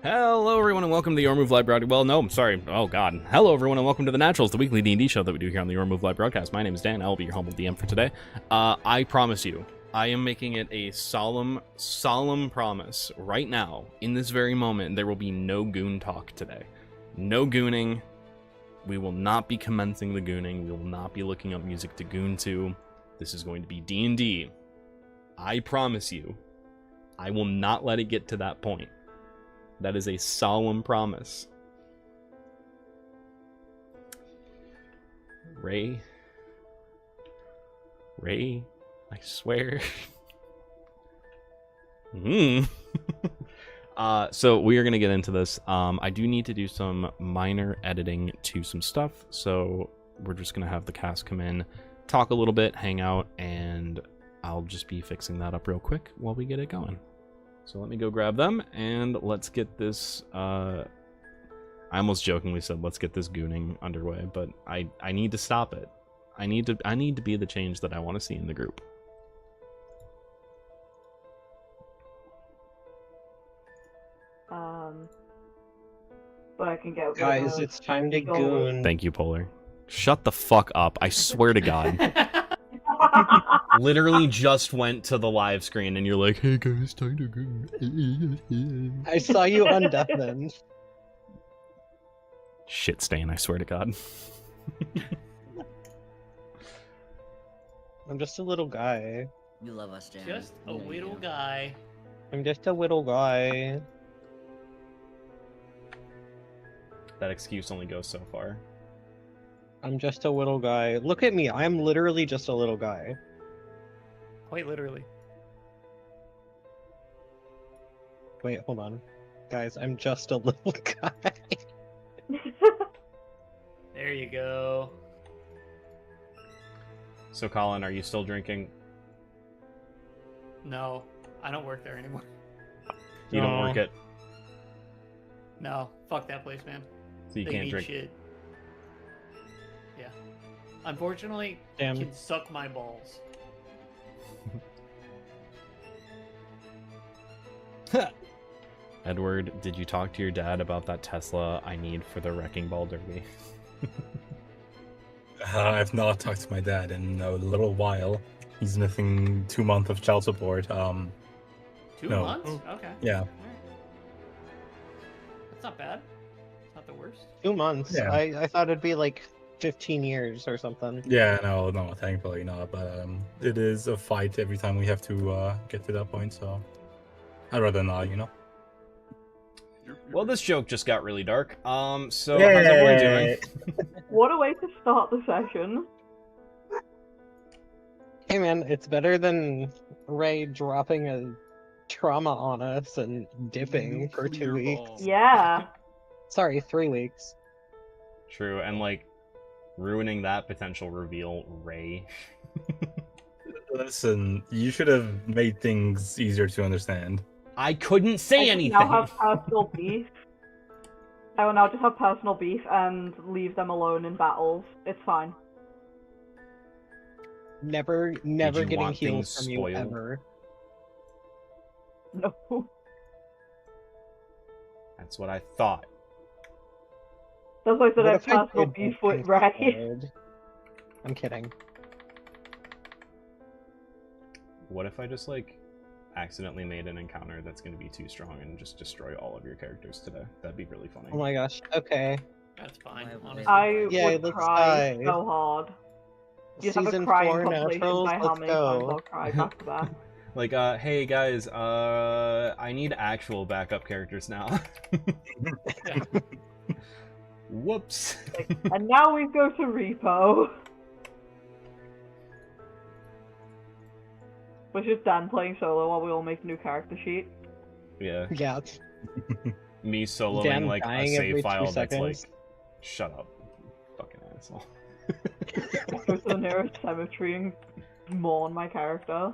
Hello everyone and welcome to the Your Move Live broadcast. Well, no, I'm sorry. Oh god. Hello everyone and welcome to The Naturals, the weekly D&D show that we do here on the Your Move Live broadcast. My name is Dan. I will be your humble DM for today. I promise you, I am making it a solemn promise right now, in this very moment, there will be no goon talk today. No gooning. We will not be commencing the gooning. We will not be looking up music to goon to. This is going to be D&D. I promise you, I will not let it get to that point. That is a solemn promise. Ray, I swear. So we are going to get into this. I do need to do some minor editing to some stuff, so we're just going to have the cast come in, talk a little bit, hang out, and I'll just be fixing that up real quick while we get it going. So let me go grab them, and let's get this, I almost jokingly said, let's get this gooning underway, but I need to stop it. I need to be the change that I want to see in the group. But I can get Guys, it's time to goon. Thank you, Polar. Shut the fuck up, I swear to God. Literally just went to the live screen and you're like, hey guys, time to goon. I saw you on Deathman. Shit stain, I swear to God. I'm just a little guy. You love us, Jan. Just a little guy. I'm just a little guy. That excuse only goes so far. I'm just a little guy. Look at me, I'm literally just a little guy. Quite literally. Wait, hold on. Guys, I'm just a little guy. There you go. So Colin, are you still drinking? No, I don't work there anymore. You don't No. work it, No, fuck that place, man. so you They can't need drink. shit. Yeah. Unfortunately, Damn. can suck my balls. Edward, did you talk to your dad about that Tesla I need for the Wrecking Ball Derby? I've not talked to my dad in a little while. He's missing 2 months of child support. 2 No. months? Okay. Yeah. Alright. That's not bad. It's not the worst. 2 months. Yeah. I thought it'd be like 15 years or something. Yeah, no, thankfully not. But it is a fight every time we have to get to that point. So I'd rather not, you know. Well, this joke just got really dark. So how's everyone doing? What a way to start the session. Hey man, it's better than Ray dropping a trauma on us and dipping for 2 weeks. Yeah. Sorry, 3 weeks. True, and like ruining that potential reveal, Ray. Listen, you should have made things easier to understand. I couldn't say I anything. now have personal beef. I will now just have personal beef and leave them alone in battles. It's fine. Never you getting want heals things from you spoiled? ever. No. That's what I thought. That's why I said What I have if I personal did beef want with things Ray. spoiled? I'm kidding. What if I just like accidentally made an encounter that's going to be too strong and just destroy all of your characters today? That'd be really funny. Oh my gosh. Okay. That's fine, Why- honestly. I Yeah, would let's cry die. so hard. You have a Season crying 4 compilation naturals. by how Let's many times I'll go. cry back to back. Like, hey guys, I need actual backup characters now. Whoops. And now we go to Repo. Which is Dan playing solo while we all make a new character sheet. Yeah, Yeah. me soloing Dan like a dying every save 2 file that's like, seconds. shut up, fucking asshole. Go to the nearest cemetery and mourn my character.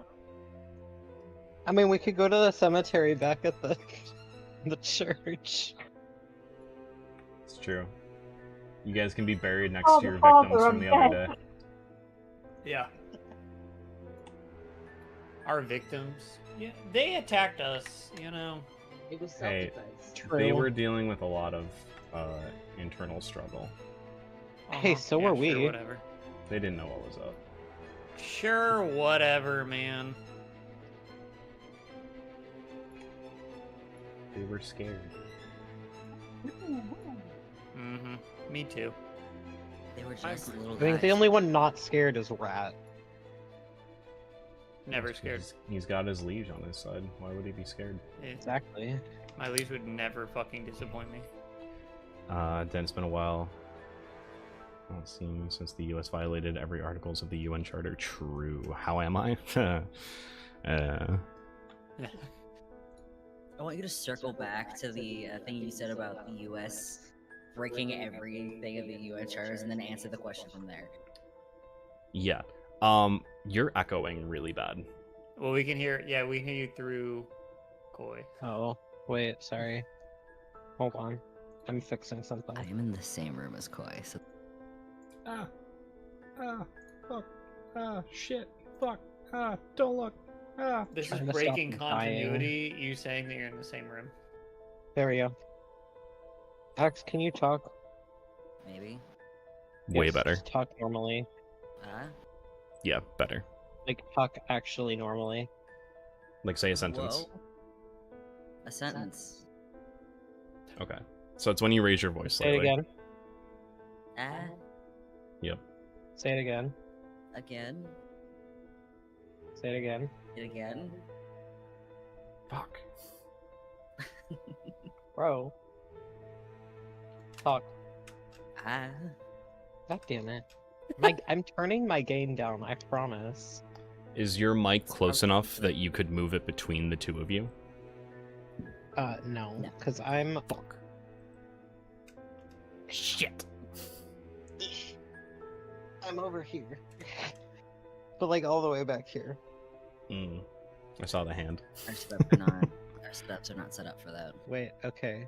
I mean, we could go to the cemetery back at the church. It's true. You guys can be buried next Oh, to your Father, victims from I'm the other dead. day. Yeah. Our victims. Yeah, they attacked us, you know. It was Hey, self-defense. True. They were dealing with a lot of internal struggle. Hey, so yeah, were sure, we. whatever. They didn't know what was up. Sure, whatever, man. They were scared. Mm-hmm. Me too. They were just little I think the guys. only one not scared is Rat. Never scared. He's got his liege on his side. Why would he be scared? Exactly. My liege would never fucking disappoint me. Dan, it's been a while. Let's see, since the U.S. violated every articles of the UN Charter. True. How am I? I want you to circle back to the thing you said about the U.S. breaking everything of the UN charters, and then answer the question from there. Yeah. You're echoing really bad. Well, we can hear. Yeah, we can hear you through Koi. Oh, wait, sorry. Hold on. I'm fixing something. I am in the same room as Koi, so Fuck, shit, fuck, don't look, This is Trying to stop breaking them dying. continuity. You saying that you're in the same room. There we go. Ax, can you talk? maybe. Way Yes, better. just talk normally. Yeah, better. Like, talk actually normally. Like, say a sentence. Whoa. A sentence. Okay. So it's when you raise your voice Say it slightly. again. Yep. Say it again. Again. Say it again. It again. Fuck. Bro. Talk. God damn it. I'm turning my gain down, I promise. Is your mic close enough that you could move it between the two of you? No. No. Because I'm... Fuck. Shit. I'm over here. But like all the way back here. I saw the hand. Our steps are not. Our steps are not set up for that. Wait, okay.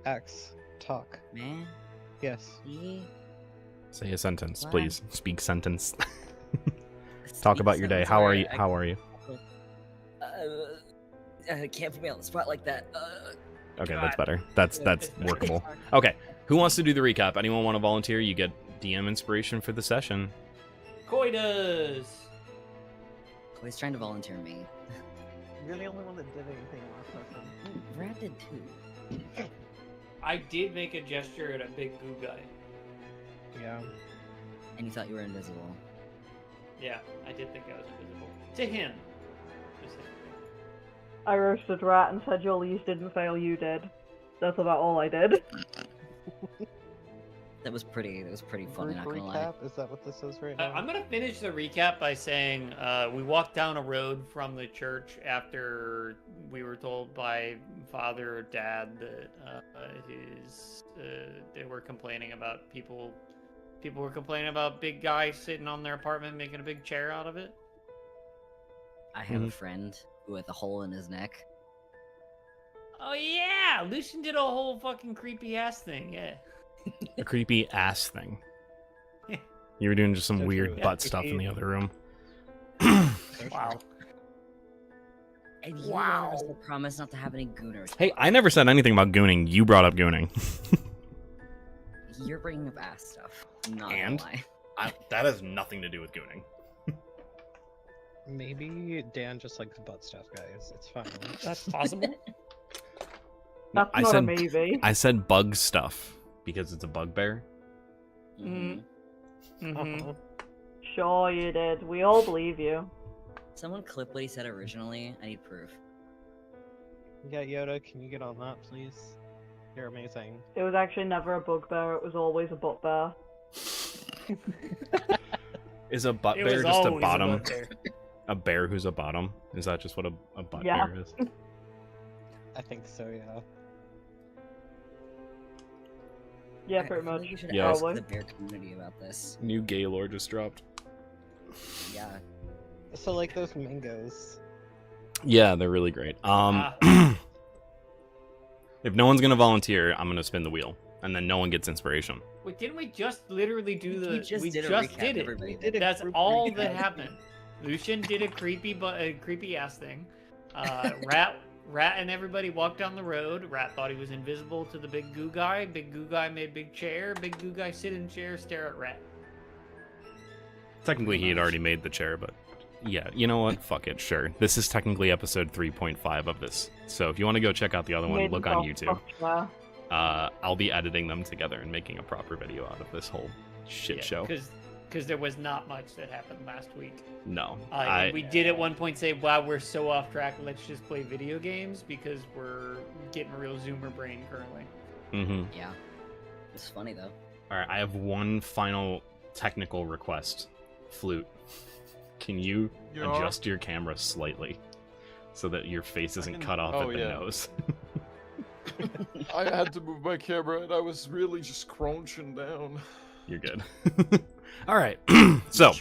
X, talk. Man. Yes. He... Say a sentence, Wow. please. Speak sentence. Talk about your day. How are you? How are you? Can't put me on the spot like that. Okay, God. that's better. That's workable. Okay, who wants to do the recap? Anyone want to volunteer? You get DM inspiration for the session. Koi does. Koi's trying to volunteer me. You're the only one that did anything last session. Brad did too. I did make a gesture at a big goo guy. Yeah. And you thought you were invisible. Yeah, I did think I was invisible. To him. Specifically. I roasted Rat and said your leash didn't fail, you did. That's about all I did. That was pretty funny, not gonna lie. Recap? Is that what this is right now? I'm gonna finish the recap by saying we walked down a road from the church after we were told by father or dad that they were complaining about people were complaining about big guys sitting on their apartment making a big chair out of it. I have a friend who had the hole in his neck. Oh yeah, Lucian did a whole fucking creepy ass thing. Yeah. A creepy ass thing. You were doing just some So weird true. butt Yeah, stuff in the other room. Wow. And you wanted us to promise not to have any gooners. Hey, I never said anything about gooning. You brought up gooning. You're bringing up ass stuff. Not And? gonna lie. That has nothing to do with gooning. Maybe Dan just likes butt stuff, guys. It's fine. That's possible. No, That's I not said a maybe. I said bug stuff because it's a bugbear. Mhm. Mm-hmm. Sure you did. We all believe you. Someone clip what he said originally. I need proof. Yeah, Yoda, can you get on that, please? You're amazing. It was actually never a bugbear, it was always a butt bear. Is a butt It bear was just a always bottom? butt bear. A bear who's a bottom? Is that just what a butt Yeah. bear is? I think so, yeah. Yeah, I pretty feel much. like you should Yeah. ask Probably. the bear community about this. New gay lore just dropped. Yeah. So, like, those mangoes. Yeah, they're really great. If no one's gonna volunteer, I'm gonna spin the wheel, and then no one gets inspiration. Wait, didn't we just literally do the? We just did a just recap, did it. everybody. did a That's group all recap. that happened. Lucian did a creepy ass thing. Rat and everybody walked down the road. Rat thought he was invisible to the big goo guy. Big goo guy made big chair. Big goo guy sit in chair, stare at Rat. Technically, he had already made the chair, but yeah, you know what? Fuck it, sure. This is technically episode 3.5 of this. So if you want to go check out the other one, Made look on himself YouTube. fuck there. I'll be editing them together and making a proper video out of this whole shit show. Because there was not much that happened last week. No, And we did at one point say, wow, we're so off track, let's just play video games because we're getting a real Zoomer brain currently. Mm-hmm. Yeah. It's funny though. All right, I have one final technical request. Flute, can you Yeah. adjust your camera slightly so that your face isn't cut off oh, at the yeah. nose? I had to move my camera and I was really just crouching down. You're good. All right, so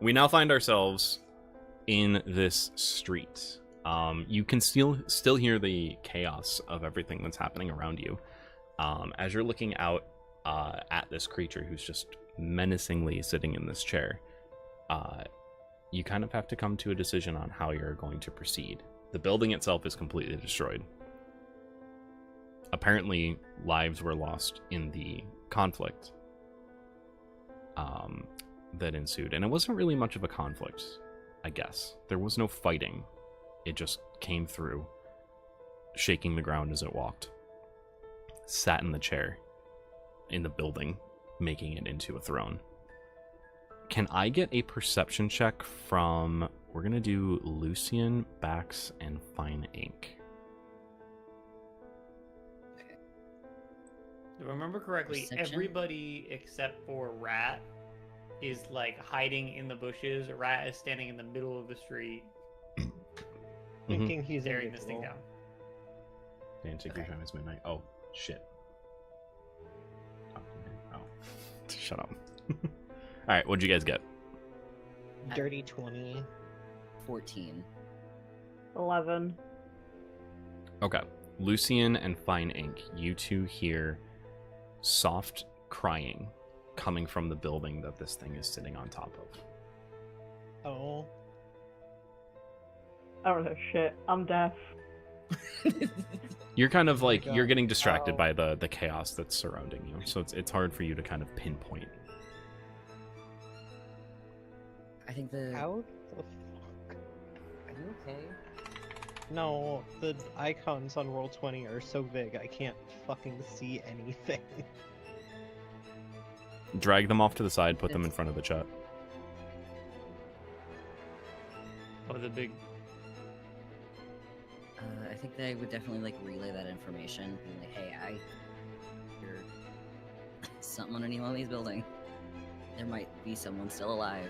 we now find ourselves in this street. You can still hear the chaos of everything that's happening around you. As you're looking out at this creature who's just menacingly sitting in this chair, you kind of have to come to a decision on how you're going to proceed. The building itself is completely destroyed. Apparently, lives were lost in the conflict that ensued. And it wasn't really much of a conflict, I guess. There was no fighting. It just came through, shaking the ground as it walked. Sat in the chair in the building, making it into a throne. Can I get a perception check from... We're going to do Lucian, Bax, and Fine Ink. If I remember correctly, Perception? everybody except for Rat is like hiding in the bushes. Rat is standing in the middle of the street, Thinking he's staring this thing invisible. down. Didn't take your time, it's midnight. Oh, shit. Oh. Shut up. Alright, what'd you guys get? Dirty 20. 14. 11. Okay. Lucian and Fine Ink, you two hear soft crying coming from the building that this thing is sitting on top of. Oh. I don't know shit. I'm deaf. You're kind of like, God. you're getting distracted Oh. by the chaos that's surrounding you, so it's hard for you to kind of pinpoint. I think the. How the fuck? Are you okay? No, the icons on Roll20 are so big I can't fucking see anything. Drag them off to the side, put them in front of the chat. Oh, the big. I think that I would definitely like relay that information. Be like, hey, I hear something underneath one of these buildings. There might be someone still alive.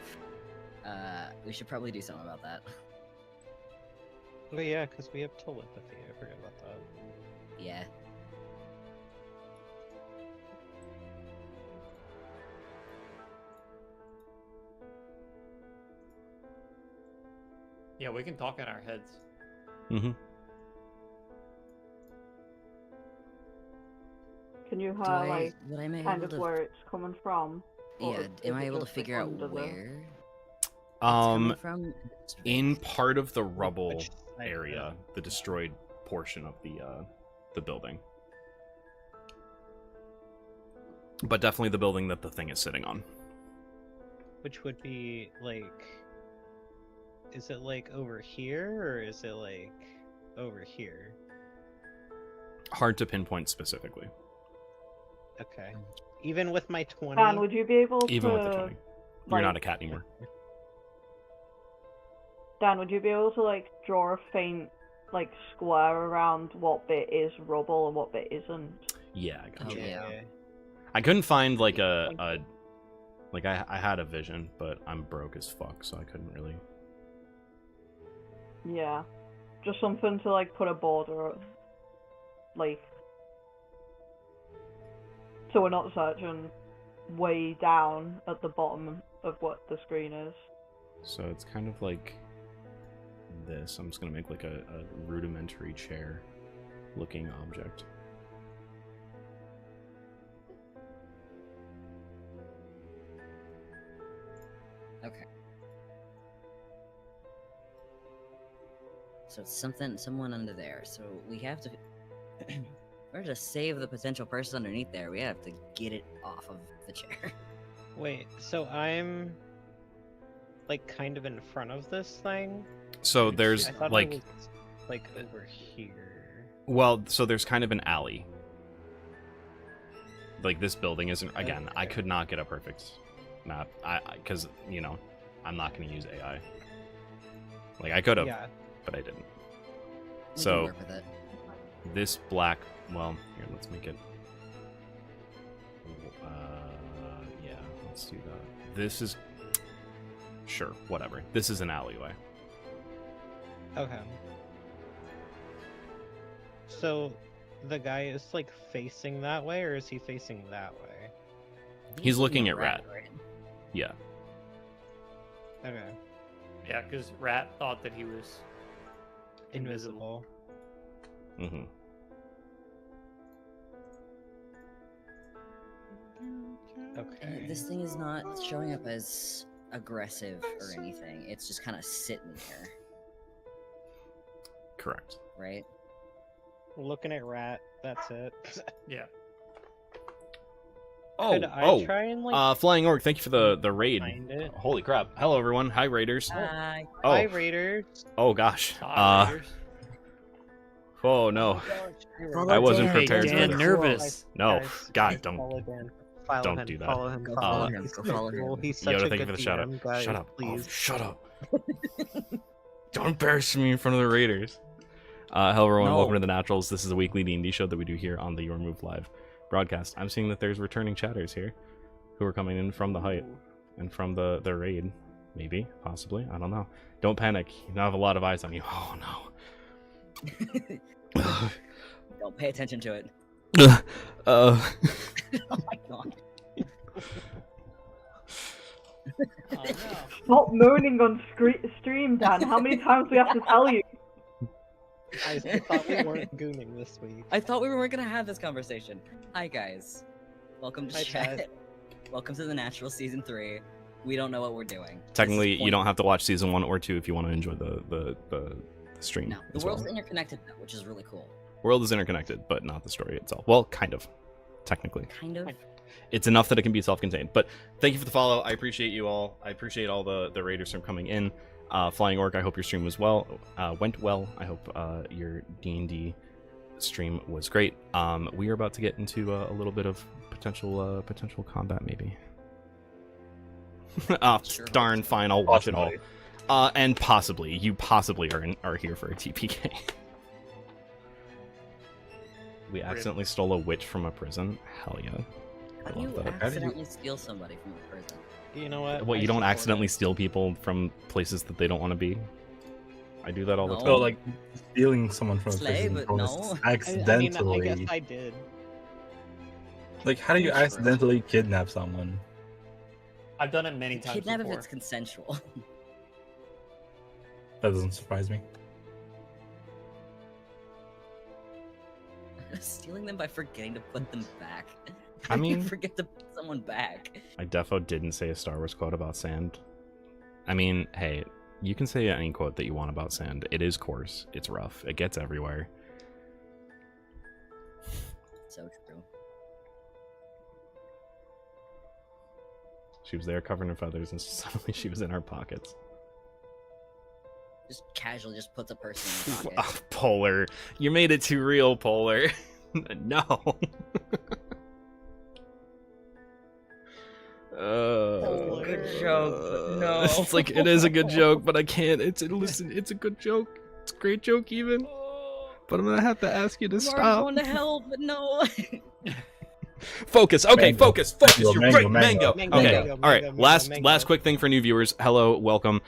We should probably do something about that. Oh yeah, because we have telepathy. I forgot about that. Yeah. Yeah, we can talk in our heads. Mm-hmm. Can you Do highlight would I be kind able of to? where it's coming from? Or Yeah. is Am I it able to just, like, figure out under the- where? It's Um, coming from? in part of the rubble Which side? area, the destroyed portion of the building. But definitely the building that the thing is sitting on. Which would be like. Is it like over here or is it like over here? Hard to pinpoint specifically. Okay. Even with my 20. Dan, would you be able Even to... with the 20. You're not a like- cat anymore. Dan, would you be able to, like, draw a faint, like, square around what bit is rubble and what bit isn't? Yeah, I got Oh, you. yeah. I couldn't find like I had a vision, but I'm broke as fuck, so I couldn't really. Yeah. Just something to, like, put a border, like... So we're not searching way down at the bottom of what the screen is. So it's kind of like this. I'm just gonna make like a rudimentary chair looking object. Okay. So it's someone under there. So we have to, in order to save the potential person underneath there, we have to get it off of the chair. Wait, so I'm like kind of in front of this thing? So there's I thought like, it was like over here. well, so there's kind of an alley. Like this building isn't. Again, I Okay. could not get a perfect map. Because you know, I'm not going to use AI. Like I could have, Yeah. but I didn't. We can So work with it. this black. Well, here, let's make it. Yeah, let's do that. This is. Sure, whatever. This is an alleyway. Okay. So the guy is like facing that way, or is he facing that way? He's looking at Rat. right? Yeah. Okay. Yeah, because Rat thought that he was invisible. Invisible. Mm-hmm. Okay. This thing is not showing up as aggressive or anything. It's just kind of sitting there, Correct. right? Looking at Rat, that's it. Yeah. Could I try and like Flying Orc, thank you for the raid. find it? Holy crap. Hello everyone. Hi Raiders. Hi. Oh. Hi, Raiders. Oh gosh. Hi, Raiders. Oh no. I wasn't Hey, prepared for Dan, this. nervous. No, Guys, God, don't. Follow Dan. Follow don't him, do that. Follow him. Go Follow follow him. him. He's Go so follow cool. him. He's such Yoda, a thank you good for the shout out. DM, guys. Shut up. Oh, Please. shut up. Don't embarrass me in front of the Raiders. Hello everyone, No. welcome to the Naturals. This is a weekly D&D show that we do here on the Your Move Live broadcast. I'm seeing that there's returning chatters here who are coming in from the height and from the raid. Maybe, possibly, I don't know. Don't panic. You now have a lot of eyes on you. Oh no. Don't pay attention to it. Oh my god. Oh, no. Stop moaning on stream, Dan. How many times do we have to tell you? Guys, I thought we weren't gooning this week. I thought we weren't gonna have this conversation. Hi guys. Welcome to Hi, chat. chat. Welcome to the Natural Season 3. We don't know what we're doing. Technically, This is you don't have to watch season 1 or 2 if you want to enjoy the stream. No, the as world's well. interconnected now, which is really cool. World is interconnected, but not the story itself. Well, kind of. Technically. Kind of. It's enough that it can be self-contained. But thank you for the follow. I appreciate you all. I appreciate all the raiders from coming in. Flying Orc, I hope your stream was went well. I hope your D&D stream was great. We are about to get into a little bit of potential combat, maybe. Sure hope Darn, so. fine. I'll watch it Possibly. all. And possibly, you possibly are here for a TPK. We accidentally stole a witch from a prison. Hell yeah. How I do you love that. accidentally steal somebody from a prison? You know what? What, I you don't support accidentally it. steal people from places that they don't want to be? I do that all the No. time. So like stealing someone from a Slay, prison but was no. accidentally. I mean, I guess I did. Like, how do you Sure. accidentally kidnap someone? I've done it many times Kidnap if before. it's consensual. That doesn't surprise me. Stealing them by forgetting to put them back. I How do you mean- forget to put someone back. I defo didn't say a Star Wars quote about sand. I mean, hey, you can say any quote that you want about sand. It is coarse. It's rough. It gets everywhere. So true. She was there covered in feathers, and suddenly she was in our pockets. Just casually just puts a person in the pocket. Oh, Polar. You made it too real, Polar. No. Good joke, but no. It's like, it is a good joke, but I can't. Listen, it's a good joke. It's a great joke even. But I'm gonna have to ask you to You are stop. going to hell, but no. Focus. Okay, Mango. focus. Focus. Mango, You're mango, right. mango. Mango, Okay. mango, All right. mango, Last mango. quick thing for new viewers. Hello, welcome.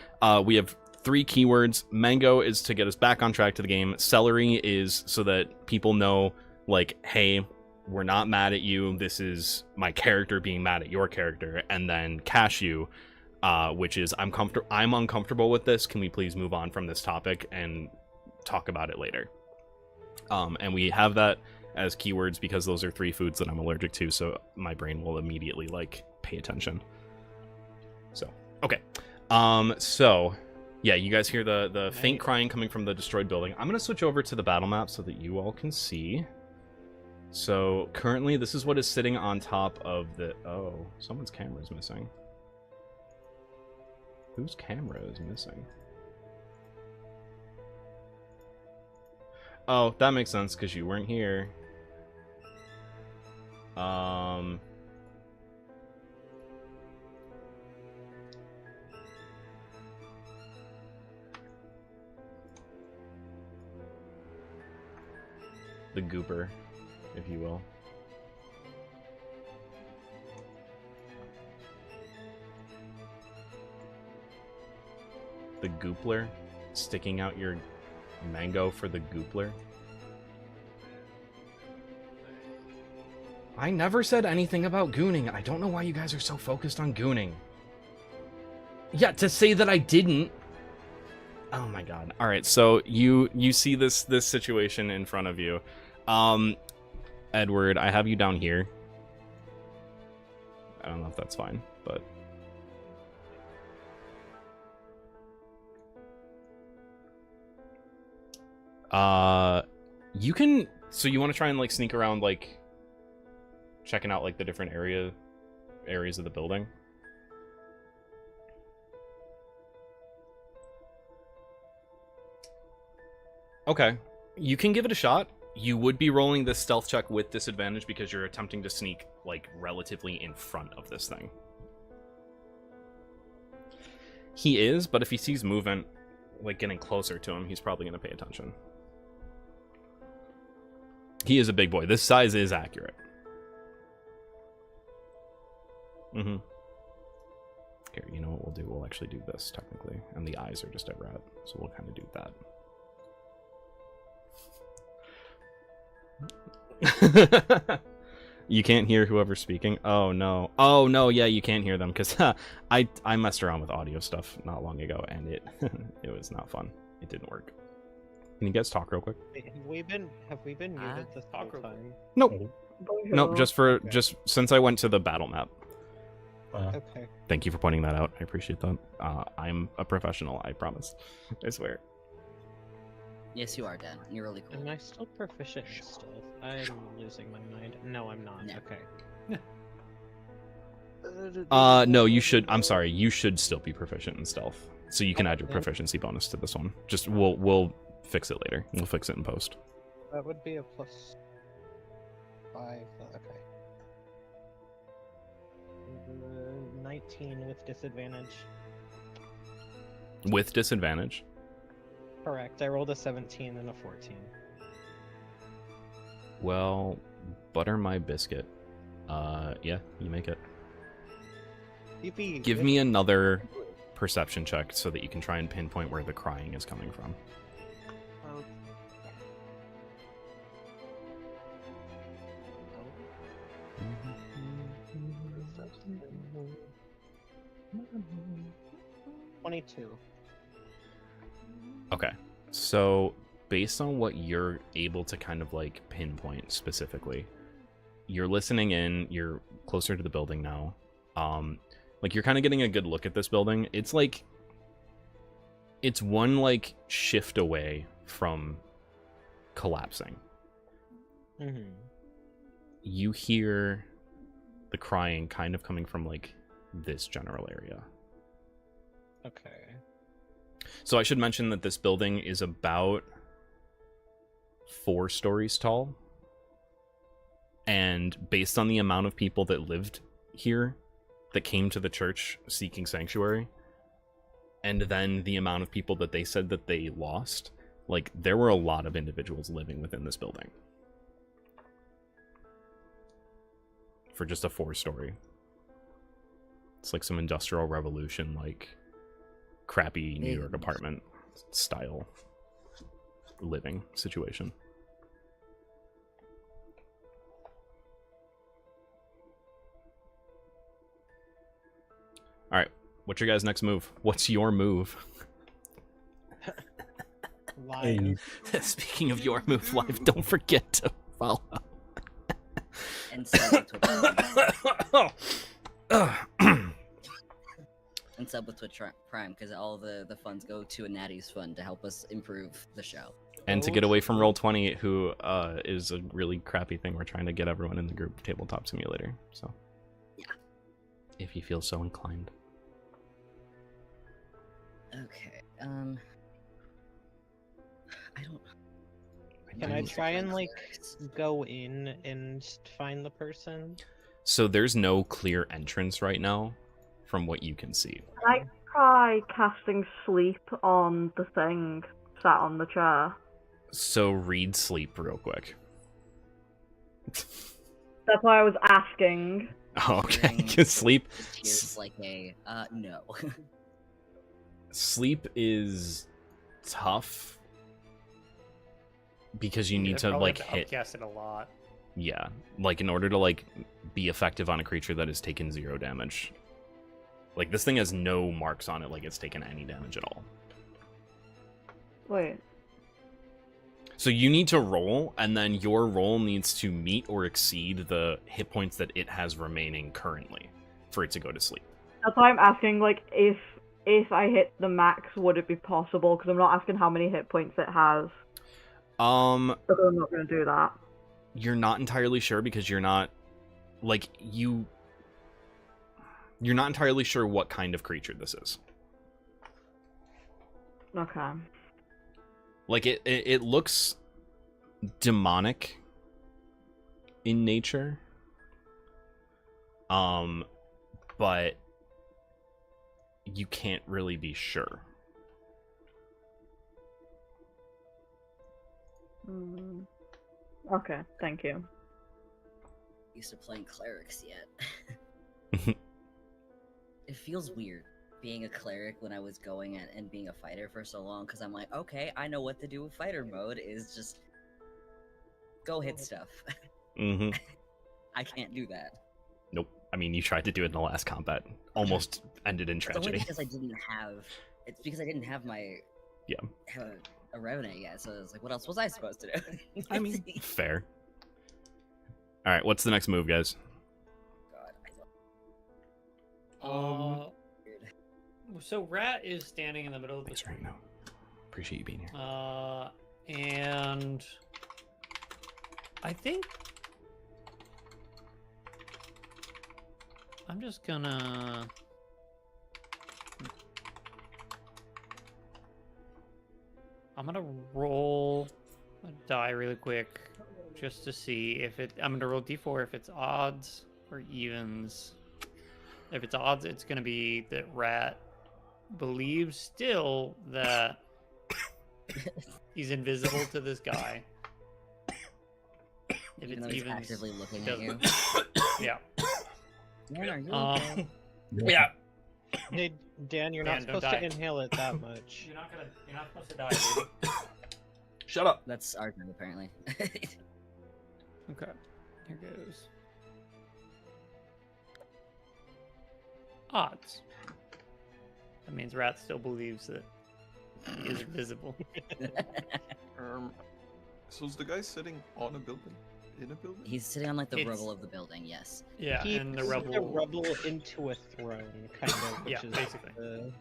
We have 3 keywords. Mango is to get us back on track to the game. Celery is so that people know, like, hey, we're not mad at you. This is my character being mad at your character. And then cashew, which is I'm uncomfortable with this. Can we please move on from this topic and talk about it later? And we have that as keywords because those are 3 foods that I'm allergic to, so my brain will immediately like pay attention. So, okay. So Yeah, you guys hear the faint Nice. crying coming from the destroyed building. I'm gonna switch over to the battle map so that you all can see. So currently, this is what is sitting on top of the. Oh, someone's camera is missing. Whose camera is missing? Oh, that makes sense because you weren't here. The gooper, if you will. The goopler, sticking out your mango for the goopler. I never said anything about gooning. I don't know why you guys are so focused on gooning. Yeah, to say that I didn't. Oh my god. All right, so you see this situation in front of you. Edward, I have you down here. I don't know if that's fine, but you can, so you want to try and like sneak around, like checking out like the different areas of the building? Okay, you can give it a shot. You would be rolling this stealth check with disadvantage because you're attempting to sneak like relatively in front of this thing. He is, but if he sees movement like getting closer to him, he's probably going to pay attention. He is a big boy. This size is accurate. Mm-hmm. Here, you know what we'll do? We'll actually do this, technically. And the eyes are just at rat, so we'll kind of do that. You can't hear whoever's speaking? Oh, no. Oh, no, yeah, you can't hear them, because I messed around with audio stuff not long ago, and it it was not fun. It didn't work. Can you guys talk real quick? Wait, have we been muted this whole time? Nope. Nope, just since I went to the battle map. Okay. Thank you for pointing that out. I appreciate that. I'm a professional, I promise. I swear. Yes, you are, Dan. You're really cool. Am I still proficient in stealth? I'm losing my mind. No, I'm not. No. Okay. No, you should. I'm sorry. You should still be proficient in stealth, so you can add your proficiency bonus to this one. Just we'll fix it later. We'll fix it in post. That would be a plus 5. Okay. 19 with disadvantage. With disadvantage. Correct. I rolled a 17 and a 14. Well, butter my biscuit. Yeah, you make it. Yippee, Give me another perception check so that you can try and pinpoint where the crying is coming from. Oh. 22. Okay, so based on what you're able to kind of like pinpoint specifically, you're listening in, you're closer to the building now. Like you're kind of getting a good look at this building. It's like, it's one like shift away from collapsing. Mm-hmm. You hear the crying kind of coming from like this general area. Okay. So I should mention that this building is about 4 stories tall. And based on the amount of people that lived here, that came to the church seeking sanctuary, and then the amount of people that they said that they lost, like, there were a lot of individuals living within this building. For just a 4-story. It's like some Industrial Revolution, like, crappy New York apartment style living situation. All right, what's your guys' next move? What's your move? Live. Speaking of your move, live, don't forget to follow. And so and sub with Twitch Prime because all the funds go to a Natty's fund to help us improve the show. And to get away from Roll20, who is a really crappy thing. We're trying to get everyone in the group Tabletop Simulator. So, yeah, if you feel so inclined. Okay. I don't. Can I try and like go in and find the person? So there's no clear entrance right now, from what you can see. Can I try casting sleep on the thing sat on the chair? So read sleep real quick. That's why I was asking. Oh, okay. 'Cause sleep. Here's like a no. Sleep is tough because you need to probably like have to hit. upcast it a lot. Yeah, like in order to like be effective on a creature that has taken 0 damage. Like this thing has no marks on it, like it's taken any damage at all. Wait. So you need to roll, and then your roll needs to meet or exceed the hit points that it has remaining currently for it to go to sleep. That's why I'm asking, like, if I hit the max, would it be possible? Because I'm not asking how many hit points it has. But I'm not going to do that. You're not entirely sure because you're not, like, you're not entirely sure what kind of creature this is. Okay. Like, it looks demonic in nature. But you can't really be sure. Okay, thank you. Used to playing clerics yet. It feels weird being a cleric when I was going at and being a fighter for so long because I'm like, okay, I know what to do with fighter mode is just go hit stuff. Mm-hmm. I can't do that. Nope. I mean, you tried to do it in the last combat. Almost ended in It's only tragedy. because I didn't have. It's because I didn't have my. Yeah. Have a revenue yet, so it's like, what else was I supposed to do? I mean, fair. All right, what's the next move, guys? God, I don't. So Rat is standing in the middle of the Thanks for hanging out. Appreciate you being here. And I think I'm just gonna roll a die really quick just to see if it. I'm gonna roll d4 if it's odds or evens. If it's odds, it's gonna be that Rat believes still that he's invisible to this guy. If Even it's though he's evens, actively looking it at you. yeah. Man, are you okay? Yeah. Hey, Dan, you're Dan, not don't supposed to die. inhale it that much. You're not supposed to die, dude. Shut up. That's our turn, apparently. Okay, here goes. Odds. That means Rat still believes that he is invisible. So is the guy sitting on a building? In a building? He's sitting on like the It's- rubble of the building. Yes. Yeah, He and the puts rebel. the rubble into a throne, kind of, which Yeah, is basically. the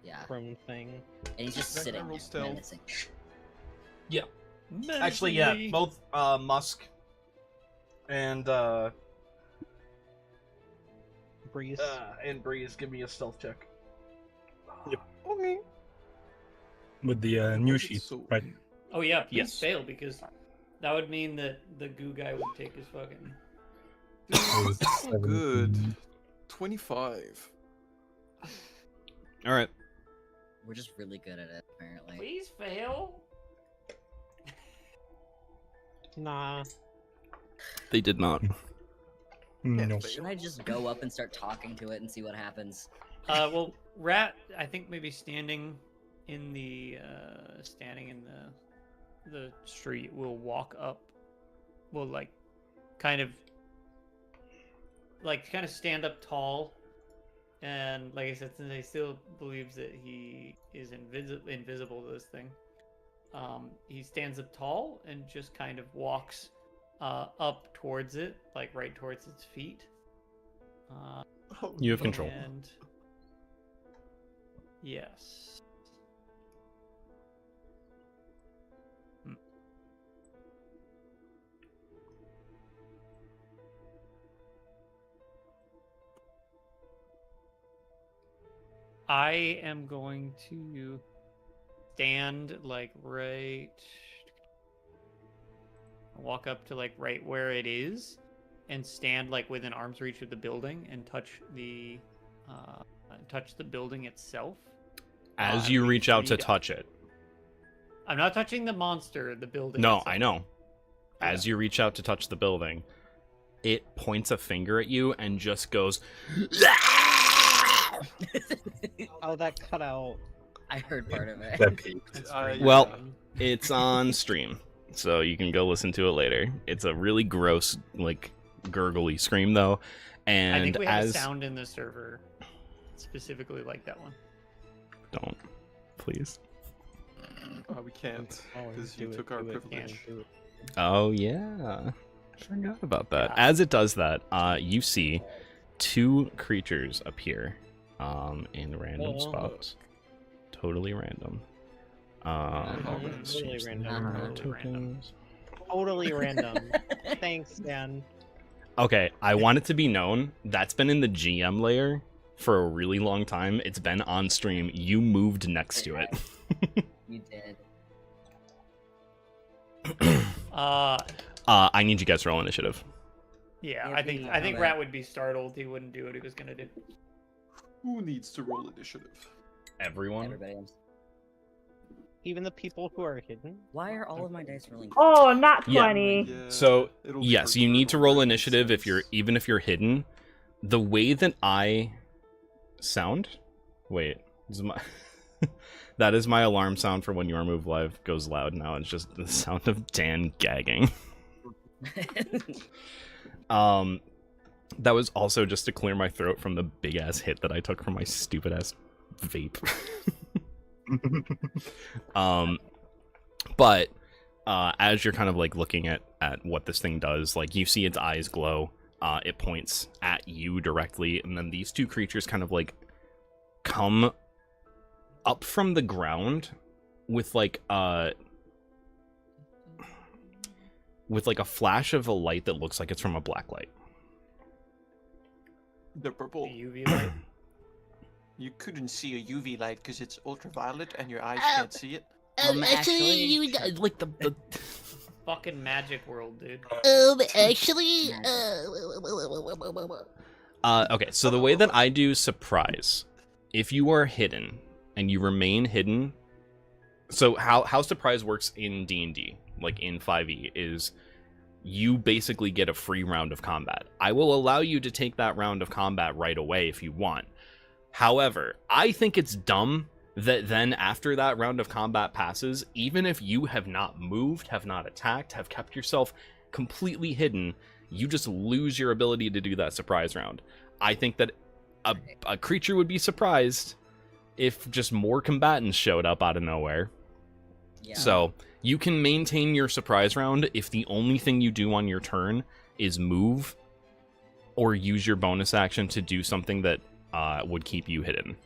Yeah. throne thing. And he's just That sitting rolls there, stealth. menacing. Actually, yeah, Menacingly. both Musk and Breeze. Breeze give me a stealth check. Okay. With the new It's sheet, so- right? Oh yeah, please Yes. fail because that would mean that the goo guy would take his fucking. Dude, that's so good. 17. 25. All right. We're just really good at it, apparently. Please fail. Nah. They did not. No. Should I just go up and start talking to it and see what happens? Well, Rat, I think maybe standing in the street will walk up, will kind of stand up tall, and like I said, since he still believes that he is invisible to this thing, he stands up tall and just kind of walks up towards it, like right towards its feet. You have control. And Yes. I am going to stand like right. Walk up to like right where it is, and stand like within arm's reach of the building and touch the building itself. As you reach out to touch it. I'm not touching the monster, the building. No, itself. I know. As you reach out to touch the building, it points a finger at you and just goes. Oh, that cut out. I heard part of it. That peaked. Well, it's on stream, so you can go listen to it later. It's a really gross, like, gurgly scream, though. And I think we have a sound in the server specifically like that one. Don't, please. We can't, because you took our privilege. Oh, yeah. I forgot about that. As it does that, you see 2 creatures appear in random spots. Totally random. Totally random. Totally random. Thanks, Dan. Okay, I want it to be known that's been in the GM layer for a really long time. It's been on stream. You moved next to it. You did. I need you guys to roll initiative. Yeah, Yeah, I think we- Rat would be startled. He wouldn't do what he was gonna do. Who needs to roll initiative? Everyone? Everybody else. Even the people who are hidden. Why are all of my dice rolling? Oh, nat Yeah. 20. Yeah, So, it'll be yes, for you need to turtle roll that initiative makes if you're sense. even if you're hidden. The way that I sound. Wait, is my that is my alarm sound for when your move live goes loud now. It's just the sound of Dan gagging. That was also just to clear my throat from the big ass hit that I took from my stupid ass vape. But as you're kind of like looking at what this thing does, like you see its eyes glow. It points at you directly, and then these 2 creatures kind of like come up from the ground with like a flash of a light that looks like it's from a black light. The purple. UV light. You couldn't see a UV light because it's ultraviolet and your eyes can't see it. Actually, you like the Fucking magic world, dude. actually, okay, so the way that I do surprise, if you are hidden and you remain hidden, so how surprise works in D&D, like in 5e, is you basically get a free round of combat. I will allow you to take that round of combat right away if you want. However, I think it's dumb that then after that round of combat passes, even if you have not moved, have not attacked, have kept yourself completely hidden, you just lose your ability to do that surprise round. I think that a creature would be surprised if just more combatants showed up out of nowhere. Yeah. So you can maintain your surprise round if the only thing you do on your turn is move or use your bonus action to do something that would keep you hidden.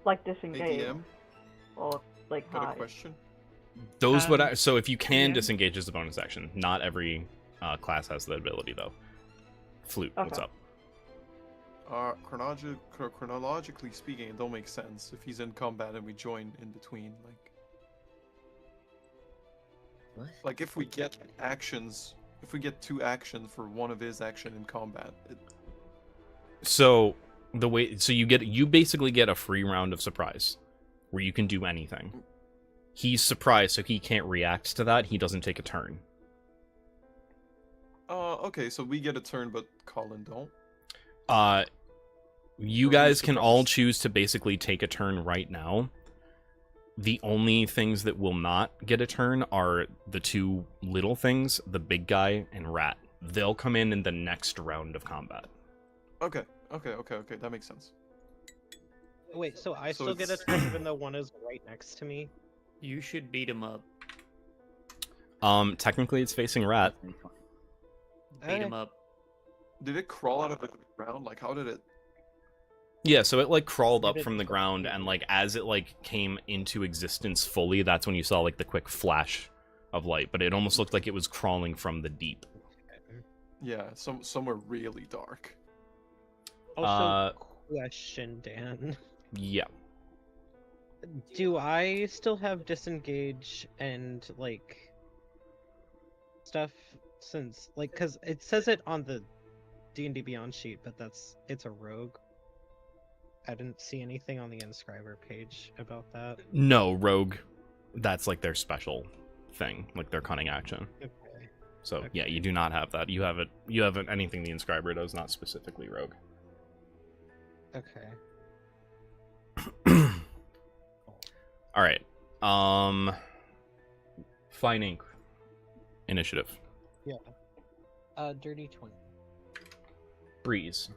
Like disengage. ADM, Or like got a hide. question. Those would Um, so if you can yeah. disengage as a bonus action. Not every class has that ability though. Flute, what's Okay. up? Chronologically speaking, it don't make sense if he's in combat and we join in between. What? Like if we get actions, if we get 2 actions for one of his action in combat, So you basically get a free round of surprise where you can do anything. He's surprised, so he can't react to that. He doesn't take a turn. okay, so we get a turn, but Colin don't. You Or guys who's can all surprised? choose to basically take a turn right now. The only things that will not get a turn are the 2 little things, the big guy and Rat. They'll come in the next round of combat. Okay, that makes sense. Wait, so I So still get a it's- turn even though one is right next to me? You should beat him up. Technically it's facing Rat. Beat him up. Did it crawl out of the ground? Like, how did it? Yeah, so it like crawled Or up did from the it- ground, and like as it like came into existence fully, that's when you saw like the quick flash of light. But it almost looked like it was crawling from the deep. Yeah, somewhere really dark. Also, question, Dan. Yeah. Do I still have disengage and like stuff since like because it says it on the D&D Beyond sheet, but it's a rogue. I didn't see anything on the inscriber page about that. No, rogue. That's like their special thing, like their cunning action. Okay. So Okay. yeah, you do not have that. You have it. You have anything the inscriber does, not specifically rogue. Okay. All right. Fine Ink. Initiative. Dirty 20. Breeze.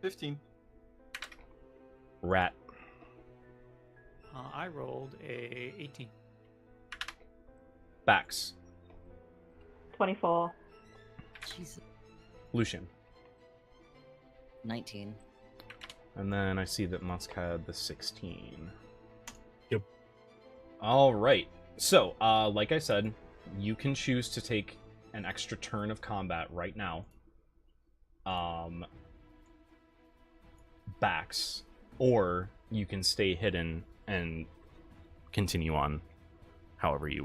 15. Rat. I rolled a 18. Bax. 24. Jesus. Lucian. 19. And then I see that Musk had the 16. Yep. All right. So, like I said, you can choose to take an extra turn of combat right now. Bax. Or you can stay hidden and continue on however you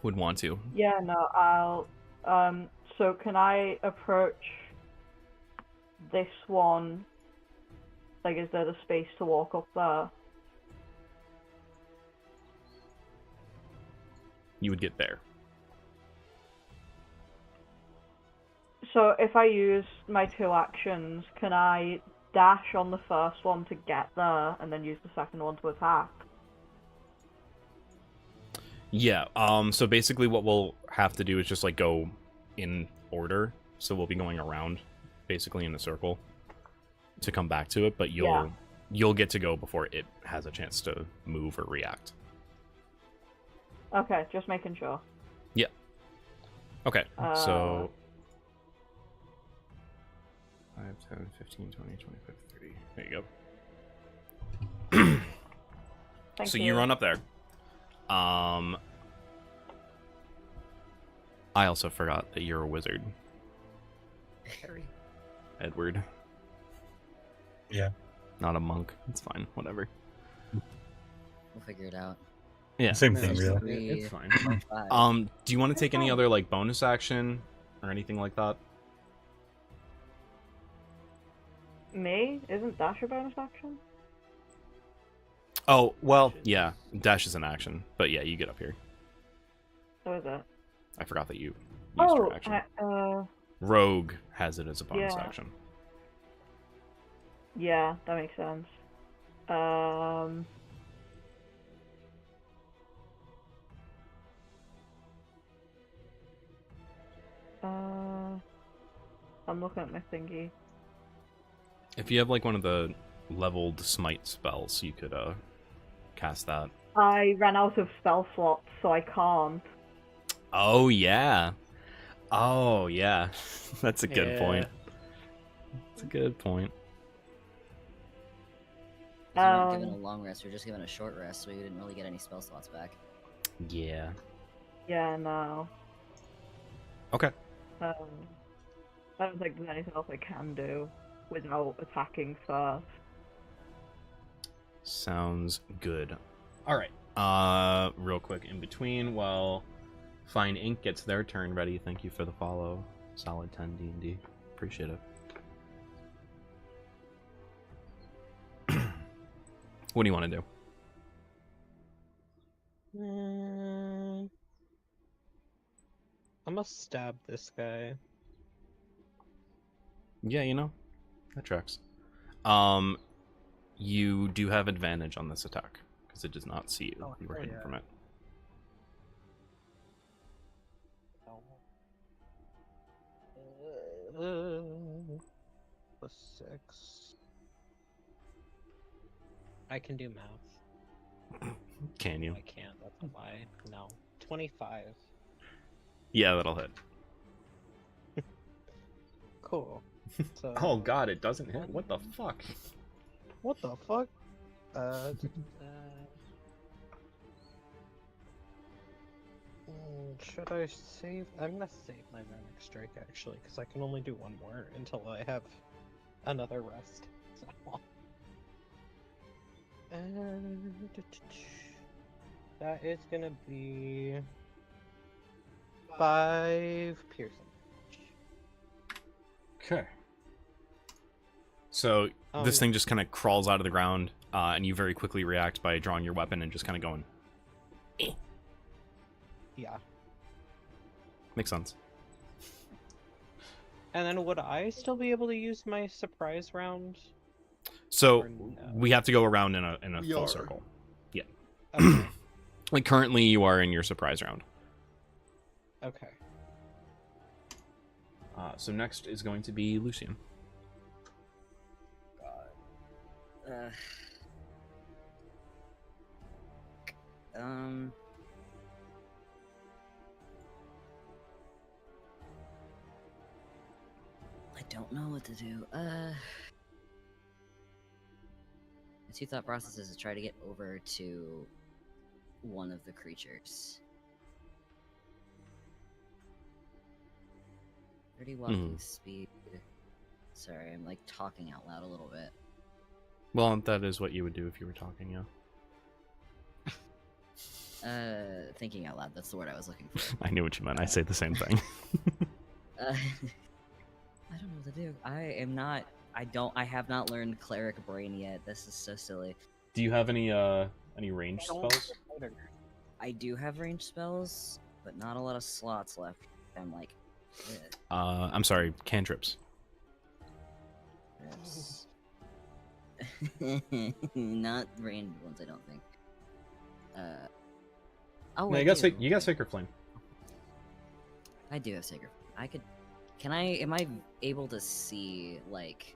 would want to. Yeah, no, I'll. So can I approach this one? Like, is there the space to walk up there? You would get there. So if I use my 2 actions, can I dash on the first one to get there and then use the second one to attack? Yeah, so basically what we'll have to do is just like go in order. So we'll be going around basically in a circle to come back to it, but you'll get to go before it has a chance to move or react. Okay, just making sure. Yeah. Okay, so 5, 10, 15, 20, 25, 30. There you go. Thank So you. you run up there. I also forgot that you're a wizard, Harry. Edward. Yeah. Not a monk. It's fine. Whatever. We'll figure it out. Yeah. Same No, thing, it's really. three, It's fine. 5. Do you want to take any other like bonus action or anything like that? Me? Isn't dash a bonus action? Oh, well, yeah. Dash is an action, but yeah, you get up here. So is it? I forgot that you used Oh, your action. Rogue has it as a bonus Yeah. action. Yeah, that makes sense. I'm looking at my thingy. If you have like one of the leveled smite spells, you could cast that. I ran out of spell slots, so I can't. Oh yeah. Oh yeah. That's a good point. That's a good point. 'Cause we weren't given a Um, long rest, we were just given a short rest, so we didn't really get any spell slots back. Yeah. Yeah, no. Okay. I don't think there's anything else I can do without attacking first. Sounds good. All right. Real quick in between, while Fine Ink gets their turn ready. Thank you for the follow. Solid 10 D&D. Appreciate it. What do you want to do? I'm gonna stab this guy. Yeah, you know, that tracks. You do have advantage on this attack because it does not see you. Oh, You were hidden yeah. from it. Plus 6. I can do math. Can you? I can't. That's a lie. No. 25. Yeah, that'll hit. Cool. So, Oh god, it doesn't hit. What the fuck? what the fuck? Should I save? I'm gonna save my Manic Strike actually, because I can only do one more until I have another rest. So. And that is gonna be 5 piercing. Okay. So this thing just kind of crawls out of the ground, and you very quickly react by drawing your weapon and just kind of going. Eh. Yeah. Makes sense. And then would I still be able to use my surprise round? So Or no? we have to go around in a We full are. circle. Yeah. Okay. Like currently you are in your surprise round. Okay. So next is going to be Lucian. I don't know what to do. My two thought processes is to try to get over to one of the creatures. 30 walking speed. Sorry, I'm like talking out loud a little bit. Well, that is what you would do if you were talking, yeah. Thinking out loud, that's the word I was looking for. I knew what you meant. I say the same thing. I don't know what to do. I have not learned Cleric Brain yet. This is so silly. Do you have any ranged spells? I do have ranged spells, but not a lot of slots left. I'm like, I'm sorry, cantrips. yes. Not ranged ones, I don't think. Oh, No, I you got do. you got Sacred Flame. I do have Sacred. Am I able to see, like,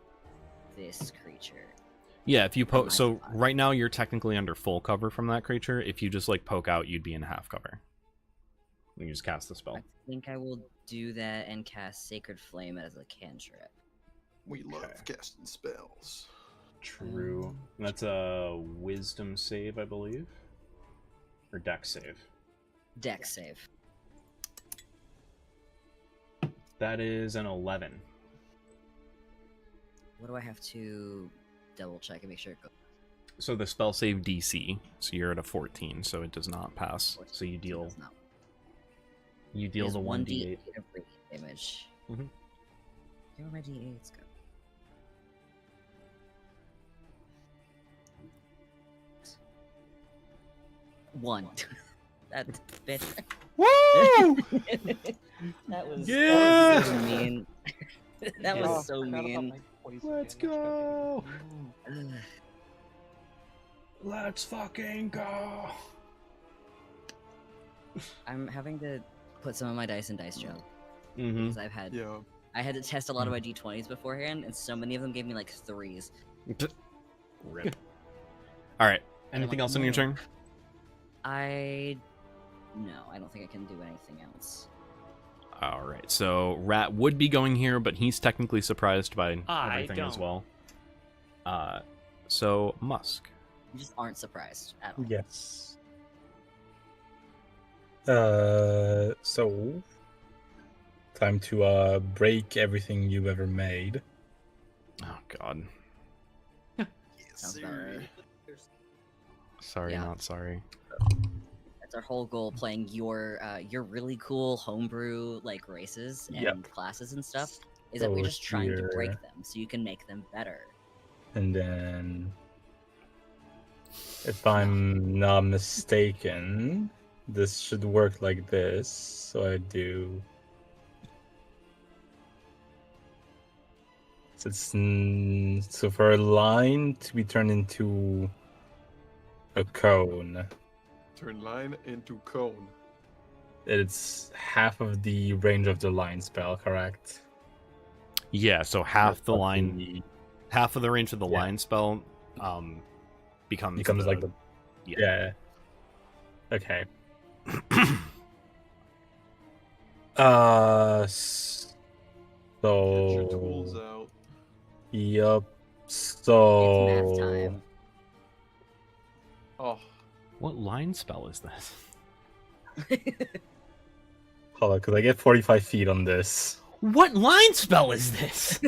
this creature? Yeah, if you poke. my So spot. right now you're technically under full cover from that creature. If you just like poke out, you'd be in half cover. You just cast the spell. I think I will do that and cast Sacred Flame as a cantrip. We love casting spells. True. That's a Wisdom save, I believe, or Dex save. Dex save. That is an 11. What do I have to double check and make sure it goes? So the spell save DC. So you're at a 14, so it does not pass. So you deal. Does not. You deal Is the 1d8. of radiant damage. Mhm. Where are my d8s go? One. That bitch. Woo! That was Yeah! so mean. That Oh, was so forgot about mean. my poison Let's damage. go! Ugh. Let's fucking go! I'm having to put some of my dice in Dice Jump Mm-hmm. because Yeah. I had to test a lot of my d20s beforehand, and so many of them gave me like 3s. Rip. All right. And I'm Anything like, else on your no. turn? No, I don't think I can do anything else. All right. So Rat would be going here, but he's technically surprised by I everything as don't. well. So Musk. You just aren't surprised at all. Yes. So time to break everything you've ever made. Oh God. Sounds about right. Sorry, Yeah. not sorry. That's our whole goal, playing your really cool homebrew like races and Yep. classes and stuff. Is that we're So just trying to break here- them so you can make them better. And then, if I'm not mistaken, this should work like this. So I do. So so for a line to be turned into a cone, Turn line into cone. it's half of the range of the line spell, correct? Yeah. So half the But line, half of the range of the Yeah. line spell, becomes like the yeah. yeah. Okay. Get your tools So out. Yup. It's math So time. Oh, What line spell is this? hold on, because I get 45 feet on this. What line spell is this?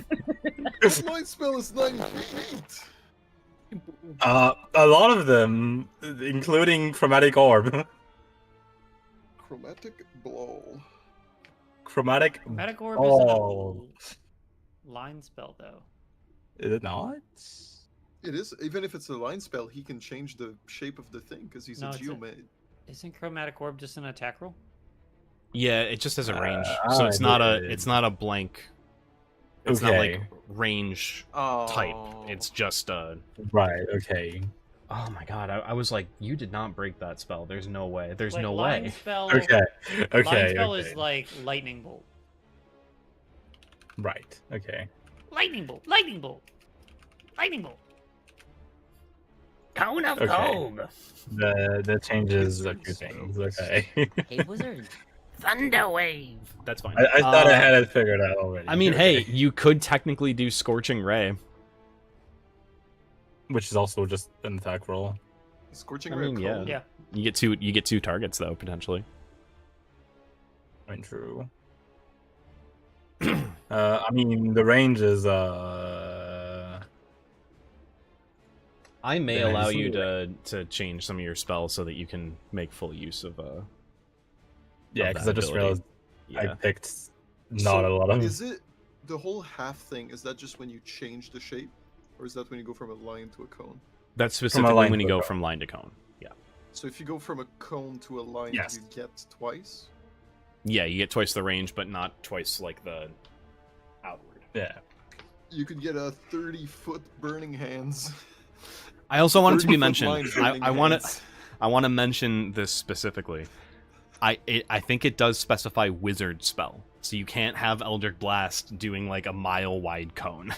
My spell is 9 feet. A lot of them, including Chromatic Orb. Chromatic blow. Chromatic Chromatic Orb isn't Oh. a line spell, though. Is it not? It is. Even if it's a line spell, he can change the shape of the thing because he's No, a it's a- geomage. Isn't Chromatic Orb just an attack roll? Yeah, it just has a range, so it's not a blank. It's not like range type. Oh. It's just a. Right, okay. Oh my god! I was like, you did not break that spell. There's no way. There's Like, no line way. Spell, Okay, okay, Line spell okay. is like lightning bolt. Right, okay. Lightning bolt. Lightning bolt. Lightning bolt. Cone of Okay. Cold. That changes a Wizard few spells. things, okay. Hey, wizard. Thunder Wave. That's fine. I thought I had it figured out already. I mean, okay. hey, you could technically do Scorching Ray. Which is also just an attack roll. Scorching I ray. mean, yeah. cone. Yeah. You get two targets though potentially. I mean, true. I mean, the range is, I may Yeah, I allow just you need to change some of your spells so that you can make full use of yeah, of because that I just ability. realized I Yeah. picked not So, a lot of. Is it the whole half thing? Is that just when you change the shape, or is that when you go from a line to a cone? That's specifically line when to you a go cone. from line to cone. Yeah. So if you go from a cone to a line, Yes. you get twice. Yeah, you get twice the range, but not twice like the outward. Yeah. You could get a 30-foot burning hands. I also want it to be 30-foot mentioned. line burning I want hands. to. I want to mention this specifically. I think it does specify wizard spell, so you can't have Eldritch Blast doing like a mile wide cone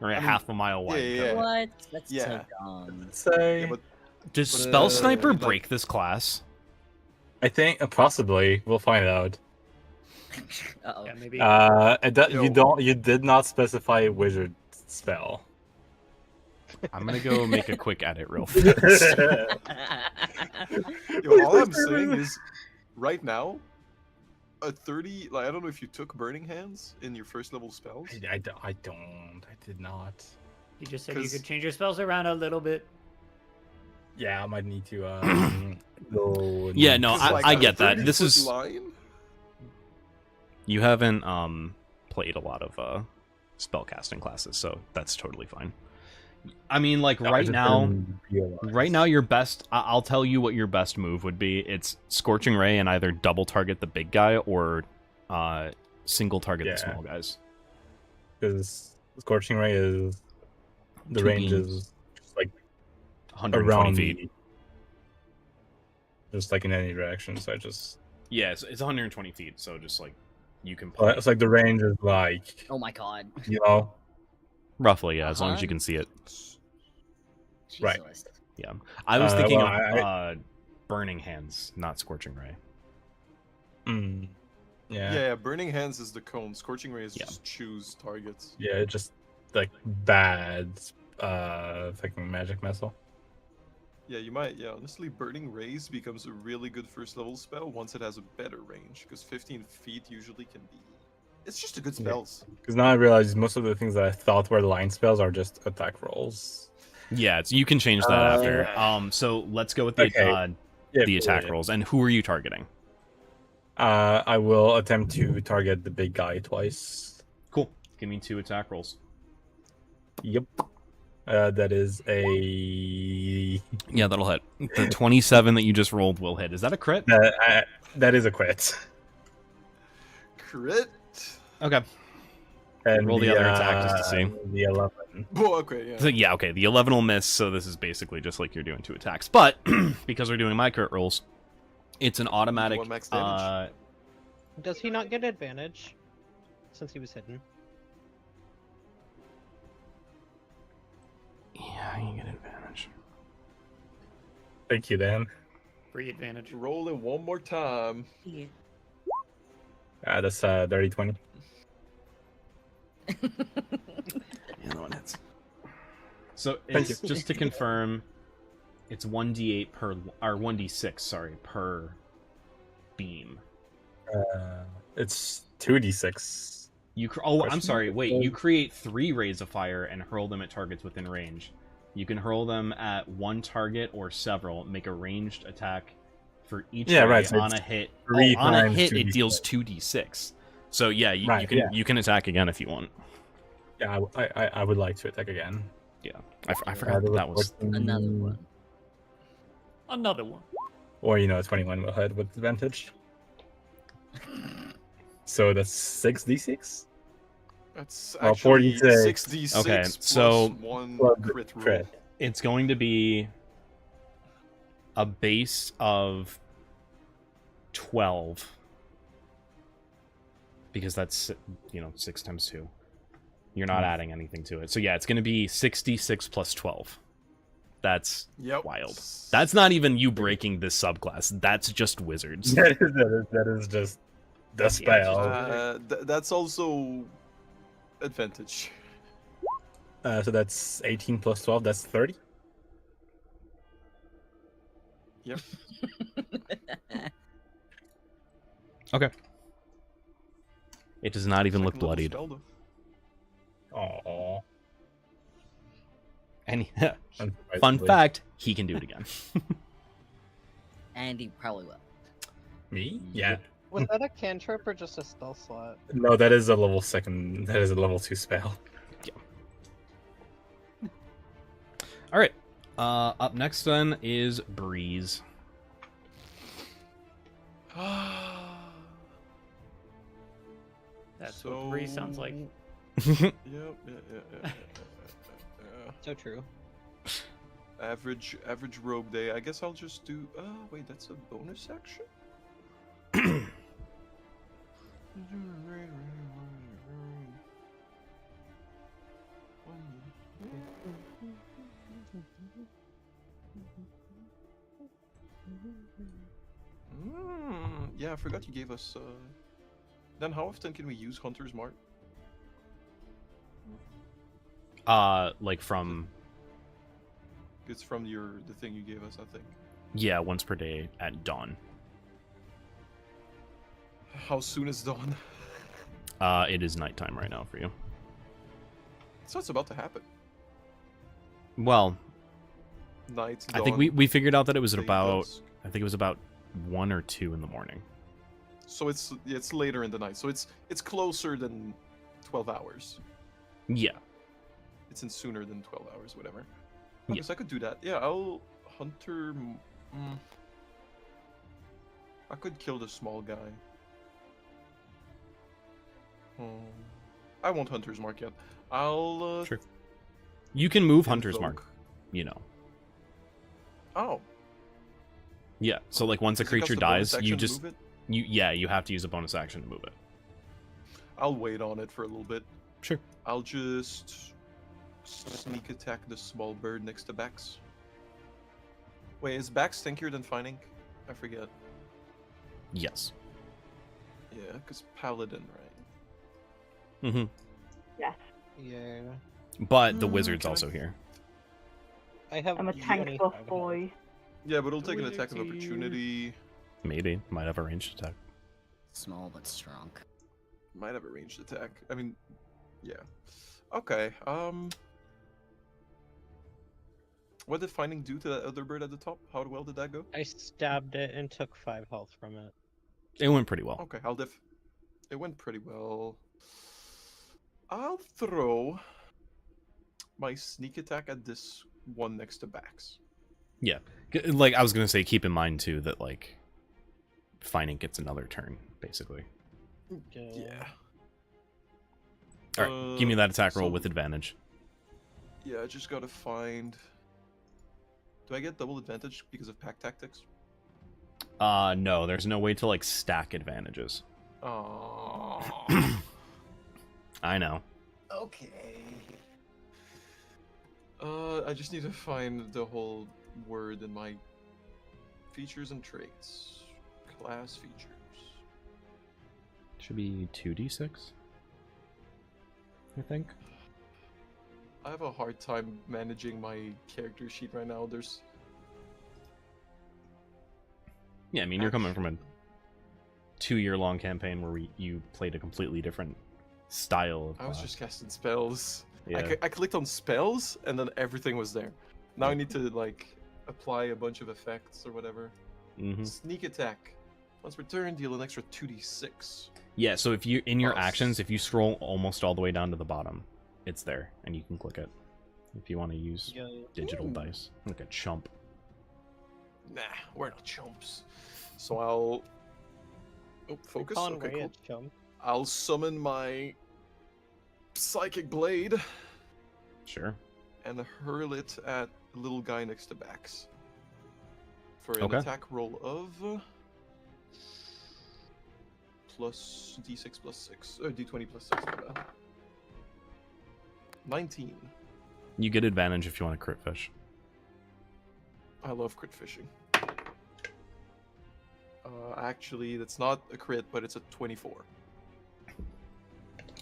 or a I mean, half a mile wide yeah, cone. yeah. What? That's so Yeah. dumb. Say, Yeah, but Does But, Spell Sniper like- break this class? I think possibly we'll find out. Uh-oh. Yeah, maybe. You did not specify a wizard spell. I'm gonna go make a quick edit real fast. Yo, all I'm saying is, right now, a 30. Like I don't know if you took burning hands in your first level spells. I did not. You just said you 'cause- could change your spells around a little bit. Yeah, I might need to go. Yeah, no, 'Cause, I- like, I a get that. This 30-foot is- line. You haven't played a lot of spellcasting classes, so that's totally fine. I mean, like No, I right just now, didn't realize. right now, your best. I'll tell you what your best move would be. It's Scorching Ray and either double target the big guy or single target the Yeah. small guys. Because Scorching Ray is the Two range beams. is just like 120 around feet. me. Just like in any direction, so I just Yeah, it's 120 feet, so just like you can play it's like the range is like Oh my god. roughly, yeah, as long as you Uh-huh. can see it. Right. Jesus. Yeah, I was Uh, thinking well, of Burning Hands, not Scorching Ray. mm, Yeah. yeah, Burning hands is the cone. Scorching ray is Yeah. just choose targets. yeah, just like bad fucking magic missile. Yeah, you might. Yeah, honestly, burning rays becomes a really good first level spell once it has a better range, because 15 feet usually can be. It's just a good Yeah. spells. Because now I realize most of the things that I thought were line spells are just attack rolls. Yeah, you can change that after. Uh, So let's go with the okay. Yeah, the attack yeah. rolls. And who are you targeting? I will attempt to target the big guy twice. Cool. Give me 2 attack rolls. Yep. That is a Yeah, that'll hit. The 27 that you just rolled will hit. Is that a crit? that is a crit. Crit. Okay. And Roll the other attack just to see. The 11. Oh, okay, yeah. So, yeah, okay. The 11 will miss, so this is basically just like you're doing 2 attacks. But because we're doing my crit rolls, it's an automatic. 1 max damage. Does he not get advantage since he was hidden? Yeah, you get advantage. Thank you, Dan. Free advantage. Roll it one more time. That's dirty 20. the other one hits. So Thank it's just to confirm, it's 1d8 per or 1d6, sorry, per beam. It's 2d6. I'm sorry. Wait, you create 3 rays of fire and hurl them at targets within range. You can hurl them at one target or several. Make a ranged attack for each ray. So on a hit. on a hit, it deals 2d6. So yeah, you can attack again if you want. Yeah, I would like to attack again. Yeah, I forgot that was Another one. Another one. Or 21 will hit with advantage. So that's 6d6. That's Well, actually 46. 6d6 Okay, plus so- 1 Well, crit roll. crit. It's going to be a base of 12 because that's 6 times 2. You're not adding anything to it. So yeah, it's going to be 66 plus 12. That's wild. That's not even you breaking this subclass. That's just wizards. That is just the spell. That's also advantage. So that's 18 plus 12. That's 30. Yep. Okay. It does not even look Second level bloodied. spell, though. Aww. And fun fact, he can do it again. And he probably will. Me? Yeah. Was that a cantrip or just a spell slot? No, that is a level 2 spell. All right. Up next then is Breeze. That's what Breeze sounds like. Yeah. So true. Average rogue day. I guess I'll just do. Wait, that's a bonus action. Yeah, I forgot you gave us. Then how often can we use Hunter's Mark? Like from. It's from the thing you gave us, I think. Yeah, once per day at dawn. How soon is dawn? It is nighttime right now for you. So it's about to happen. Well, Night. I think dawn, we figured out that it was day, about. dusk. I think it was about 1 or 2 in the morning. So it's later in the night. So it's closer than 12 hours. Yeah. It's in sooner than 12 hours, whatever. Yeah. Because I could do that. Yeah, I'll Hunter. I could kill the small guy. I won't Hunter's Mark yet. I'll. Sure. You can move Hunter's Mark. Oh. Yeah. So like once a Does it cost creature a bonus dies, you action to just move it? you have to use a bonus action to move it. I'll wait on it for a little bit. Sure. I'll just sneak attack the small bird next to Bax. Wait, is Bax stinkier than Finding? I forget. Yes. Yeah, because Paladin, right? Mm-hmm. Yes. Yeah. But the wizard's can I- also here. I have. I'm a tank 25 buff health. boy. Yeah, but it'll take an attack of opportunity. Maybe might have a ranged attack. Small but strong. Might have a ranged attack. I mean, yeah. Okay. What did Finding do to that other bird at the top? How well did that go? I stabbed it and took 5 health from it. It went pretty well. Okay, it went pretty well. I'll throw my sneak attack at this one next to Bax. Yeah. Like I was gonna say, keep in mind too that like Finding gets another turn basically. Yeah. All right, give me that attack roll so- with advantage. Yeah, I just gotta find. Do I get double advantage because of pack tactics? No, there's no way to like stack advantages. Oh. I know. Okay. I just need to find the whole word in my features and traits. Class features. Should be 2d6. I think. I have a hard time managing my character sheet right now. There's Yeah, I mean, you're coming from a 2-year-long campaign where you played a completely different style of I was class. just casting spells. Yeah. I clicked on spells and then everything was there. Now I need to like apply a bunch of effects or whatever. Mm-hmm. Sneak attack. Once returned, deal an extra 2d6. Yeah, so if you in your Plus- actions, if you scroll almost all the way down to the bottom, it's there, and you can click it. If you want to use digital Ooh. dice, like a chump. Nah, we're not chumps. So I'll focus. Colin Okay, Way cool. is chum. I'll summon my psychic blade Sure. and hurl it at the little guy next to Bax. For an Okay. attack roll of plus d6 plus 6, or d20 plus 6. my bad. 19. You get advantage if you want to crit fish. I love crit fishing. Actually, that's not a crit, but it's a 24.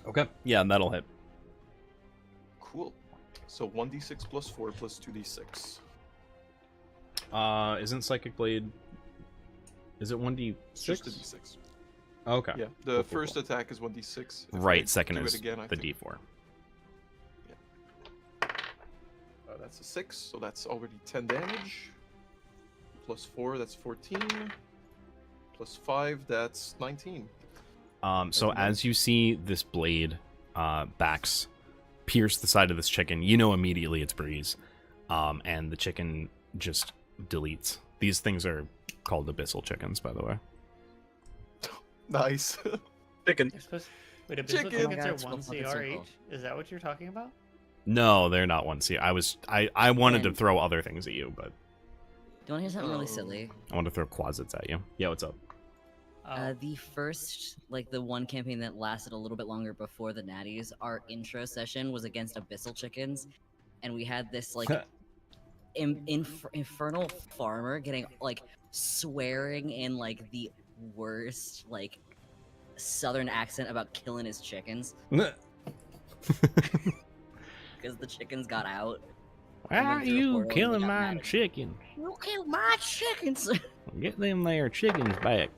Okay. Yeah, that'll hit. Cool. So 1d6 plus 4 plus 2d6. Isn't Psychic Blade? Is it 1d6? Just a d6. Okay. Yeah, the Cool, cool, first cool. attack is 1d6. If Right. I Second do is it again, I the think- d4. That's a 6, so that's already 10 damage. Plus 4, that's 14. Plus 5, that's 19. So And then- as you see this blade, Bax, pierce the side of this chicken, you know immediately it's Breeze, and the chicken just deletes. These things are called abyssal chickens, by the way. Nice. Chicken. They're supposed. Wait, abyssal Chicken! chickens Oh my God, are it's so 1 fucking CR simple. each? Is that what you're talking about? No, they're not one. See, I wanted to And- throw other things at you, but Do you want to hear something really Oh. silly? I want to throw quasits at you. Yeah, what's up? The first, like the one campaign that lasted a little bit longer before the Natties, our intro session was against Abyssal Chickens, and we had this like infernal farmer getting like swearing in like the worst like southern accent about killing his chickens because the chickens got out. Why And then are through a you portal, killing and they got my mad at me. chicken? You killed my chickens. Get them there chickens back.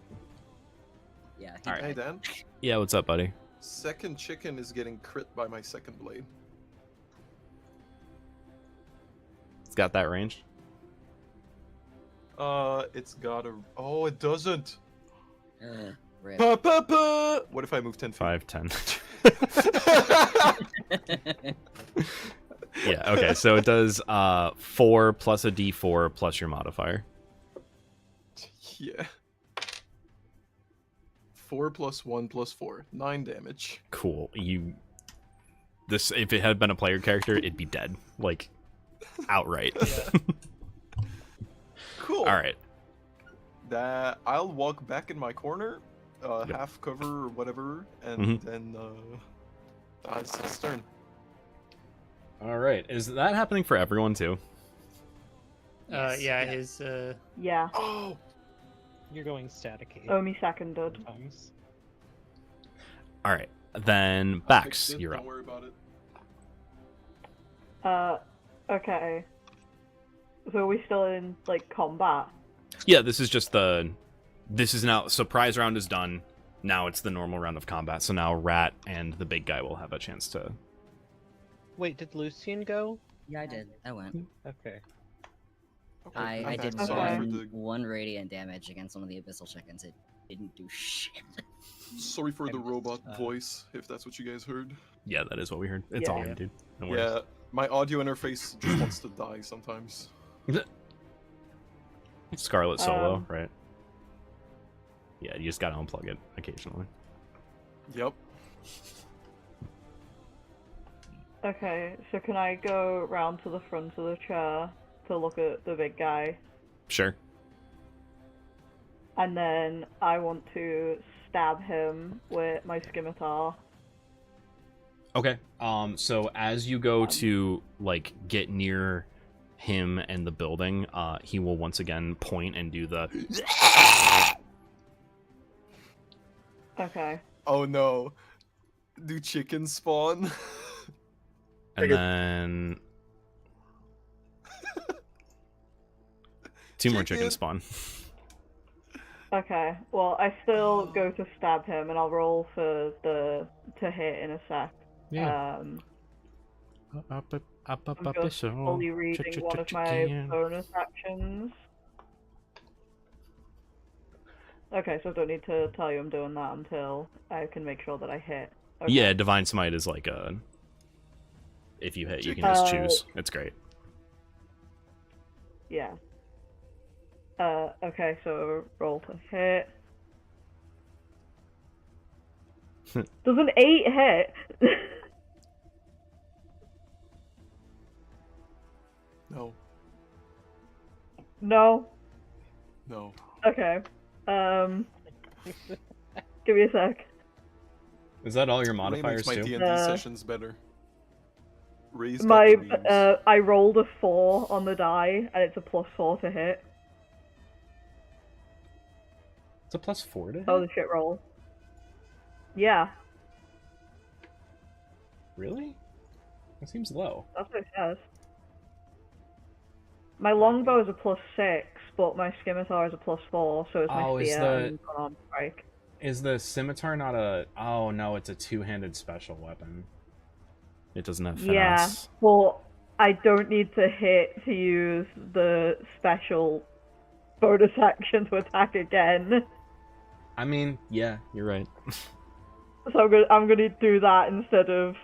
Yeah. All right. Hey, Dan. Yeah, what's up, buddy? Second chicken is getting crit by my second blade. It's got that range. It's got a... Oh, it doesn't! Rip. Pa, pa, pa! What if I move 10 feet? 5, 10. Yeah, okay, so it does 4 plus a d4 plus your modifier. Yeah. 4 plus 1 plus 4. 9 damage. Cool. This, if it had been a player character, it'd be dead. Like, outright. Cool. Alright. That I'll walk back in my corner, Yep. half cover or whatever, and Mhm. then it's his turn. Alright. Is that happening for everyone, too? Yes, Yeah, yeah. his Yeah. Oh, You're going static. Omi seconded. Sometimes. Alright. Then, I Bax, fixed it, you're don't up. worry about it. Okay. So are we still in, like, combat? Yeah, this is just this is now, surprise round is done. Now it's the normal round of combat. So now Rat and the big guy will have a chance to... Wait, did Lucian go? Yeah, I did. I went. Okay. Okay, I I'm did sorry for one radiant damage against one of the abyssal chickens. It didn't do shit. Sorry for the I'm- robot voice, if that's what you guys heard. Yeah, that is what we heard. It's all Yeah. him, dude. No worries. Yeah, my audio interface just wants to die sometimes. Scarlet Solo, Um, right? Yeah, you just gotta unplug it occasionally. Yep. Okay, so can I go round to the front of the chair to look at the big guy? Sure. And then I want to stab him with my scimitar. Okay. So as you go to like get near him and the building, he will once again point and do the Okay. Oh no. Do chickens spawn? And then 2 more chickens spawn. Okay, well, I still go to stab him, and I'll roll for to hit in a sec. Yeah. I'm just fully reading one of my bonus actions. Okay, so I don't need to tell you I'm doing that until I can make sure that I hit. Okay. Yeah, Divine Smite is like a... If you hit, you can just choose. It's great. Yeah. Okay, so roll to hit. Does an 8 hit? No. No? No. Okay. Give me a sec. Is that all your Ray modifiers makes my too? D&D sessions better. Ray's got My, the beams. I rolled a 4 on the die, and it's a +4 to hit. It's a +4 to hit? Oh, the shit roll. Yeah, Really? That seems low. that's what it says. My longbow is a +6, but my scimitar is a +4, so it's my Oh, is spear the- and unarmed strike. Is the scimitar not a... Oh, no, it's a 2-handed special weapon. It doesn't have finesse. Yeah, but I don't need to hit to use the special bonus action to attack again. I mean, yeah, you're right. So I'm gonna do that instead of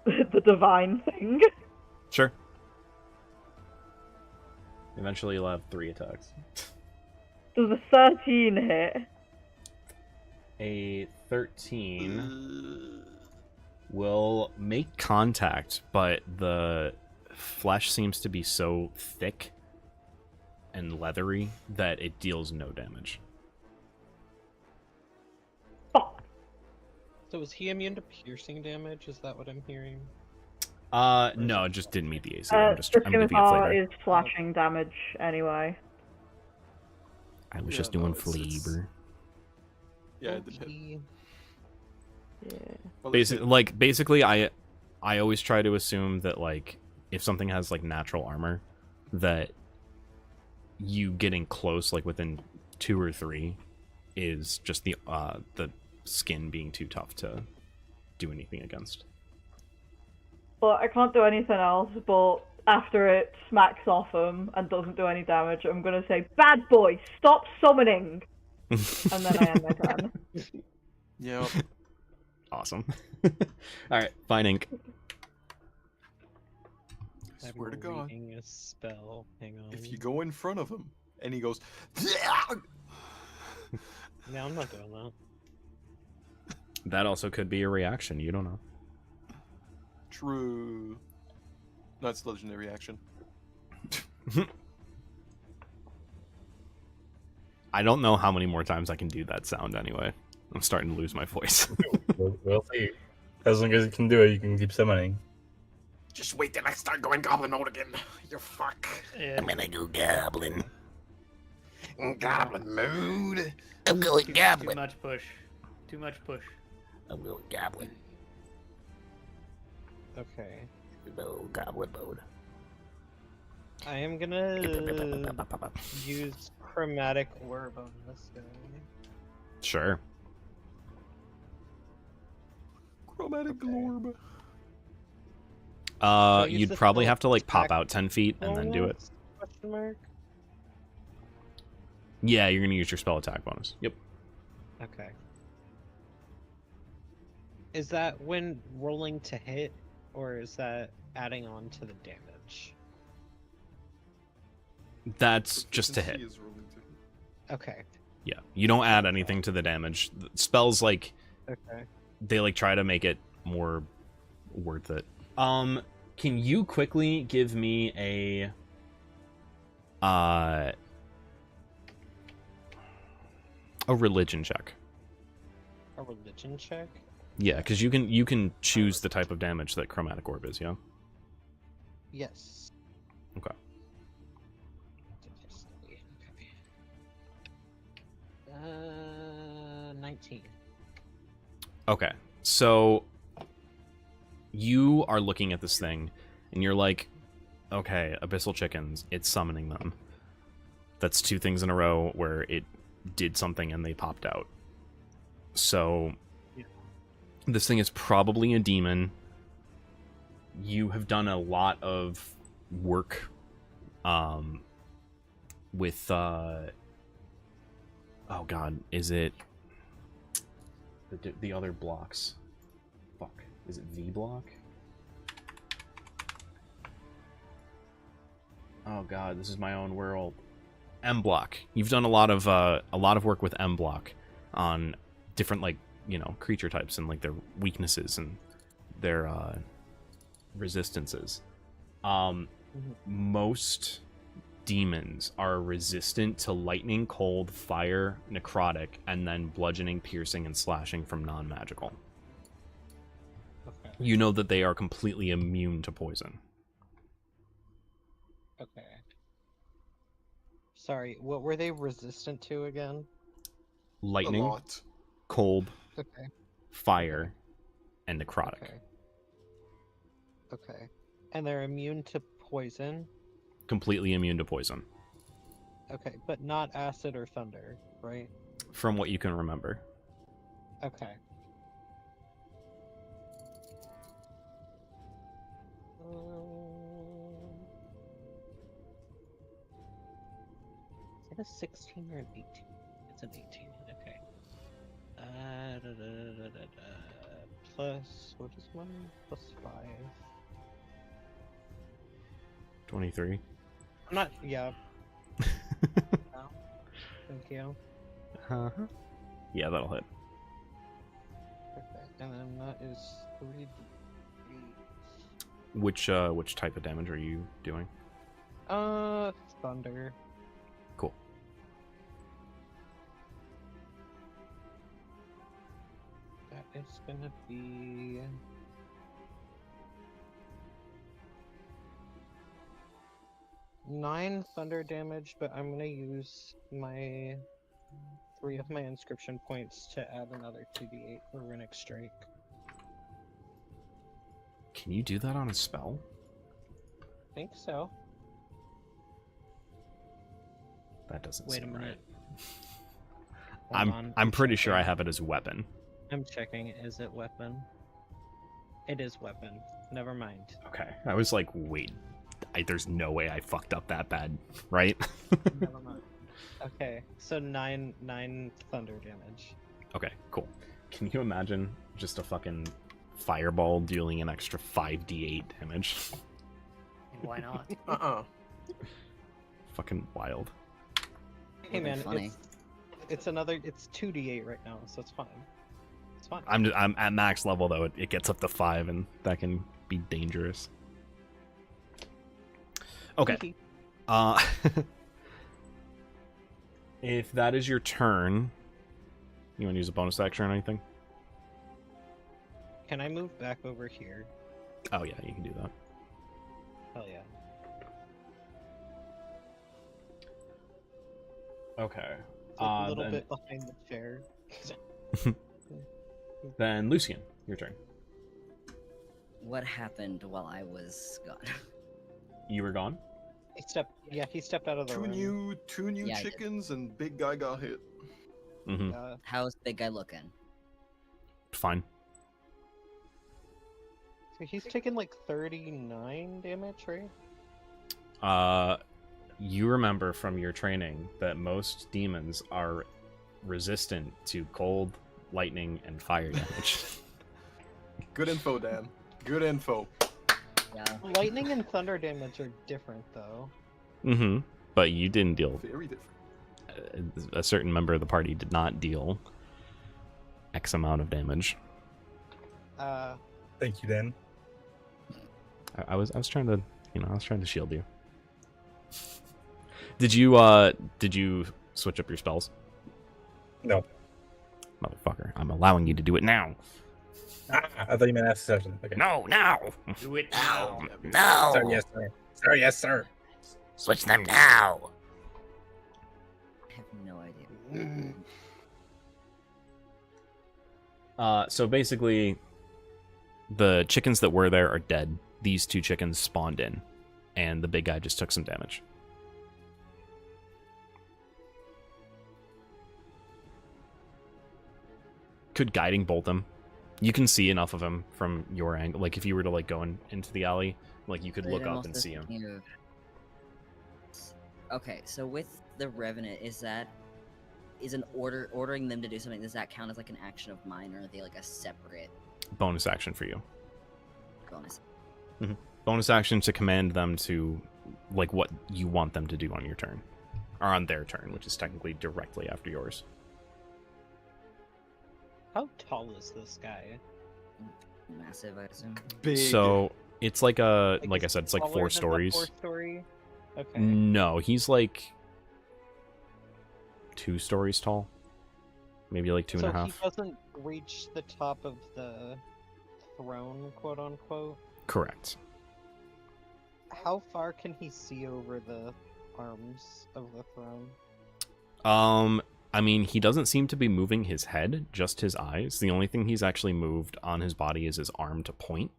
the divine thing. Sure. Eventually you'll have 3 attacks. Does a 13 hit? A 13 will make contact, but the flesh seems to be so thick and leathery that it deals no damage. Fuck. So is he immune to piercing damage? Is that what I'm hearing? No, it just didn't meet the AC. The I'm giving it scimitar flavor. is slashing damage anyway. I was Yeah, just no, doing it's- flavor. Yeah, it did hit. Okay. Yeah. Well, it's hit. Basically, I always try to assume that like if something has like natural armor, that you getting close, like within 2 or 3, is just the skin being too tough to do anything against. But I can't do anything else, but after it smacks off him and doesn't do any damage, I'm gonna say, "Bad boy, stop summoning!" And then I end my turn. Yeah. Awesome. All right, fine ink. I swear to God. Reading a spell. Hang on. If you go in front of him and he goes, No, I'm not doing that. That also could be a reaction. You don't know. true. No, it's legendary action. I don't know how many more times I can do that sound anyway. I'm starting to lose my voice. We'll see. As long as you can do it, you can keep summoning. Just wait till I start going goblin mode again. You fuck. Yeah. gonna go goblin. Goblin mode. I'm Too, going too goblin. much push. Too much push. I'm going goblin. Okay. No, goblin mode. I am gonna use chromatic orb on this guy. Sure. Chromatic glorb. I use You'd the probably spell have to like pop attack out 10 feet and then do it. bonus? Question mark. Yeah, you're gonna use your spell attack bonus. Yep. Okay. Is that when rolling to hit, or is that adding on to the damage? That's just to hit. Proficiency is rolling to hit. Okay. Yeah, you don't add anything to the damage. Spells like Okay. they like try to make it more worth it. Can you quickly give me a religion check? A religion check? Yeah, because you can choose the type of damage that chromatic orb is. Yeah. Yes. Okay. 19. Okay, so You are looking at this thing, and you're like, okay, abyssal chickens, it's summoning them. That's 2 things in a row where it did something and they popped out. So, this thing is probably a demon. You have done a lot of work with, oh god, is it the other blocks? Fuck, is it V block? Oh god, this is my own world. M block. You've done a lot of work with M block on different, like, you know, creature types and like their weaknesses and their resistances. Most demons are resistant to lightning, cold, fire, necrotic, and then bludgeoning, piercing, and slashing from non-magical. Okay. You know that they are completely immune to poison. Okay. Sorry, what were they resistant to again? A Lightning, lot. cold, Okay. fire, and necrotic. Okay. Okay. And they're immune to poison? Completely immune to poison, Okay, but not acid or thunder, right? from what you can remember. Okay. Is it a 16 or an 18? It's an 18. Okay. Plus, what is mine? Plus 5. 23. I'm not. Yeah. No. Thank you. Uh-huh. Yeah, that'll hit. Perfect. And then that is 3d8. Which type of damage are you doing? Thunder. Cool. That is gonna be 9 thunder damage, but I'm gonna use my 3 of my inscription points to add another 2d8 for Runic Strike. Can you do that on a spell? I think so. That doesn't Wait a seem minute. right. Hold on, I'm pretty sure I checking. have it as a weapon. I'm checking. Is it weapon? It is weapon. Never mind. Okay. I was like, wait, there's no way I fucked up that bad, right? Never mind. Okay, so 9 thunder damage. Okay, cool. Can you imagine just a fucking fireball dealing an extra 5d8 damage? Why not? Fucking wild. Hey Would've been man, funny. it's 2d8 right now, so it's fine. It's fine. I'm at max level though. It gets up to 5, and that can be dangerous. Okay. If that is your turn, you want to use a bonus action or anything? Can I move back over here? Oh yeah, you can do that. Hell yeah. Okay. It's like a little bit behind the chair. Then Lucian, your turn. What happened while I was gone? You were gone. He stepped out of the Two room. new Yeah, I did. chickens and big guy got hit. Mm-hmm. How's big guy looking? Fine. So he's taken like 39 damage, right? You remember from your training that most demons are resistant to cold, lightning, and fire damage. Good info, Dan. Good info. Yeah. Lightning and thunder damage are different, though. Mm-hmm. But you didn't deal. Very different. A certain member of the party did not deal X amount of damage. Thank you, Dan. I was trying to, I was trying to shield you. Did you switch up your spells? No. Motherfucker, I'm allowing you to do it now. I thought you meant after session. Okay. No, now. Do it now. No. Sir, yes, sir. Sir, yes, sir. Switch them now. I have no idea. So basically, the chickens that were there are dead. These 2 chickens spawned in, and the big guy just took some damage. Could guiding bolt him. You can see enough of him from your angle. Like if you were to like go into the alley, like you could But look I'm up and also see him. thinking of- Okay, so with the Revenant, is an ordering them to do something? Does that count as like an action of mine, or are they like a separate Bonus action for you. bonus? Bonus action to command them to like what you want them to do on your turn. Or on their turn, which is technically directly after yours. How tall is this guy? Massive, I assume. Big. So it's like like I is said, he it's like taller 4 than the stories. 4-story? Okay. No, he's like 2 stories tall. Maybe like 2.5. So he doesn't reach the top of the throne, quote unquote. Correct. How far can he see over the arms of the throne? I mean, he doesn't seem to be moving his head, just his eyes. The only thing he's actually moved on his body is his arm to point.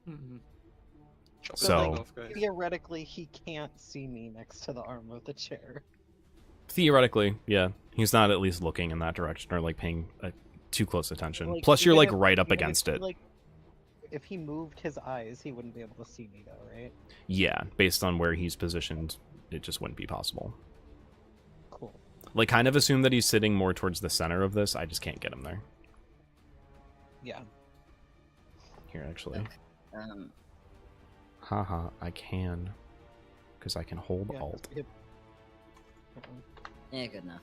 Mhm. Chop So- that thing off, guys. Theoretically, he can't see me next to the arm of the chair. Theoretically, yeah. He's not at least looking in that direction or like paying too close attention. Like, Plus, you're even like if- right up even if against he, it. Like, if he moved his eyes, he wouldn't be able to see me, though, right? Yeah, based on where he's positioned, it just wouldn't be possible. Cool. Like, kind of assume that he's sitting more towards the center of this. I just can't get him there. Yeah. Here, actually. Okay. Haha, I can. Because I can hold Yeah, Alt. Yeah, good enough.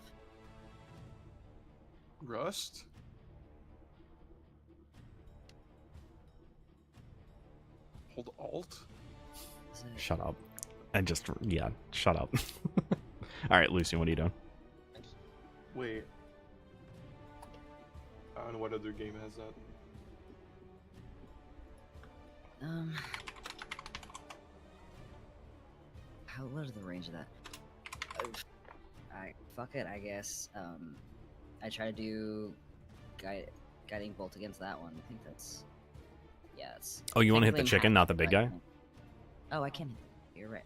Rust? Hold Alt? Is it- Shut up. And just, yeah, shut up. Alright, Lucian, what are you doing? Wait. I don't know what other game has that. What is the range of that? Fuck it, I guess. I try to do guiding bolt against that one. I think that's. Yeah, it's. Oh, you want to hit the technically I'm chicken, not the half, big but- guy? Oh, I can. You're right.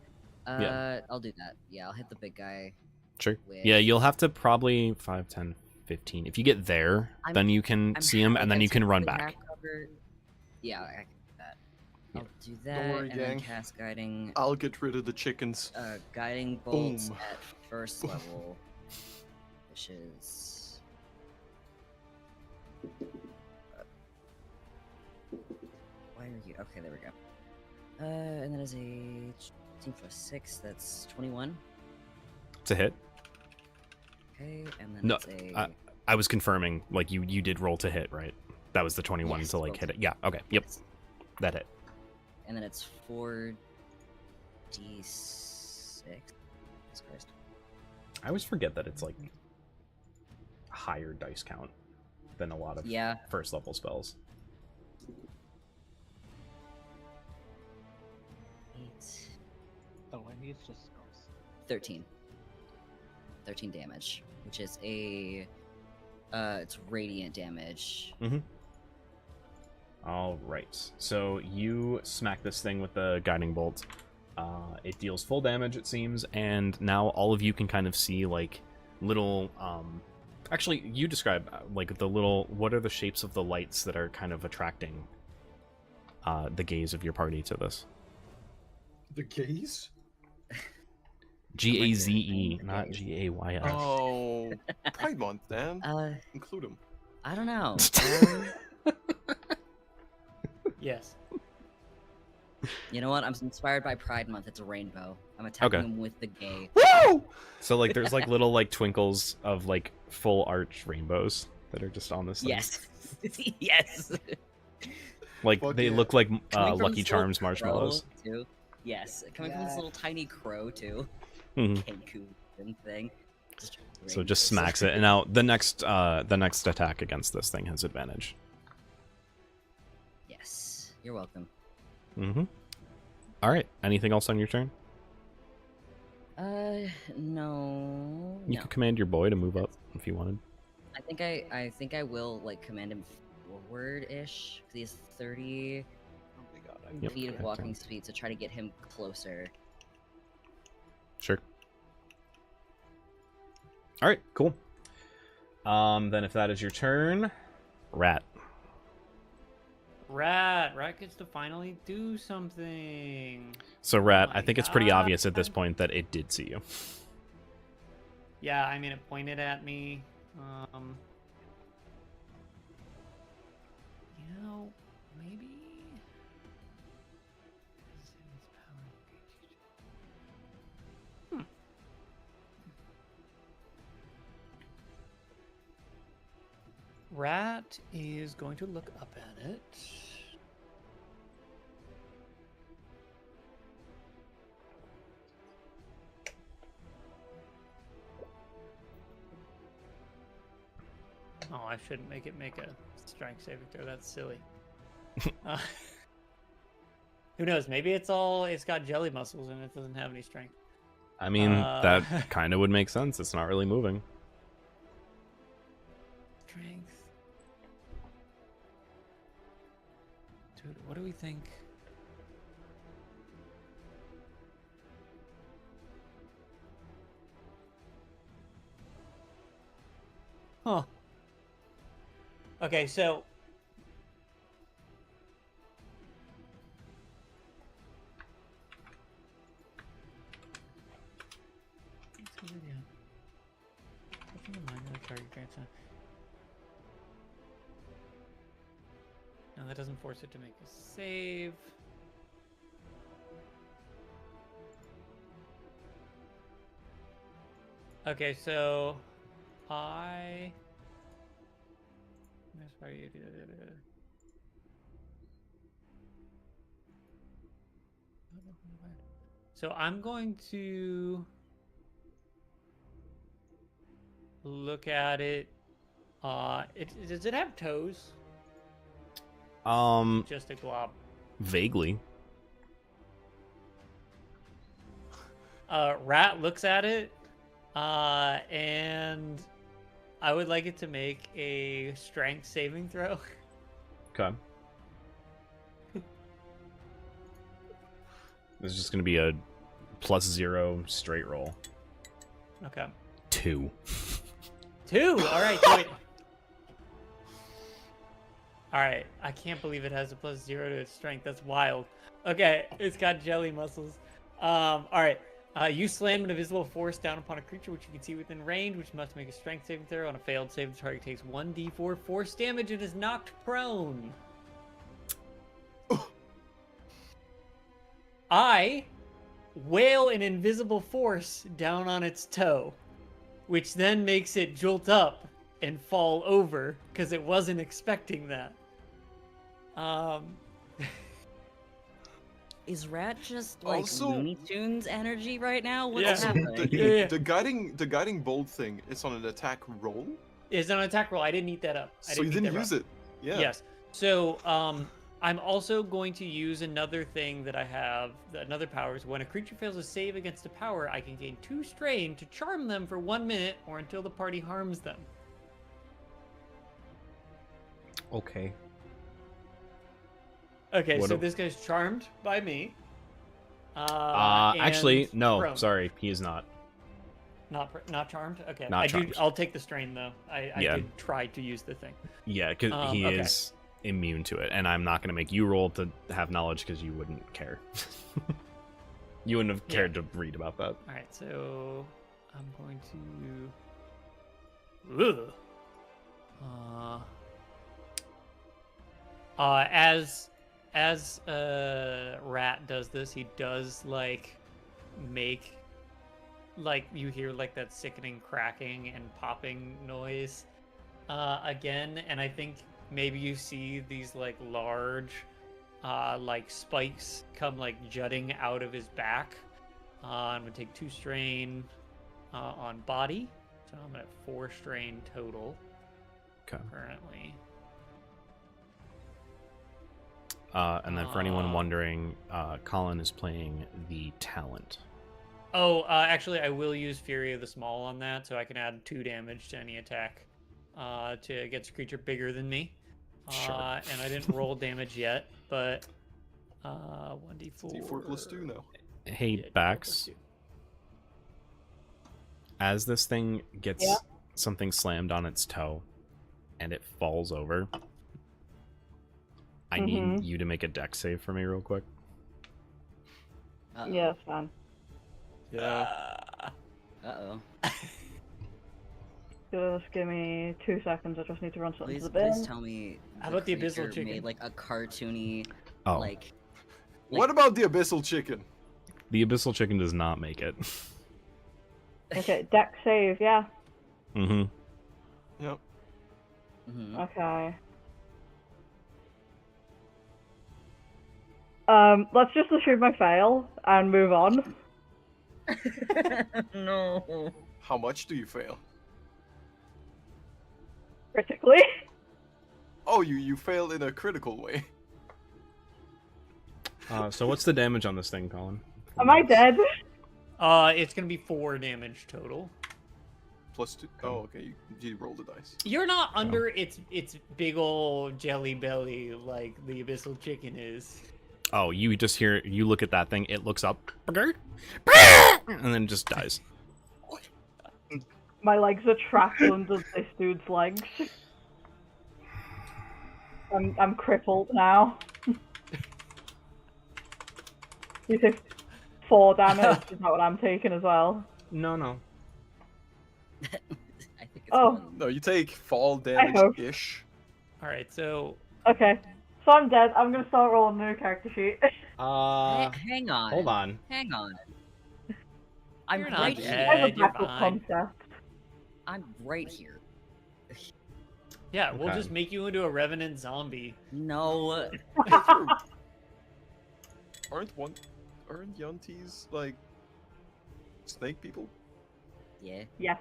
Yeah. I'll do that. Yeah, I'll hit the big guy. Sure. With... Yeah, you'll have to probably 5, 10, 15. If you get there, then you can I'm see him, and then you can run technically back. half covered. Yeah, I can do that. Yeah. I'll do that, worry, and then gang. cast guiding. I'll get rid of the chickens. Guiding bolts Boom. at first level, which is. Why are you? Okay, there we go. And that is a 15 plus 6. That's 21. To hit. Okay, and then No, it's a. I was confirming, like, you did roll to hit, right? That was the 21 Yes, to, like, roll hit to it. Yeah, okay, yep. Yes. That hit. And then it's 4d6. Jesus Christ. I always forget that it's, like, higher dice count than a lot of Yeah. first level spells. 8. Oh, and he's just spells. 13. 13 damage, which is a. It's radiant damage. All right. So you smack this thing with the guiding bolt. It deals full damage, it seems, and now all of you can kind of see like little. Actually, you describe like the little. What are the shapes of the lights that are kind of attracting the gaze of your party to this? The gaze? Gaze, The not gaze. Gays. Oh, Pride Month, Dan. Uh, Include them. I don't know. Yes. You know what? I'm inspired by Pride Month. It's a rainbow. I'm attacking Okay. him with the gay. Woo! So like, there's like little like twinkles of like full arch rainbows that are just on this thing. Yes. Yes. Like Fuck they yeah. look like Coming from Lucky this little Charms marshmallows. crow, too. Yes. Coming from this Yeah. little tiny crow too. Mhm. Cancun thing. So it just rainbows. smacks it, and now the next attack against this thing has advantage. Yes. You're welcome. Mm-hmm. All right. Anything else on your turn? No. You No. could command your boy to move up if you wanted. I think I will like command him forward-ish. He has 30 Oh my god. Yep. feet of Okay. walking speed, so try to get him closer. Sure. All right, cool. Then if that is your turn, Rat. Rat gets to finally do something. So Rat, my I think it's pretty God. obvious at this point that it did see you. Yeah, I mean, it pointed at me. You know, maybe. Hmm. Rat is going to look up at it. Oh, I shouldn't make it make a strength saving throw. That's silly. uh, who knows? Maybe it's got jelly muscles and it doesn't have any strength. I mean, Uh, that kind of would make sense. It's not really moving. Strength. Dude, what do we think? Huh. Okay, so no, that doesn't force it to make a save. Okay, so I. So I'm going to look at it. Does it have toes? Just a glob. Vaguely. Rat looks at it, and I would like it to make a strength saving throw. Okay. This is just going to be a +0 straight roll. Okay. 2. 2. All right. Do it. All right. I can't believe it has a +0 to its strength. That's wild. Okay. It's got jelly muscles. All right. You slam an invisible force down upon a creature which you can see within range, which must make a strength saving throw. On a failed save, the target takes 1d4 force damage and is knocked prone. I wail an invisible force down on its toe, which then makes it jolt up and fall over because it wasn't expecting that. Is Rat just like Also- Looney Tunes energy right now? What's Yeah. Also, happening? Yeah. the guiding bolt thing is on an attack roll, It's an attack roll. I didn't eat that up. so you didn't use it. Yeah. Yes. So, I'm also going to use another thing that I have. Another power is when a creature fails a save against a power, I can gain 2 strain to charm them for 1 minute or until the party harms them. Okay. Okay, What so do- this guy's charmed by me. Actually, and no. prone. Sorry, he is not. Not charmed. Okay. Not charmed. I'll take the strain though. I Yeah. did try to use the thing. Yeah, because he Okay. is immune to it, and I'm not going to make you roll to have knowledge because you wouldn't care. You wouldn't have cared to read about that. All right, so I'm going to. As Rat does this, he does like make like you hear like that sickening cracking and popping noise again, and I think maybe you see these like large like spikes come like jutting out of his back. I'm gonna take 2 strain on body, so I'm at 4 strain total Okay. currently. And then for anyone wondering, Colin is playing the talent. Oh, actually, I will use Fury of the Small on that, so I can add 2 damage to any attack against a creature bigger than me. Sure. And I didn't roll damage yet, but 1d4. D4+2 now. Hey, Yeah, D4 Bax. plus 2. As this thing gets Yeah. something slammed on its toe and it falls over, I need you to make a dex save for me real quick. Uh-oh. Yeah, it's fine. Yeah. Uh-oh. Just give me 2 seconds. I just need to run something Please, to the bin. please tell me. How about the abyssal creature chicken? Made like a cartoony, Oh, like. What about the abyssal chicken? the abyssal chicken does not make it. Okay, deck save, yeah. Mm-hmm. Yep. Mhm. Okay. Let's just assume I fail and move on. No. How much do you fail? Critically. Oh, you fail in a critical way. So what's the damage on this thing, Colin? Am I dead? It's gonna be 4 damage total. +2. Oh, okay. You roll the dice. You're not under its big ol' jelly belly like the abyssal chicken is. Oh, you just hear, you look at that thing, it looks up, and then just dies. My legs are trapped under this dude's legs. I'm crippled now. You take 4 damage. Is that what I'm taking as well? No. I think it's Oh. one. No, you take fall hope. damage-ish. Alright, so Okay. So I'm dead. I'm gonna start rolling a new character sheet. Hang on. Hold on. Hang on. I'm You're right not here. I have a dead, you're backup fine. concept. I'm right here. Yeah, we'll Okay. just make you into a revenant zombie. No. Aren't Yunties like snake people? Yeah. Yes.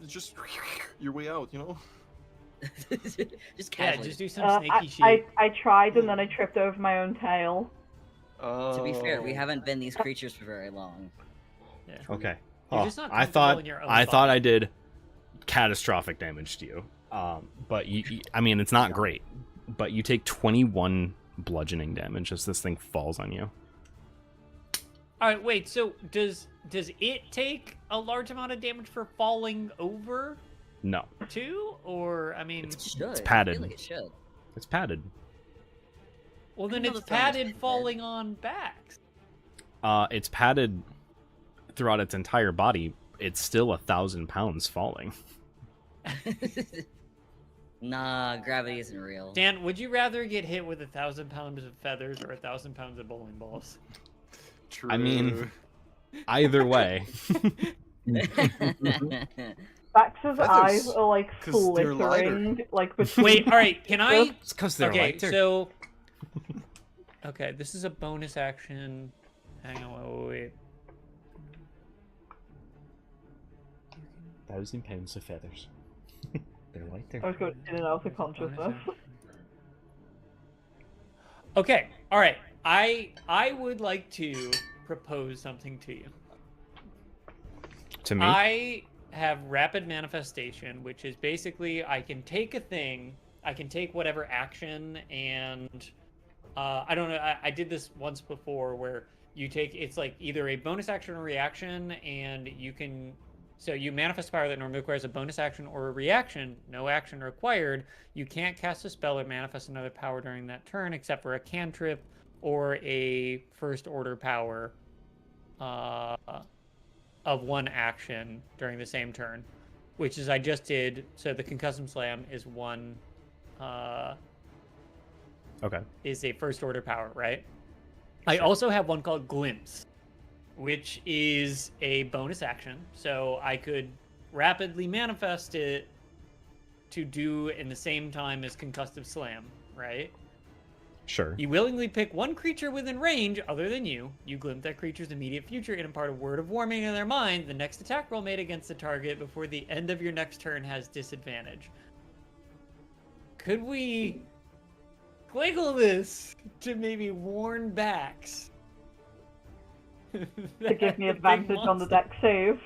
Just your way out, you know? Just Yeah, casually. just do some I, snaky shit. I tried and then I tripped over my own tail. To be fair, we Oh. haven't been these creatures for very long. Yeah. Okay. You're Oh, just not I comfortable thought in your own I thought body. I did catastrophic damage to you. But I mean, it's not great. But you take 21 bludgeoning damage as this thing falls on you. Alright, wait, so does it take a large amount of damage for falling over No, too? Or I mean It should. padded. I feel like it should. it's padded. well then know it's the thing is padded padded. falling on backs. It's padded throughout its entire body. It's still 1,000 pounds falling. Nah, gravity isn't real. Dan, would you rather get hit with 1,000 pounds of feathers or 1,000 pounds of bowling balls? True. I mean, either way. Bax's Feathers, eyes are like 'cause they're lighter. flickering, like between. Wait, alright, can I It's because they're okay, lighter. so okay, this is a bonus action. Hang on, wait. 1,000 pounds of feathers. They're lighter. I was going in and out of consciousness. Okay, all right. I would like to propose something to you. To me? I have rapid manifestation, which is basically I can take a thing, I can take whatever action, and I don't know. I did this once before where you take it's like either a bonus action or reaction, and you can. So you manifest power that normally requires a bonus action or a reaction, no action required. You can't cast a spell or manifest another power during that turn except for a cantrip or a first order power of one action during the same turn, which is I just did. So the Concussive Slam is one, Okay. is a first order power, right? I also have one called Glimpse, which is a bonus action. So I could rapidly manifest it to do in the same time as Concussive Slam, right? Sure. You willingly pick one creature within range other than you. You glimpse that creature's immediate future and impart a word of warning in their mind. The next attack roll made against the target before the end of your next turn has disadvantage. Could we wiggle this to maybe warn backs? To give me advantage on the deck save.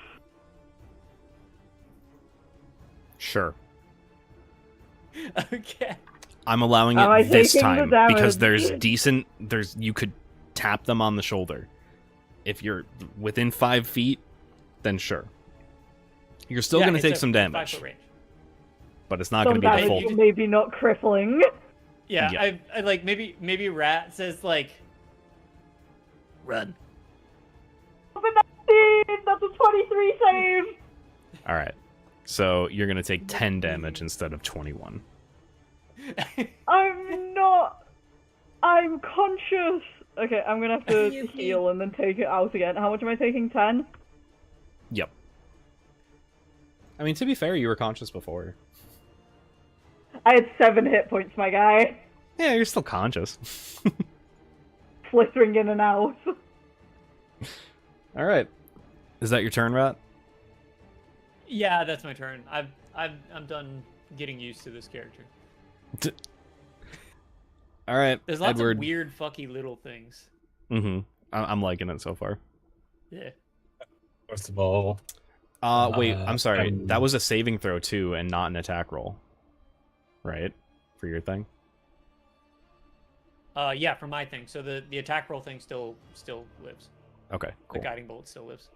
Okay. I'm allowing Am I it this taking the time because damage? you could tap them on the shoulder. If you're within 5 feet, then sure. You're still going to take some damage, 5-foot range. but it's not going Some to be the damage, full. but maybe not crippling. Yeah, Yeah. I like maybe Rat says like, run. That's a 23 save. All right. So you're going to take 10 damage instead of 21. I'm conscious. Okay, I'm gonna have to heal and then take it out again. How much am I taking? 10? Yep. I mean, to be fair, you were conscious before. I had 7 hit points, my guy. Yeah, you're still conscious. Flittering in and out. All right. Is that your turn, Rat? Yeah, that's my turn. I'm done getting used to this character. All right, There's lots Edward. of weird, fucky little things. Mm-hmm. I'm liking it so far. Yeah. First of all, Wait, I'm sorry. I'm- That was a saving throw too, and not an attack roll, right? For your thing. Yeah, for my thing. So the attack roll thing still lives. Okay, The cool, guiding bolt still lives.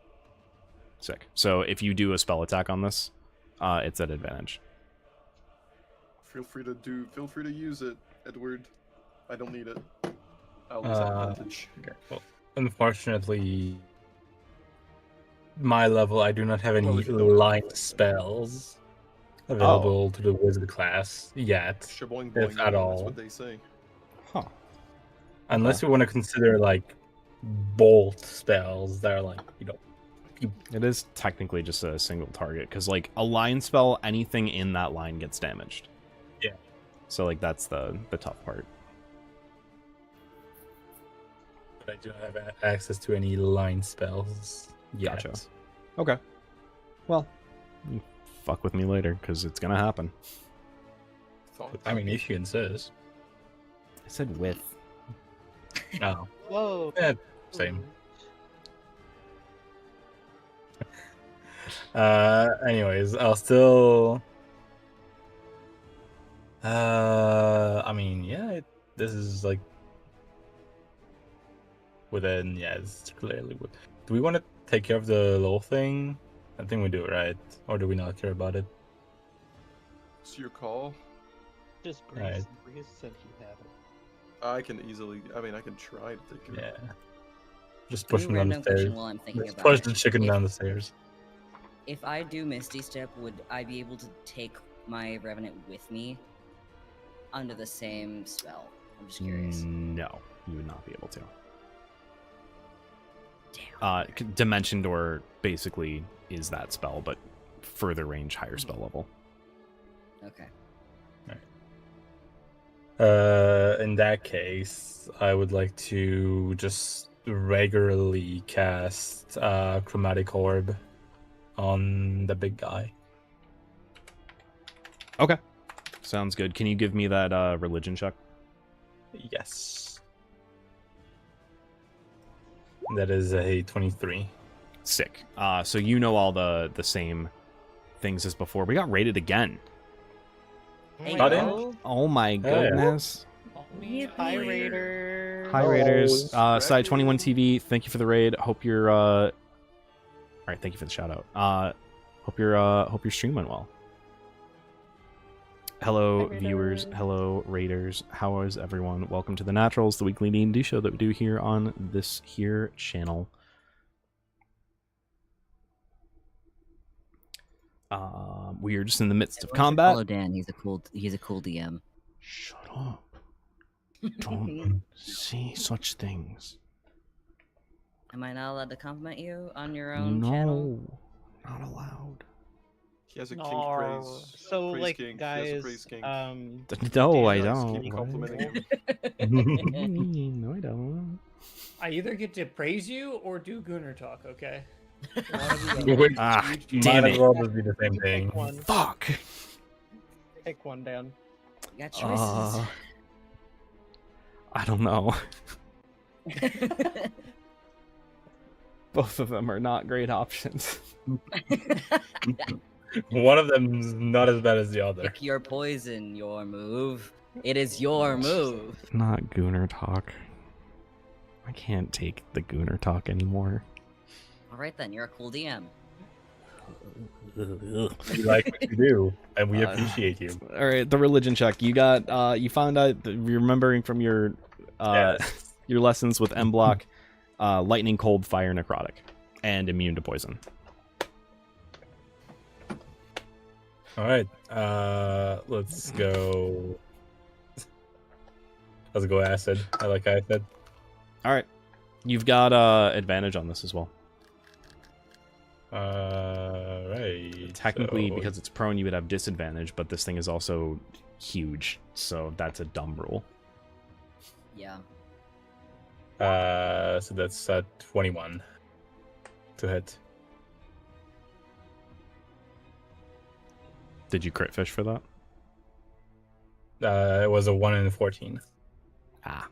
sick. So if you do a spell attack on this, it's at advantage. Feel free to use it, Edward. I don't need it. I'll use advantage. okay, well, unfortunately, my level, I do not have any Well, if you don't- line spells available to the wizard class yet, Shaboing if boing, at that's all. what they say. Huh. Unless you want to consider like bolt spells that are like, It is technically just a single target, because like a line spell, anything in that line gets damaged. Yeah. So like that's the tough part. but I do not have access to any line spells yet. Gotcha. Okay. Well, you fuck with me later, because it's gonna happen. Thoughts? I mean, if you insist. I said with. No. Whoa. Yeah, same. Anyways, I'll still. I mean, yeah, this is like within. Yeah, it's clearly. Do we want to take care of the little thing? I think we do, right? Or do we not care about it? It's your call. Just Breeze. Right. Breeze said he had it. I can easily. I mean, I can try to take care of it. Yeah. Just Give push me a him down the random question stairs. while I'm thinking Let's about push it. the chicken down the stairs. If I do Misty Step, would I be able to take my Revenant with me under the same spell? I'm just curious. No, you would not be able to. Damn. Dimension Door basically is that spell, but further range, higher spell level. Okay. In that case, I would like to just regularly cast Chromatic Orb on the big guy. Okay. Sounds good. Can you give me that religion check? Yes. That is a 23. Sick. So you know all the same things as before. We got raided again. Hey, Got in? yo. Oh my yeah. goodness. Hi, Raider. Hi Oh, Raiders. Raiders. Side21 TV, thank you for the raid. Hope you're all right, thank you for the shout out. Hope your stream went well. Hello Hi, viewers, Raiders. hello Raiders. How is everyone? Welcome to the Naturals, the weekly D&D show that we do here on this here channel. We are just in the midst of Everyone should combat. Follow Dan. He's a cool DM. Shut up. Don't say such things. Am I not allowed to compliment you on your own channel? No, not allowed. He has a kink No. praise. So, Praise like, king. He has a praise guys, king. No, I Let's don't. keep complimenting him. No, I don't. I either get to praise you or do Gunnar talk. Okay. Wait, Ah, might damn as it. well just be the same thing. Pick one. Fuck. Pick one, Dan. You got choices. I don't know. Both of them are not great options. One of them's not as bad as the other. Pick your poison, your move. It is your move. Not Gooner talk. I can't take the Gooner talk anymore. Alright then, you're a cool DM. We like what you do, and we appreciate you. All right, the religion check. You got. You found out. Remembering from your Yes. your lessons with M Block, lightning, cold, fire, necrotic, and immune to poison. All right. Let's go. Let's go acid. I like acid. All right, you've got advantage on this as well. Right. Technically, so- because it's prone, you would have disadvantage, but this thing is also huge, so that's a dumb rule. Yeah. So that's 21 to hit. Did you crit fish for that? It was a 1 in 14. Ah.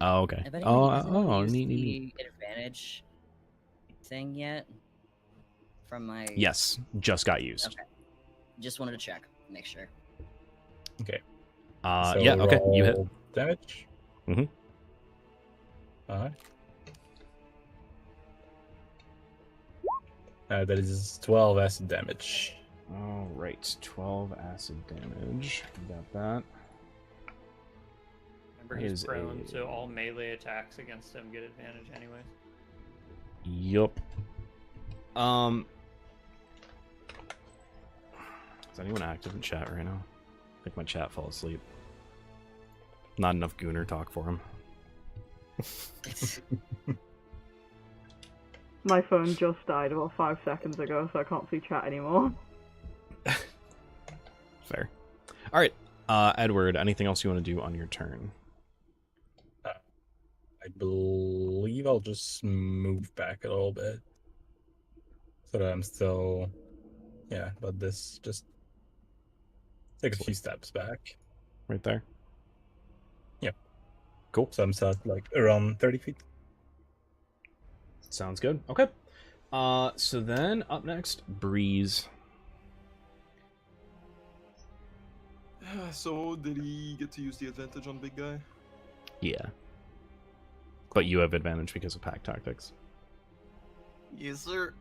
Oh, okay. Have anyone Oh, used neat. the advantage thing yet? From my... Yes, just got used. Okay. Just wanted to check, make sure. Okay. So yeah, okay, you hit. roll Damage. Mhm. Alright. That is 12 acid damage. All right, 12 acid damage. You got that. Remember, he's Is prone, a- so all melee attacks against him get advantage anyway. Yup. Is anyone active in chat right now? I think my chat fell asleep. Not enough Gooner talk for him. My phone just died about 5 seconds ago, so I can't see chat anymore. Fair. All right, Edward. Anything else you want to do on your turn? I believe I'll just move back a little bit. So that I'm still... Yeah, but this just... Take a few steps back. Right there. Yep. Cool. So I'm still at, like around 30 feet. Sounds good. Okay. So then up next, Breeze. So, did he get to use the advantage on big guy? Yeah. But you have advantage because of pack tactics. Yes, sir.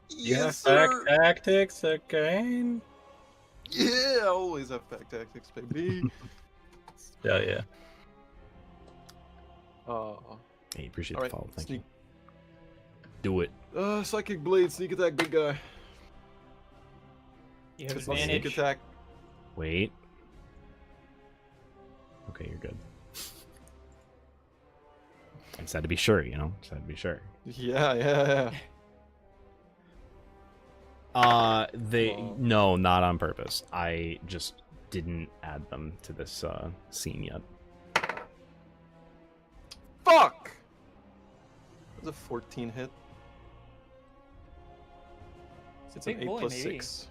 You Yes, have sir. pack tactics again? Yeah, I always have pack tactics, baby. Yeah. Hey, appreciate all the right, follow. Thank sneak. you. Do it. Psychic blade, sneak attack, big guy. You have It's not advantage. sneak attack. Wait. Okay, you're good. I just had to be sure, you know? Just had to be sure. Yeah. No, not on purpose. I just didn't add them to this scene yet. Fuck! That's a 14 hit. It's an Big 8 boy, plus maybe. 6.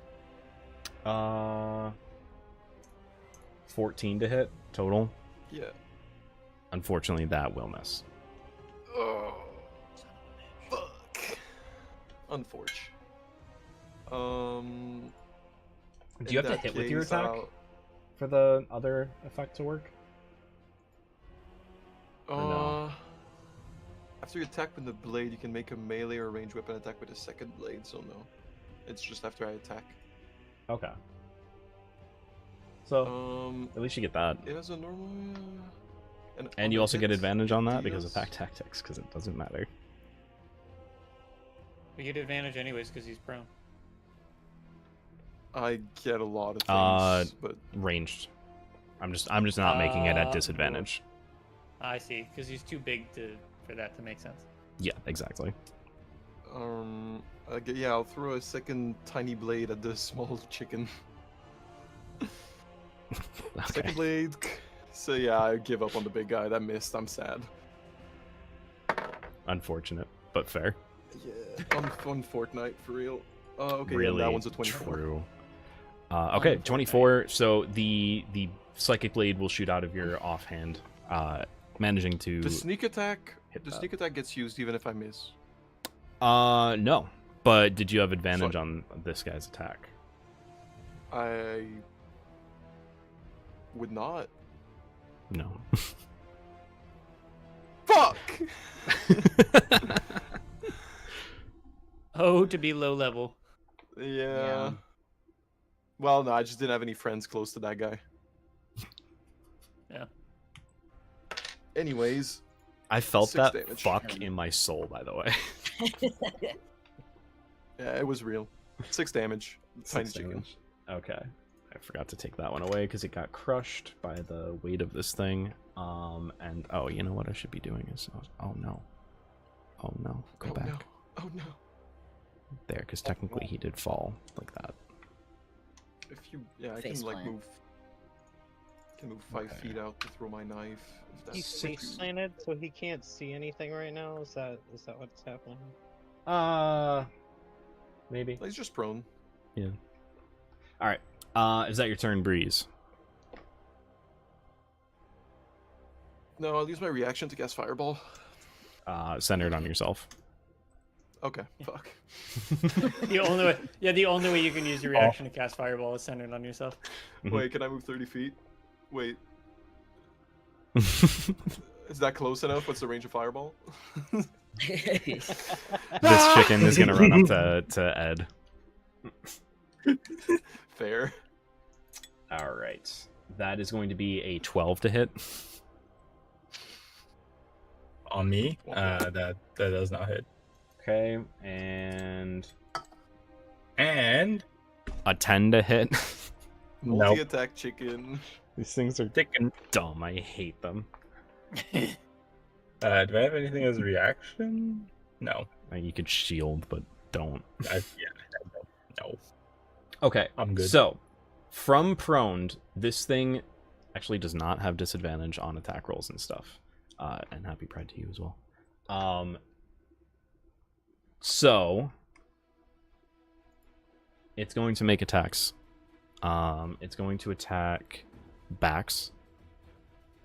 14 to hit total. Yeah. Unfortunately, that will miss. Oh. Fuck. Unfortunate. Do you have to in that hit with your case, attack for the other effect to work? no? After you attack with the blade, you can make a melee or range weapon attack with a second blade, so no. It's just after I attack. Okay. So at least you get that, It has a normal. and you also get advantage on that because of deals- pack tactics, because it doesn't matter. We get advantage anyways because he's prone. I get a lot of things, but Ranged. I'm just not making it at Uh, disadvantage. I see, because he's too big for that to make sense. Yeah, exactly. yeah, I'll throw a second tiny blade at the small chicken. Okay. Second blade. So yeah, I give up on the big guy. That missed. I'm sad. Unfortunate, but fair. Yeah, on Fortnite for real. Okay, Really yeah, that one's a 24. true. Okay, Fortnite. 24. So the psychic blade will shoot out of your offhand, managing to. The sneak attack. hit The that. sneak attack gets used even if I miss. No. But did you have advantage So- on this guy's attack? I would not. No. Fuck! Oh, to be low level. Yeah. Well, no, I just didn't have any friends close to that guy. Yeah. Anyways, I felt 6 that damage. fuck in my soul, by the way. yeah, it was real. 6 damage. Tiny 6 chicken. damage. Okay. I forgot to take that one away because it got crushed by the weight of this thing. And oh, you know what I should be doing is oh no, go Oh back no. Oh no. there because technically he did fall like that. If you, yeah, I Face can like plant. move. Can move 5 Okay. feet out to throw my knife. If that's He's what face you- planted, so he can't see anything right now. Is that what's happening? Maybe. He's just prone. Yeah. All right. Is that your turn, Breeze? No, I'll use my reaction to cast Fireball. Centered on yourself. Okay, fuck. The only way, the only way you can use your reaction to cast Fireball is centered on yourself. Mhm. Wait, can I move 30 feet? Wait, is that close enough? What's the range of Fireball? This chicken is gonna run up to Ed. Fair. All right. That is going to be a 12 to hit. On me, that does not hit. Okay, and And a 10 to hit. nope. Multi-attack chicken. These things are Chicken. dumb. I hate them. Do I have anything as a reaction? No. You could shield, but don't. I don't. No. Okay, I'm good. So, from proned, this thing actually does not have disadvantage on attack rolls and stuff. And happy Pride to you as well. So, it's going to make attacks. It's going to attack Bax,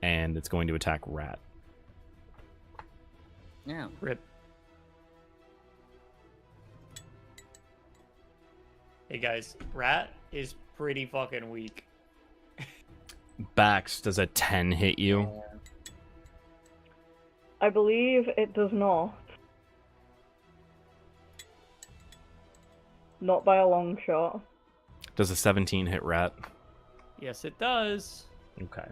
and it's going to attack Rat. Yeah. Rip. Hey guys, Rat is pretty fucking weak. Bax, does a 10 hit you? I believe it does not. Not by a long shot. Does a 17 hit Rat? Yes, it does. Okay.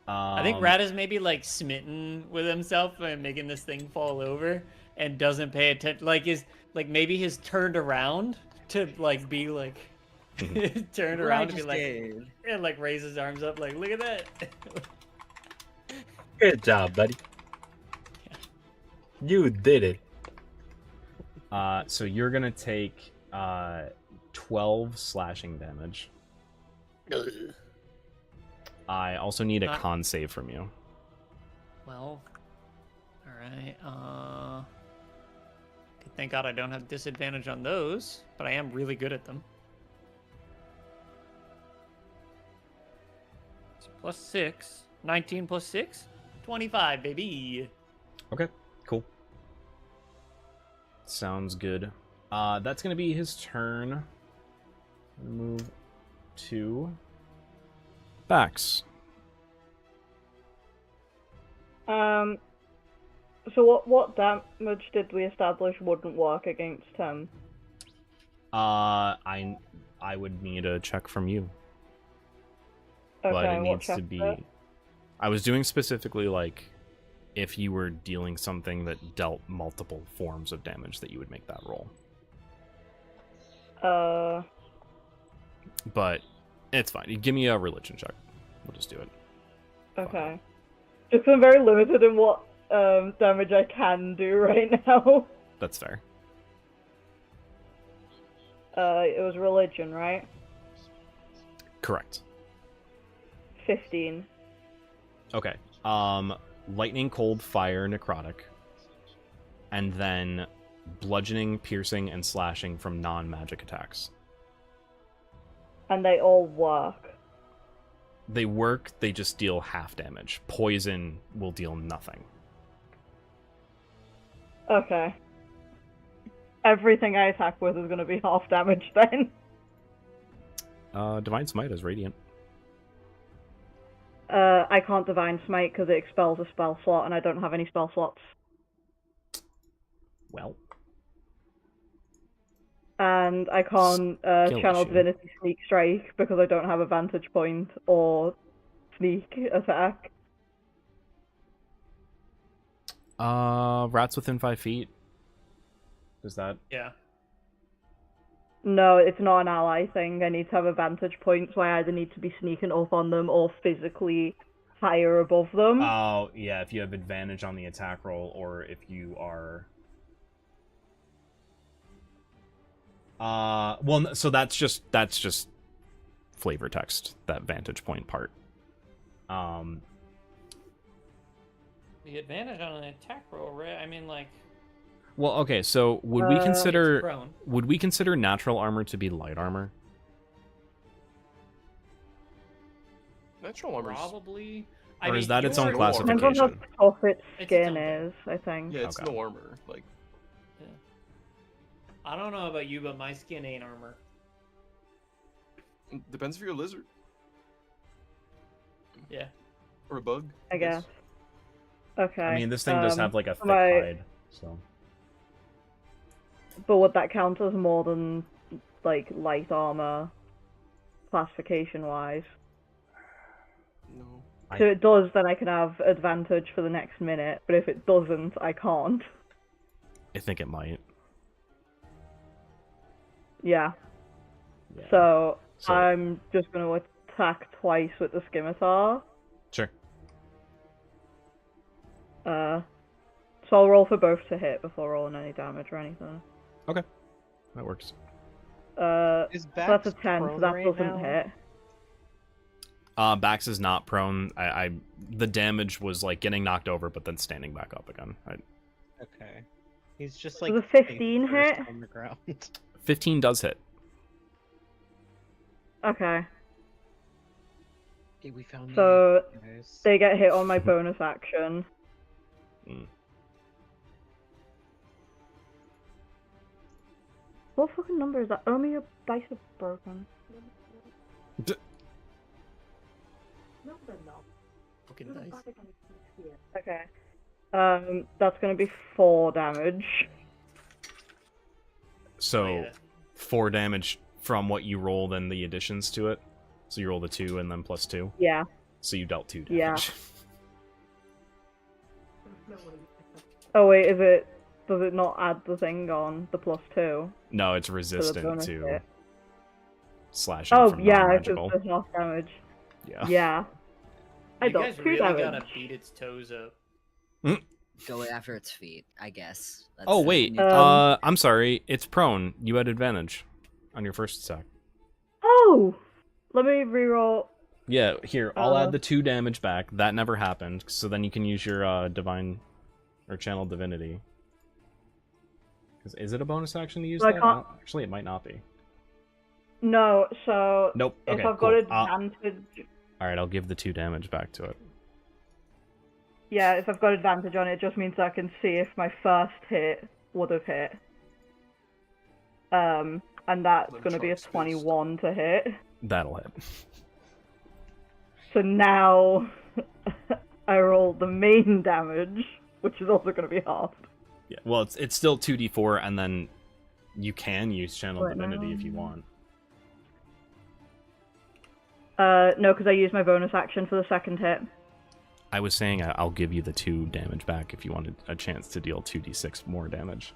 I think Rat is maybe like smitten with himself and making this thing fall over and doesn't pay attention. Like maybe he's turned around to like be like turned around to be like and like raise his arms up like look at that. Good job, buddy. You did it. So you're gonna take 12 slashing damage. I also need a Not- con save from you. Well, all right. Thank God I don't have disadvantage on those, but I am really good at them. So plus 6, 19 plus 6, 25, baby. Okay, cool. Sounds good. That's gonna be his turn. Move to Bax. So what damage did we establish wouldn't work against him? I would need a check from you, Okay, but it what needs check to is be. it? I was doing specifically like if you were dealing something that dealt multiple forms of damage that you would make that roll. But it's fine. You give me a religion check. We'll just do it. Okay. Just 'cause I'm very limited in what damage I can do right now. That's fair. It was religion, right? Correct. 15. Okay. Lightning, cold, fire, necrotic, and then bludgeoning, piercing, and slashing from non-magic attacks. And they all work. They work, they just deal half damage. Poison will deal nothing. Okay. everything I attack with is going to be half damage then. Divine Smite is radiant. I can't Divine Smite because it expels a spell slot, and I don't have any spell slots. Well, And I can't Channel issue. Divinity Sneak Strike because I don't have a Vantage Point or Sneak Attack. rats within 5 feet. Is that? Yeah. No, it's not an ally thing. I need to have a Vantage Point, so I either need to be sneaking up on them or physically higher above them. Oh, yeah, if you have advantage on the attack roll, or if you are... well, so that's just flavor text, that vantage point part. The advantage on an attack roll, right? I mean, like, Well, okay, so would we it's consider prone. natural armor to be light armor? Natural armor. Probably. Or is that its own yours- classification? Depends on how tough its It's skin its own is, I think. Yeah, it's Okay. no armor. Like, I don't know about you, but my skin ain't armor. depends if you're a lizard Yeah. or a bug. I guess. Okay. I mean, this thing does have like a thick my- hide, so... But would that count as more than, like, light armor, classification-wise? No. So it does, then I can have advantage for the next minute, but if it doesn't, I can't. I think it might. Yeah. Yeah. So, So- I'm just going to attack twice with the Scimitar. Sure. So I'll roll for both to hit before rolling any damage or anything. That works. Is So that's a Bax 10, so prone that right doesn't now? hit. Bax is not prone. The damage was like getting knocked over, but then standing back up again. Okay. He's just Does like a 15 face hit? first on the ground. 15 does hit. Okay. Hey, we found the So, guys. they get hit on my bonus action. Mm. What fucking number is that? Oh, my dice are broken. D- No, they're not. Fucking dice. Okay. That's gonna be 4 damage. So, Oh, yeah. 4 damage from what you roll, then the additions to it. So you roll the 2 and then plus 2. Yeah. So you dealt 2 Yeah. damage. Oh wait, does it not add the thing on, the +2? No, it's For the resistant bonus to hit? slashing Oh from yeah, it's non-magical. just half damage. Yeah. Yeah. I You got guys 2 really damage. gotta beat its toes up. Go after its feet, I guess. That's Oh the wait, new- I'm sorry. It's prone. You had advantage on your first attack. Oh! Let me reroll. Yeah, here, I'll Uh, add the 2 damage back. That never happened, so then you can use your divine or channel divinity. 'Cause is it a bonus action to use So I that? can't- Actually, it might not be. No, so Nope. if Okay, I've cool. got advantage, All right, I'll give the 2 damage back to it. yeah, if I've got advantage on it, it just means I can see if my first hit would have hit. And that's Them gonna be a sharks fist. 21 to hit. That'll hit. So now I roll the main damage, which is also gonna be halved. Yeah. Well, it's still 2d4, and then you can use channel Right divinity if you now. want. No, because I used my bonus action for the second hit. I was saying I'll give you the 2 damage back if you wanted a chance to deal 2d6 more damage.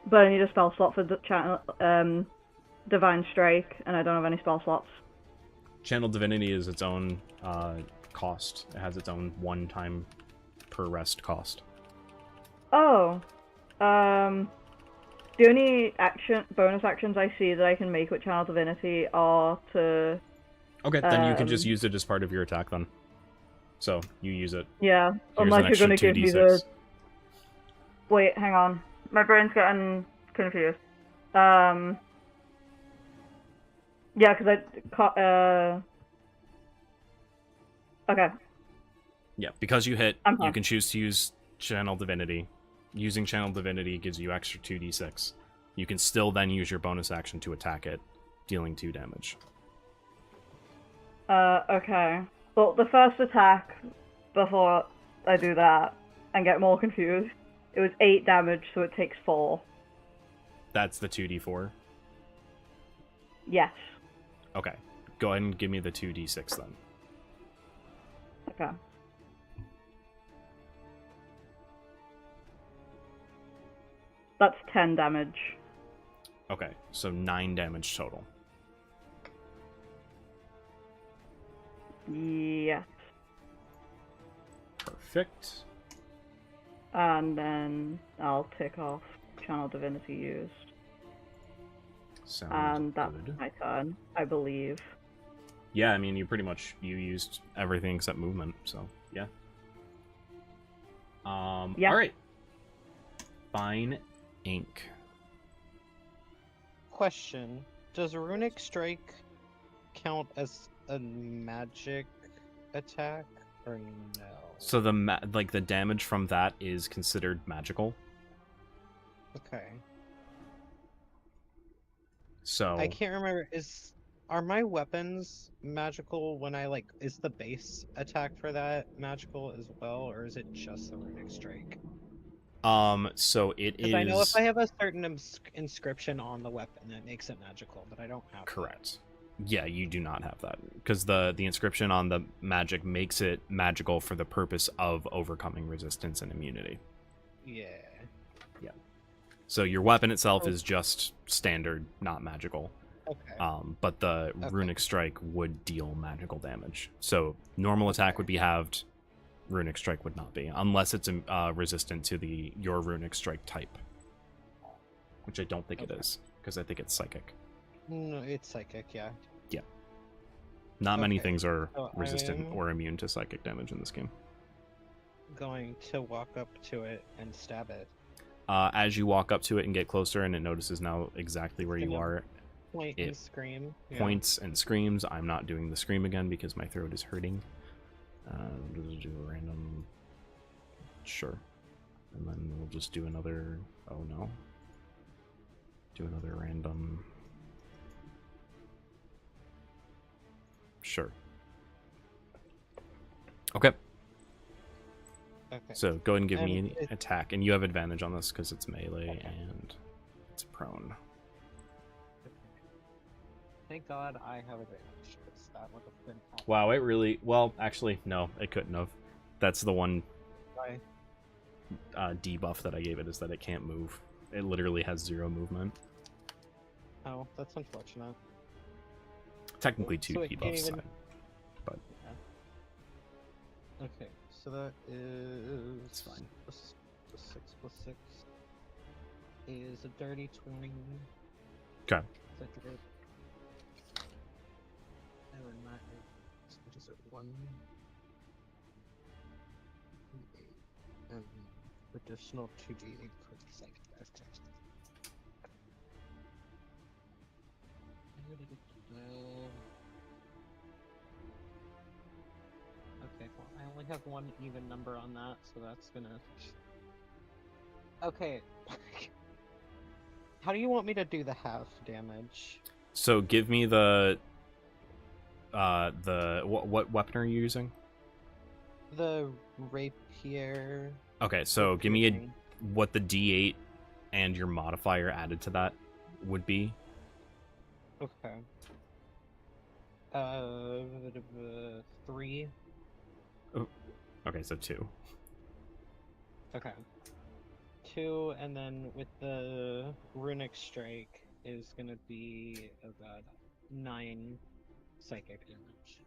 But I need a spell slot for the channel, Divine Strike, and I don't have any spell slots. Channel divinity is its own cost. It has its own one-time per rest cost. Oh, the only bonus actions I see that I can make with Channel Divinity are to, Okay, then you can just Um, use it as part of your attack then. So you use it. yeah, Here's unless an you're gonna extra give me 2d6. the. Wait, hang on, my brain's getting confused. Yeah, because okay. Yeah, because you hit, I'm you fine. can choose to use channel divinity. Using Channel Divinity gives you extra 2d6. You can still then use your bonus action to attack it, dealing 2 damage. Okay. Well, the first attack, before I do that and get more confused, it was 8 damage, so it takes 4. That's the 2d4? Yes. Okay. Go ahead and give me the 2d6 then. Okay. That's 10 damage. Okay, so 9 damage total. Yes. Perfect. And then I'll tick off Channel Divinity used. Sounds And that's good. my turn, I believe. Yeah, I mean, you used everything except movement, so yeah. Yeah. All right. Fine ink. Question: does Runic Strike count as a magic attack or no? So the damage from that is considered magical. Okay. So I can't remember. Are my weapons magical when is the base attack for that magical as well, or is it just the Runic Strike? so it is. Because I know if I have a certain inscription on the weapon, that makes it magical, but I don't have. Correct. Yeah, you do not have that because the inscription on the magic makes it magical for the purpose of overcoming resistance and immunity. That. Yeah. So your weapon itself is just standard, not magical. Okay. But the Okay. Runic Strike would deal magical damage. So normal attack would be halved. Runic Strike would not be, unless it's resistant to your Runic Strike type, which I don't think it is, because I think it's psychic. No, it's psychic. Yeah. Not many Okay, things are so resistant I'm- or immune to psychic damage in this game. Going to walk up to it and stab it. As you walk up to it and get closer, and it notices now exactly where you Gonna are, Point It and scream. Yeah. points and screams. I'm not doing the scream again because my throat is hurting. Just do a random. Sure. And then we'll just do another. Oh no. Do another random. Sure. Okay. Okay. So go ahead and give me And an it- attack, and you have advantage on this because it's melee and it's prone. Thank God I have advantage. 'Cause that would have been awful. Wow, it really. Well, actually, no, it couldn't have. That's the one Why? debuff that I gave it, is that it can't move. It literally has 0 movement. Oh, that's unfortunate. Technically 2 So it can't debuffs. even- But Okay, so that is. It's fine. Plus 6 plus 6 is a dirty 20. Okay. Is that good? And then that is. What is it? 1. And additional 2d8 for the psychic attack. Okay, well, I only have one even number on that, so that's gonna. Okay. How do you want me to do the half damage? so give me the what weapon are you using? The rapier. Okay, so give me thing. what the D8 and your modifier added to that would be. Okay. 3. Okay, so 2. Okay. 2, and then with the runic strike is gonna be about 9 psychic damage.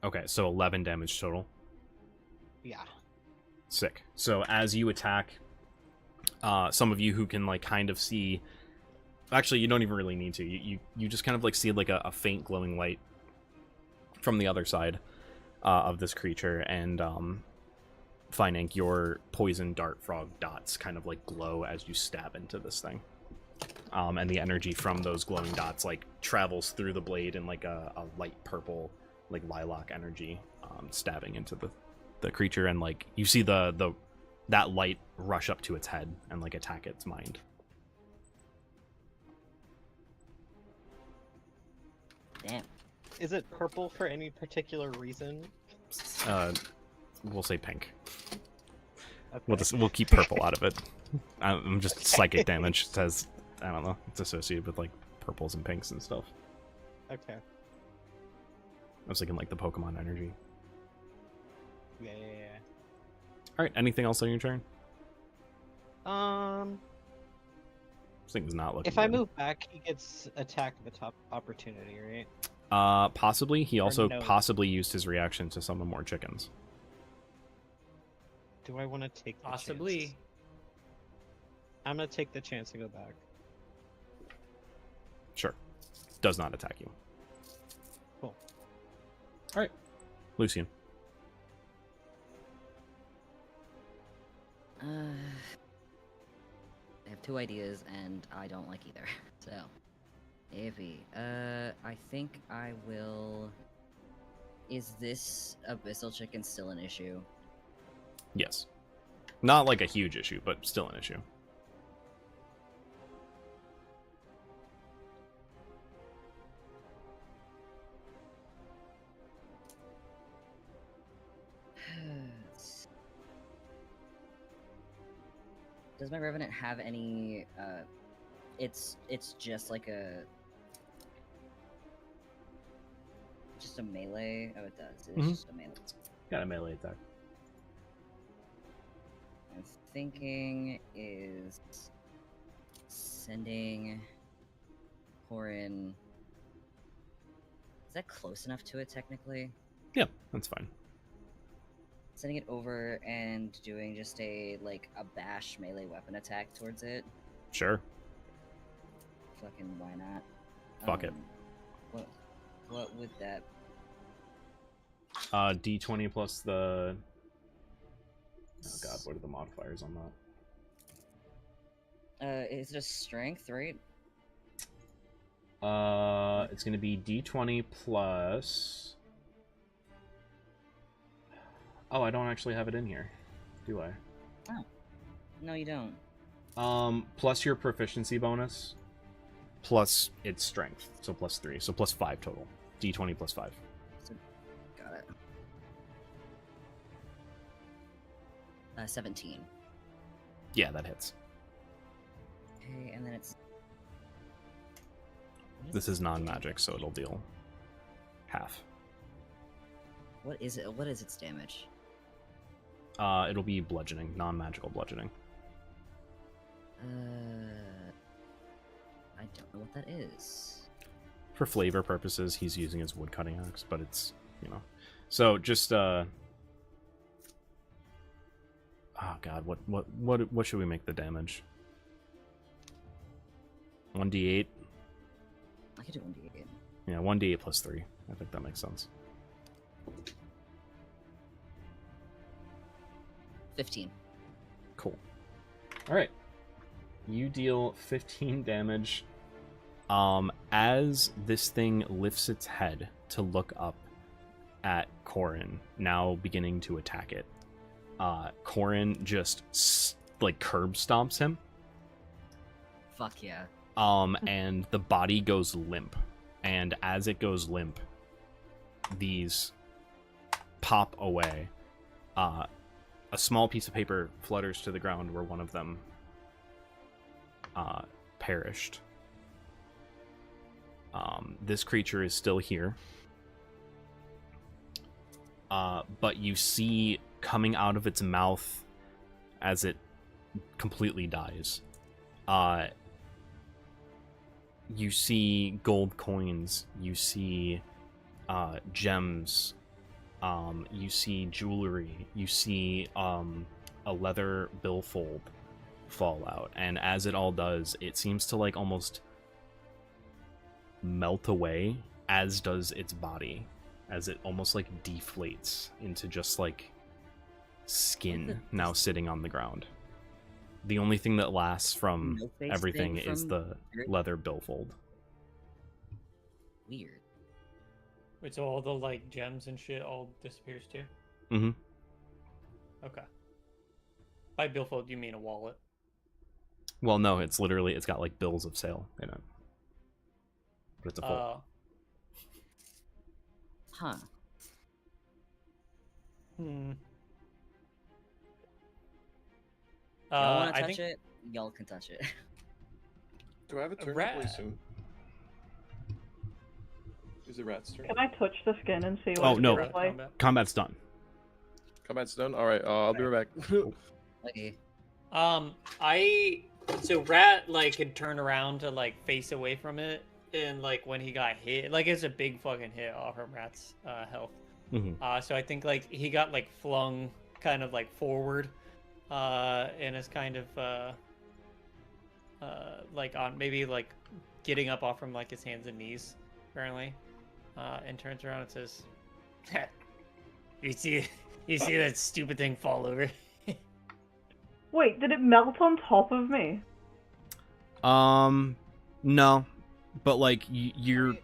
Okay, so 11 damage total. Yeah. Sick. So as you attack, some of you who can like kind of see, actually you don't even really need to. You just kind of like see like a faint glowing light from the other side of this creature, and Fine Ink, your poison dart frog dots kind of like glow as you stab into this thing. And the energy from those glowing dots like travels through the blade in like a light purple, like lilac energy, stabbing into the creature, and like you see the that light rush up to its head and like attack its mind. Damn. Is it purple for any particular reason? We'll say pink. Okay. We'll keep purple out of it. I'm just psychic damage. It says, I don't know, it's associated with like purples and pinks and stuff. Okay. I was thinking like the Pokemon energy. Yeah. All right, anything else on your turn? This thing's not looking If I good. move back, he gets attack of the top opportunity, right? Possibly. He also no. possibly used his reaction to summon more chickens. Do I want to take the Possibly. chance? I'm gonna take the chance and go back. Sure. Does not attack you. Cool. All right, Lucian. I have two ideas, and I don't like either. So, iffy. I think I will. Is this abyssal chicken still an issue? Yes. Not like a huge issue, but still an issue. Does my Revenant have any? It's just like just a melee. Oh, it does. It's Mhm. just a melee. Got a melee attack. I'm thinking is sending Corin. Is that close enough to it technically? Yeah, that's fine. Sending it over and doing just a bash melee weapon attack towards it. Sure. Fucking why not? Fuck it. What would that? D20 plus the. Oh god, what are the modifiers on that? Is it a strength, right? It's gonna be D20 plus. Oh, I don't actually have it in here, do I? Oh, no, you don't. Plus your proficiency bonus, plus its strength, so plus 3, so plus 5 total. D20 plus 5. Got it. 17. Yeah, that hits. Okay, and then it's. This is non-magic, so it'll deal half. What is it? What is its damage? It'll be bludgeoning, non-magical bludgeoning. I don't know what that is. For flavor purposes, he's using his woodcutting axe, but it's, So just oh god, what should we make the damage? 1d8? I could do 1d8. Yeah, 1d8 plus 3. I think that makes sense. 15. Cool. Alright. You deal 15 damage. As this thing lifts its head to look up at Corin, now beginning to attack it, Corin just curb stomps him. Fuck yeah. And the body goes limp. And as it goes limp, these pop away. A small piece of paper flutters to the ground where one of them perished. This creature is still here. But you see coming out of its mouth as it completely dies. You see gold coins. You see gems. You see jewelry. You see a leather billfold fall out. And as it all does, it seems to almost melt away, as does its body, as it almost deflates into just skin now sitting on the ground. The only thing that lasts from No-face everything thing is from the Eric? leather billfold. Weird. Wait, so all the gems and shit all disappears too? Mm-hmm. Okay. By billfold, you mean a wallet? Well, no, it's literally it's got like bills of sale in it, but it's a fold. Huh. Y'all want to I touch think it? Y'all can touch it. Do I have a turn Rat. really soon? Is it Rat's turn? Can I touch the skin and see what Oh, it no. feels like? combat. Combat's done. Combat's done? Alright, I'll be right back. Okay. So Rat like can turn around to like face away from it, and like when he got hit, like it's a big fucking hit off from Rat's health. Mhm. So I think like he got like flung kind of like forward, and is kind of like on maybe like getting up off from like his hands and knees apparently, and turns around and says, "You see that stupid thing fall over?" Wait, did it melt on top of me? No, but like you're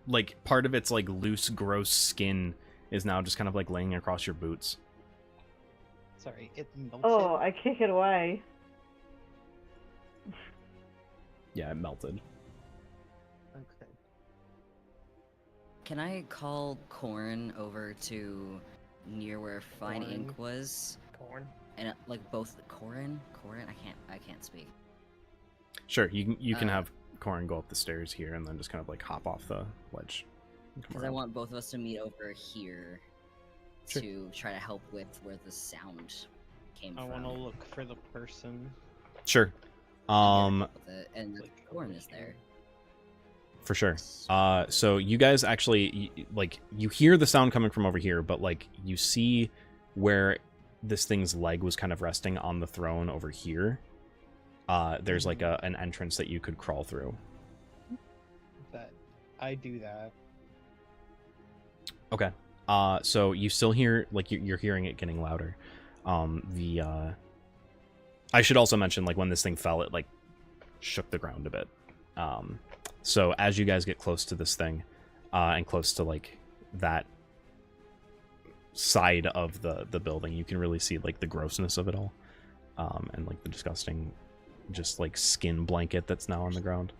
like part of its like loose, gross skin is now just kind of like laying across your boots. Sorry, it melted. Oh, I kick it away. Yeah, it melted. Okay. Can I call Corn over to near where Fine Corn. Ink was? Corn. And like both Corin? I can't speak. Sure, you can Uh, have Corin go up the stairs here and then just kind of like hop off the ledge. and come Because I around. want both of us to meet over here Sure. to try to help with where the sound came I from. want to look for the person. Sure. With it, and like, Corin is there. For sure. So you guys actually like you hear the sound coming from over here, but like you see where this thing's leg was kind of resting on the throne over here. There's like an entrance that you could crawl through. That I do that. Okay. So you still hear like you're hearing it getting louder. I should also mention like when this thing fell, it like shook the ground a bit. So as you guys get close to this thing, and close to like that side of the building, you can really see like the grossness of it all, and like the disgusting, just like skin blanket that's now on the ground.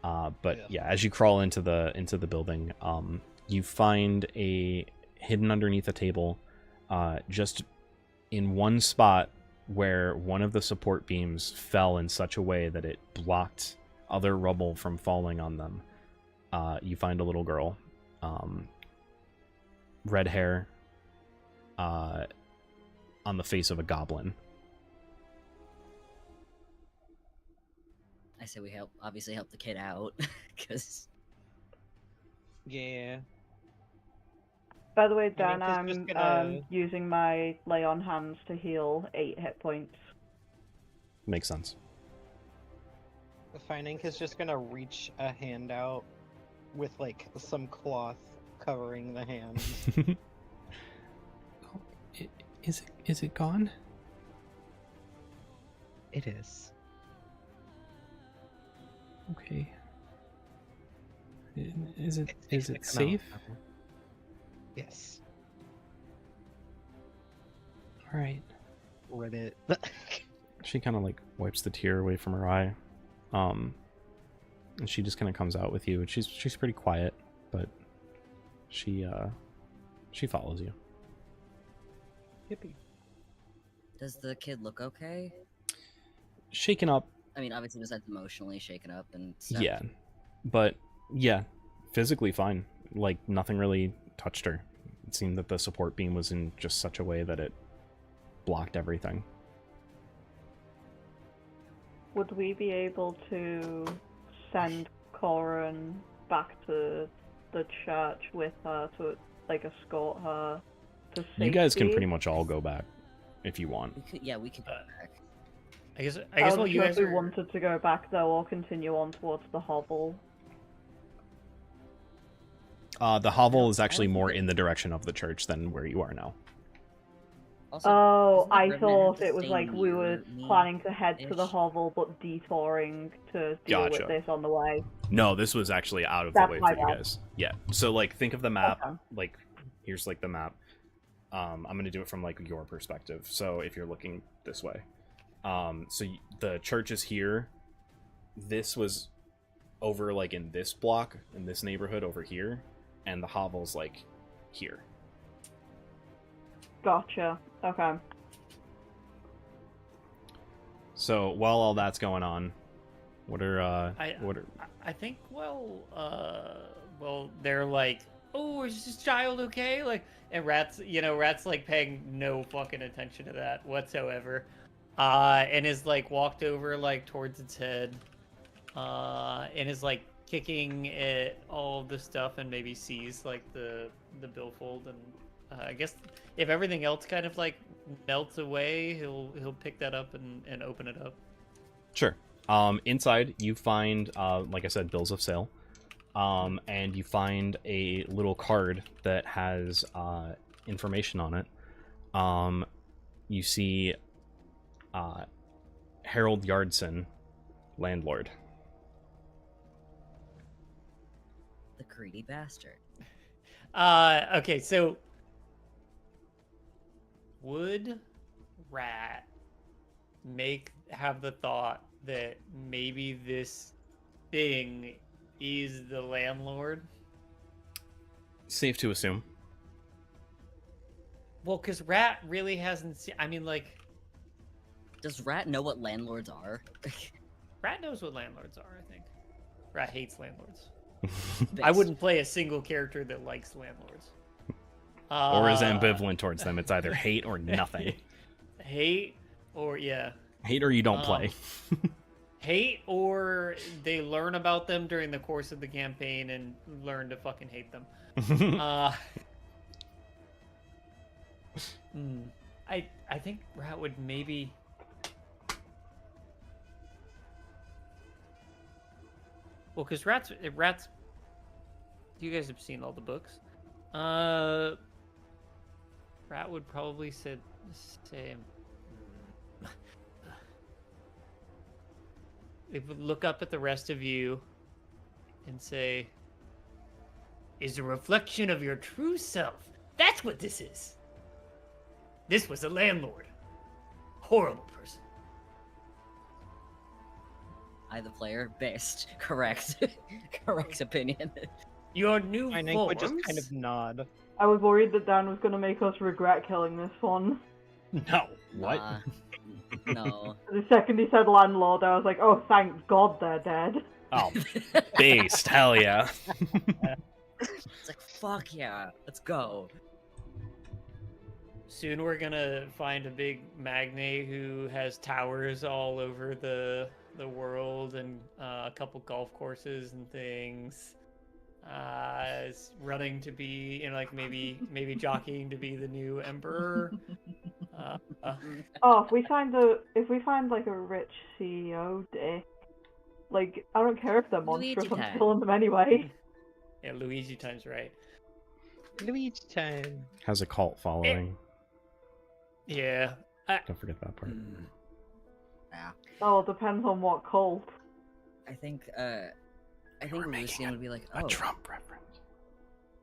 But yeah, as you crawl into the building, you find a hidden underneath a table, just in one spot where one of the support beams fell in such a way that it blocked other rubble from falling on them. You find a little girl, red hair, on the face of a goblin. I say we obviously help the kid out, because Yeah. By the way, I mean, Dan, just I'm gonna- using my lay on hands to heal 8 hit points. Makes sense. Fine Ink is just gonna reach a hand out with like some cloth covering the hand. Is it gone? It is. Okay. Is it It's gonna come safe? out now. Yes. All right. Reddit. She kind of like wipes the tear away from her eye, and she just kind of comes out with you. And she's pretty quiet, but she follows you. Yippee. does the kid look okay? Shaken up, I mean, obviously, besides emotionally shaken up and stuff. yeah, but yeah, physically fine. Like nothing really touched her. It seemed that the support beam was in just such a way that it blocked everything. Would we be able to send Corin back to the church with her to like escort her to safety? You guys can pretty much all go back if you want. We could go back. I guess I while wasn't you sure guys if we are wanted to go back though, or continue on towards the hovel. The hovel is I actually don't think more it- in the direction of the church than where you are now. Also, Oh, doesn't the I Revenant have thought to it was stay like we were near me? planning to head to the ish? hovel, but detouring to deal Gotcha. with this on the way. No, this was actually out of That's the way my for you bad. guys. Yeah. So like think of the map. Okay. Like here's like the map. I'm going to do it from like your perspective. So if you're looking this way, the church is here. This was over like in this block, in this neighborhood over here, and the hovel's like here. Gotcha. Okay. So while all that's going on, what are I think they're like, oh, is this child okay? Like, and Rat's like paying no fucking attention to that whatsoever, and is like walked over like towards its head, and is like kicking at all the stuff and maybe sees like the billfold, and I guess if everything else kind of like melts away, he'll pick that up and open it up. Sure. Inside you find, like I said, bills of sale. And you find a little card that has information on it. You see Harold Yardson, landlord. The greedy bastard. Okay, so would Rat have the thought that maybe this thing is the landlord? Safe to assume. Well, because Rat really hasn't seen. I mean, like, Does Rat know what landlords are? Rat knows what landlords are, I think. Rat hates landlords. I wouldn't play a single character that likes landlords. Or is ambivalent towards them. It's either hate or nothing. Hate or, yeah. Hate or you don't play. Hate or they learn about them during the course of the campaign and learn to fucking hate them. I think Rat would maybe... Well, because Rat's... You guys have seen all the books. Rat would probably say... It would look up at the rest of you and say, is a reflection of your true self. That's what this is. This was a landlord. Horrible person. I, the player, best. Correct. Correct opinion. Your new I forms? would just kind of nod. I was worried that Dan was going to make us regret killing this one. No. What? Nah, no. The second he said landlord, I was like, oh, thank God they're dead. Oh, based. Hell yeah. It's like, fuck yeah, let's go. Soon we're gonna find a big magnate who has towers all over the world and a couple golf courses and things. Is running to be, like maybe jockeying to be the new emperor. Oh, if we find like a rich CEO, like I don't care if they're monstrous, Luigi I'm time. killing them anyway. Yeah, Luigi time's right. Luigi time. Has a cult following. Yeah. Don't forget that part. Yeah. Oh, it depends on what cult. I think Lucian would be like, oh. A Trump reference.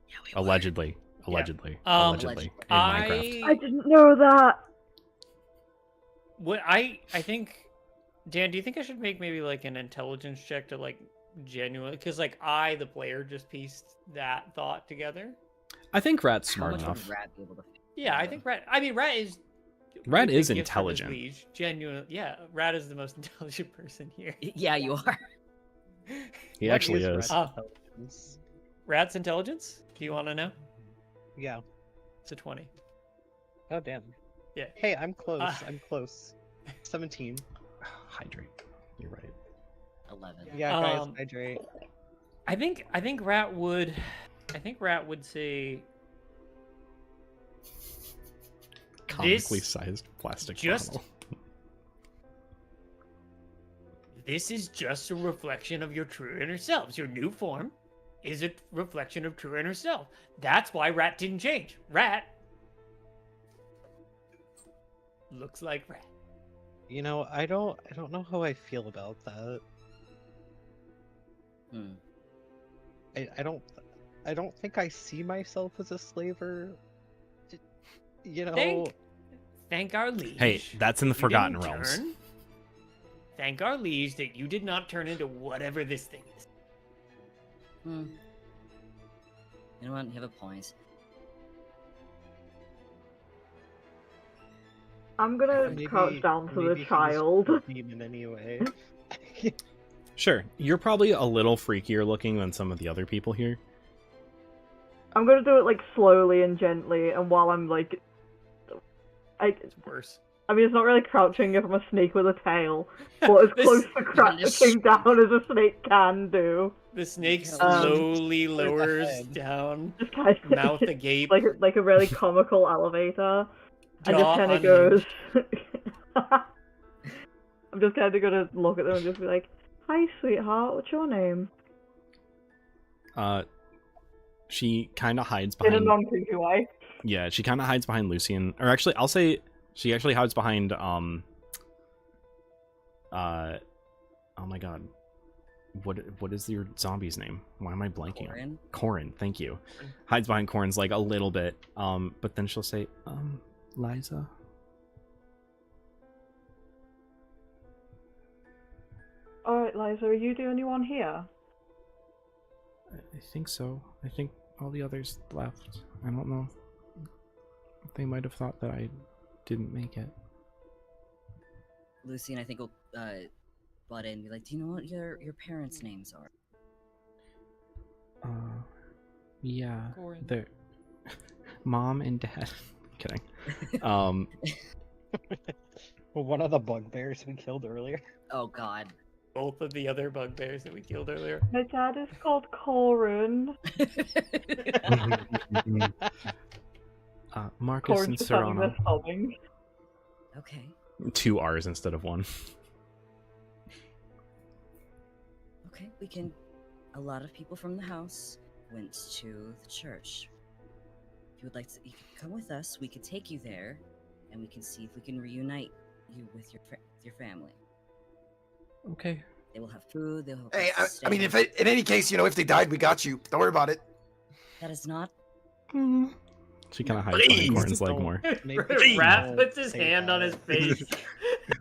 Yeah, we were. Allegedly. Um, Allegedly. Allegedly. In Minecraft. I didn't know that. What I think, Dan, do you think I should make maybe like an intelligence check to like genuinely, because like I, the player, just pieced that thought together. I think Rat's How smart much enough. would Rat be able to? Yeah, I think Rat. I mean, Rat is. Rat with the is gift from his intelligent. liege, genuine. Yeah, Rat is the most intelligent person here. Yeah, you are. He What actually is. Rat's intelligence? Rat's intelligence? Do you want to know? Yeah. It's a 20. Oh damn. Yeah. Hey, I'm close. I'm close. 17. Hydrate. You're right. 11. Yeah, guys, Um, hydrate. I think Rat would. I think Rat would say. Comically sized plastic just- bottle. This is just a reflection of your true inner selves. Your new form is a reflection of true inner self. That's why Rat didn't change. Rat looks like Rat. You know, I don't know how I feel about that. Hmm. I don't think I see myself as a slaver. You know, Thank our liege. Hey, that's in the you Forgotten didn't Realms. turn. Thank our liege that you did not turn into whatever this thing is. Hmm. You know what? You have a point. I'm gonna crouch down to the maybe child. he's demon anyway. Sure, you're probably a little freakier looking than some of the other people here. I'm gonna do it like slowly and gently, and while I'm like, It's worse. I mean, it's not really crouching if I'm a snake with a tail, but as This- close to crouching down as a snake can do. The snake Um, slowly lowers head. down, Just kind of mouth agape. like a really comical elevator, and just Jaw kind of unhinged. goes. I'm just kind of gonna look at them and just be like, "Hi, sweetheart. What's your name?" She kind of hides In a behind. non-creepy way. Yeah, she kind of hides behind Lucian, or actually, I'll say she actually hides behind. Oh my god, what is your zombie's name? Why am I blanking? Corin? Corin, thank you. Hides behind Corin's like a little bit. But then she'll say, Liza. Alright, Liza, are you the only one here? I think so. I think all the others left. I don't know. They might have thought that I didn't make it. Lucy and I think will butt in and be like, do you know what your parents' names are? Yeah. Corin. They're Mom and Dad. Kidding. Well, one of the bugbears we killed earlier. Oh god. Both of the other bugbears that we killed earlier. My dad is called Corin. Marcus Corin's and just having Serrano. this sobbing. Okay. 2 R's instead of 1. Okay, we can. A lot of people from the house went to the church. If you would like to, you can come with us. We could take you there, and we can see if we can reunite you with your family. Okay. They will have food. They'll have. Hey, places to I mean, stay. in any case, if they died, we got you. Don't worry about it. That is not. She kind of hides behind Please, Corin's leg don't. more. Maybe Rat don't puts his say hand on that. his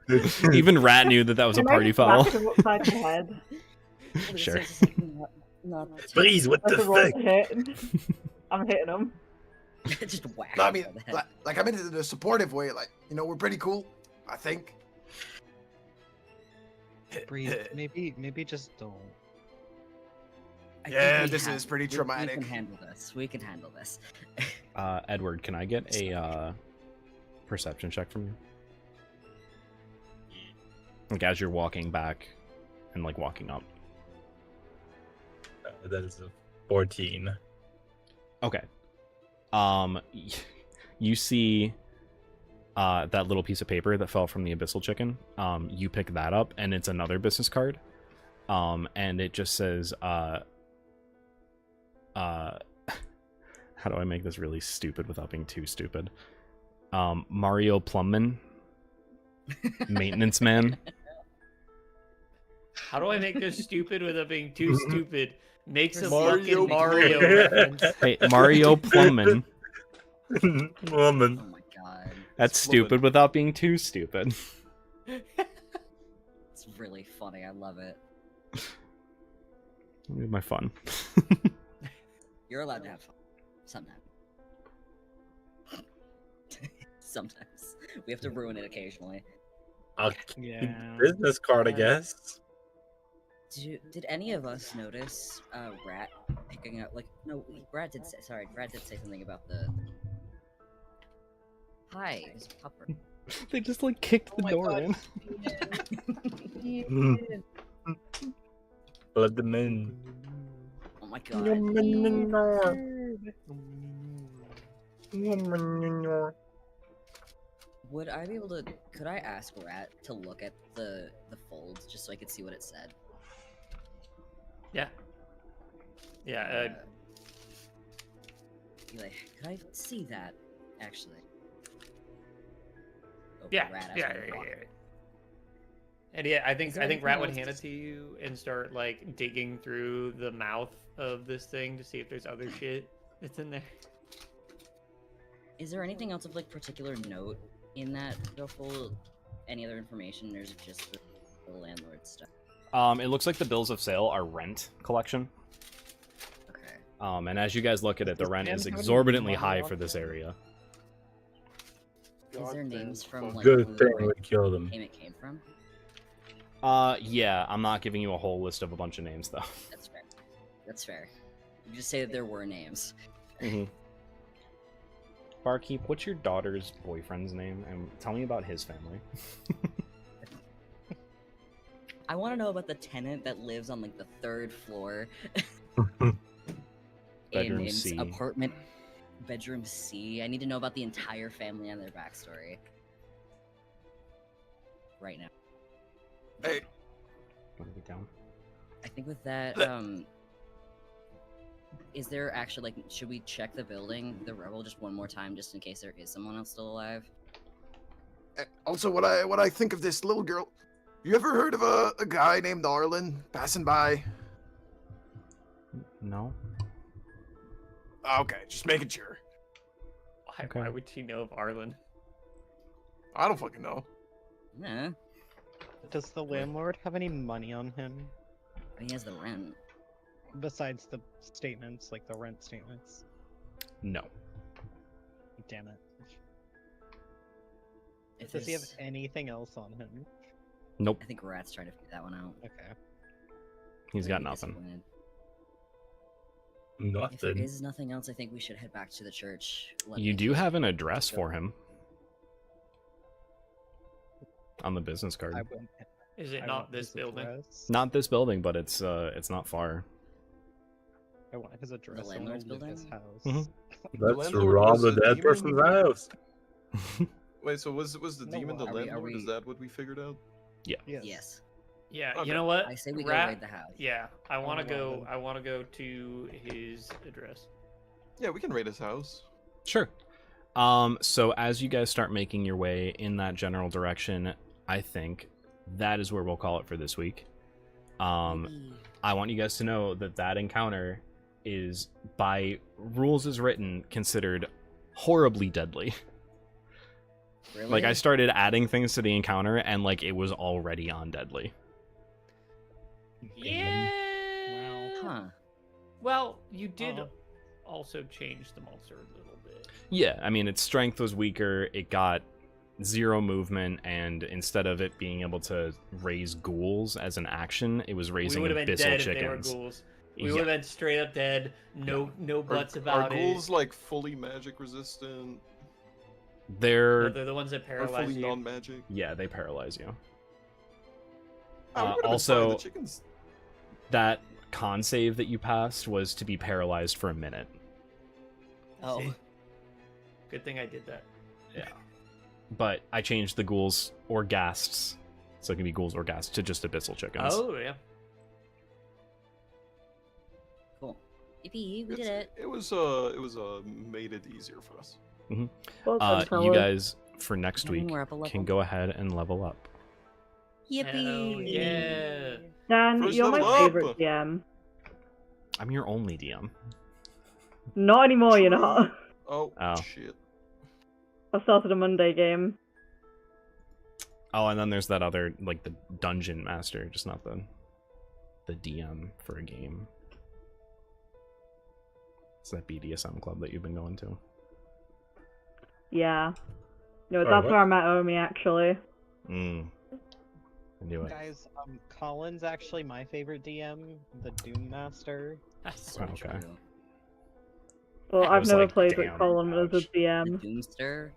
face. Even Rat knew that was a Can I party just foul. whack him upside the head? Sure. Not Please, what That's the a roll fuck? to hit. I'm hitting him. just whack. No, I him mean, on the head. like I'm in a supportive way. Like, we're pretty cool. I think. Breathe. Maybe just don't. I think Yeah, we this have- is pretty we traumatic. can handle this. We can handle this. Edward, can I get a perception check from you? Like as you're walking back and like walking up. That is a 14. Okay. You see that little piece of paper that fell from the abyssal chicken. You pick that up and it's another business card. And it just says how do I make this really stupid without being too stupid? Mario Plumman, maintenance man. How do I make this stupid without being too stupid? Makes a Mario fucking Mario Plumman. reference. Hey, Mario Plumman. Woman. Oh my god. That's Plumman. stupid without being too stupid. It's really funny. I love it. My fun. You're allowed to have fun. Sometimes. Sometimes. We have to ruin it occasionally. I'll Yeah. keep business card, I guess. Did any of us notice Rat picking up no, Brad did say something about the Hi, there's a pupper. They just like kicked the my door God. in. Let them in. Oh my god. Would I be able to could I ask Rat to look at the folds just so I could see what it said? Yeah. Yeah, Be like, could I see that actually? Oh, yeah, Rat has yeah, one yeah, block. yeah. And yeah, I Is think there anything Rat would else hand to it to you and start like digging through the mouth of this thing to see if there's other shit that's in there. Is there anything else of like particular note in that ruffle? Any other information, or is it just the landlord stuff? It looks like the bills of sale are rent collection. Okay. And as you guys look at it, the Does rent Dan is have any exorbitantly money high on for this him? area. Is there names from like Good who thing the we killed him. payment came from? Yeah, I'm not giving you a whole list of a bunch of names though. That's fair. That's fair. You just say that there were names. Mm-hmm. Barkeep, what's your daughter's boyfriend's name? And tell me about his family. I want to know about the tenant that lives on like the 3rd floor Bedroom in C. apartment bedroom C. I need to know about the entire family and their backstory. Right now. Hey, Wanna get down? I think with that, is there actually like, should we check the building, the rebel, just one more time, just in case there is someone else still alive? also, what I think of this little girl. You ever heard of a guy named Arlen passing by? No. Okay, just making sure. Why would she know of Arlen? I don't fucking know. Yeah, Does the landlord have any money on him he has the rent. besides the statements, like the rent statements? No. Damn it. If Does he have there's- anything else on him? Nope. I think Rat's trying to figure that one out. Okay. He's I'm got gonna be nothing. disappointed. If there Nothing. is nothing else, I think we should head back to the church. Let You me do just- have an address for him on the business card. I wouldn't. Is it I not want this his building? address. Not this building, but it's not far. I want his address. I wanna landlord's live in his building? house. Mhm. Let's landlord rob was the a dead demon? person's house. Wait, so was the No, demon the are we- landlord? Is that what we figured out? Yes. Yes. Yeah, Okay. you know what? I say we go Rat- raid the house. Yeah, I want to wanna rob go. him. I want to go to his address. Yeah, we can raid his house. Sure. So as you guys start making your way in that general direction, I think that is where we'll call it for this week. Yippee. I want you guys to know that that encounter is, by rules as written, considered horribly deadly. Really? Like, I started adding things to the encounter, and, like, it was already on deadly. Yeah. Huh. Well, you did Uh-oh. also change the monster a little bit. Yeah, I mean, its strength was weaker, it got 0 movement, and instead of it being able to raise ghouls as an action, it was We raising would have been abyssal dead chickens. if they were ghouls. We Yeah. would have been straight up dead. No buts Are about ghouls it. like fully magic resistant They're, They're the ones that or paralyze fully you. non-magic? yeah, they paralyze you. Ah, we would've been fine, Also, the chickens. that con save that you passed was to be paralyzed for a minute. Oh. See? Good thing I did that. Yeah. But I changed the ghouls or ghasts, so it can be ghouls or ghasts, to just abyssal chickens. Oh yeah. Cool. Yippee, we did it. It was made it easier for us. Well done, You fellas. guys, for next Now week, we're up a can level. go ahead and level up. Yippee! Hell yeah. Dan, First you're my level up. favorite DM. I'm your only DM. Not anymore, you're not. Oh, Oh. shit. I started a Monday game. Oh, and then there's that other, like, the dungeon master, just not the DM for a game. It's that BDSM club that you've been going to. Yeah. No, Sorry, that's what? where I met Omi, actually. I knew it. Guys, Colin's actually my favorite DM, the Doom Master. That's So Okay. true. Well, I I've was never like, played damn, with Colin as a ouch. The DM. Doomster.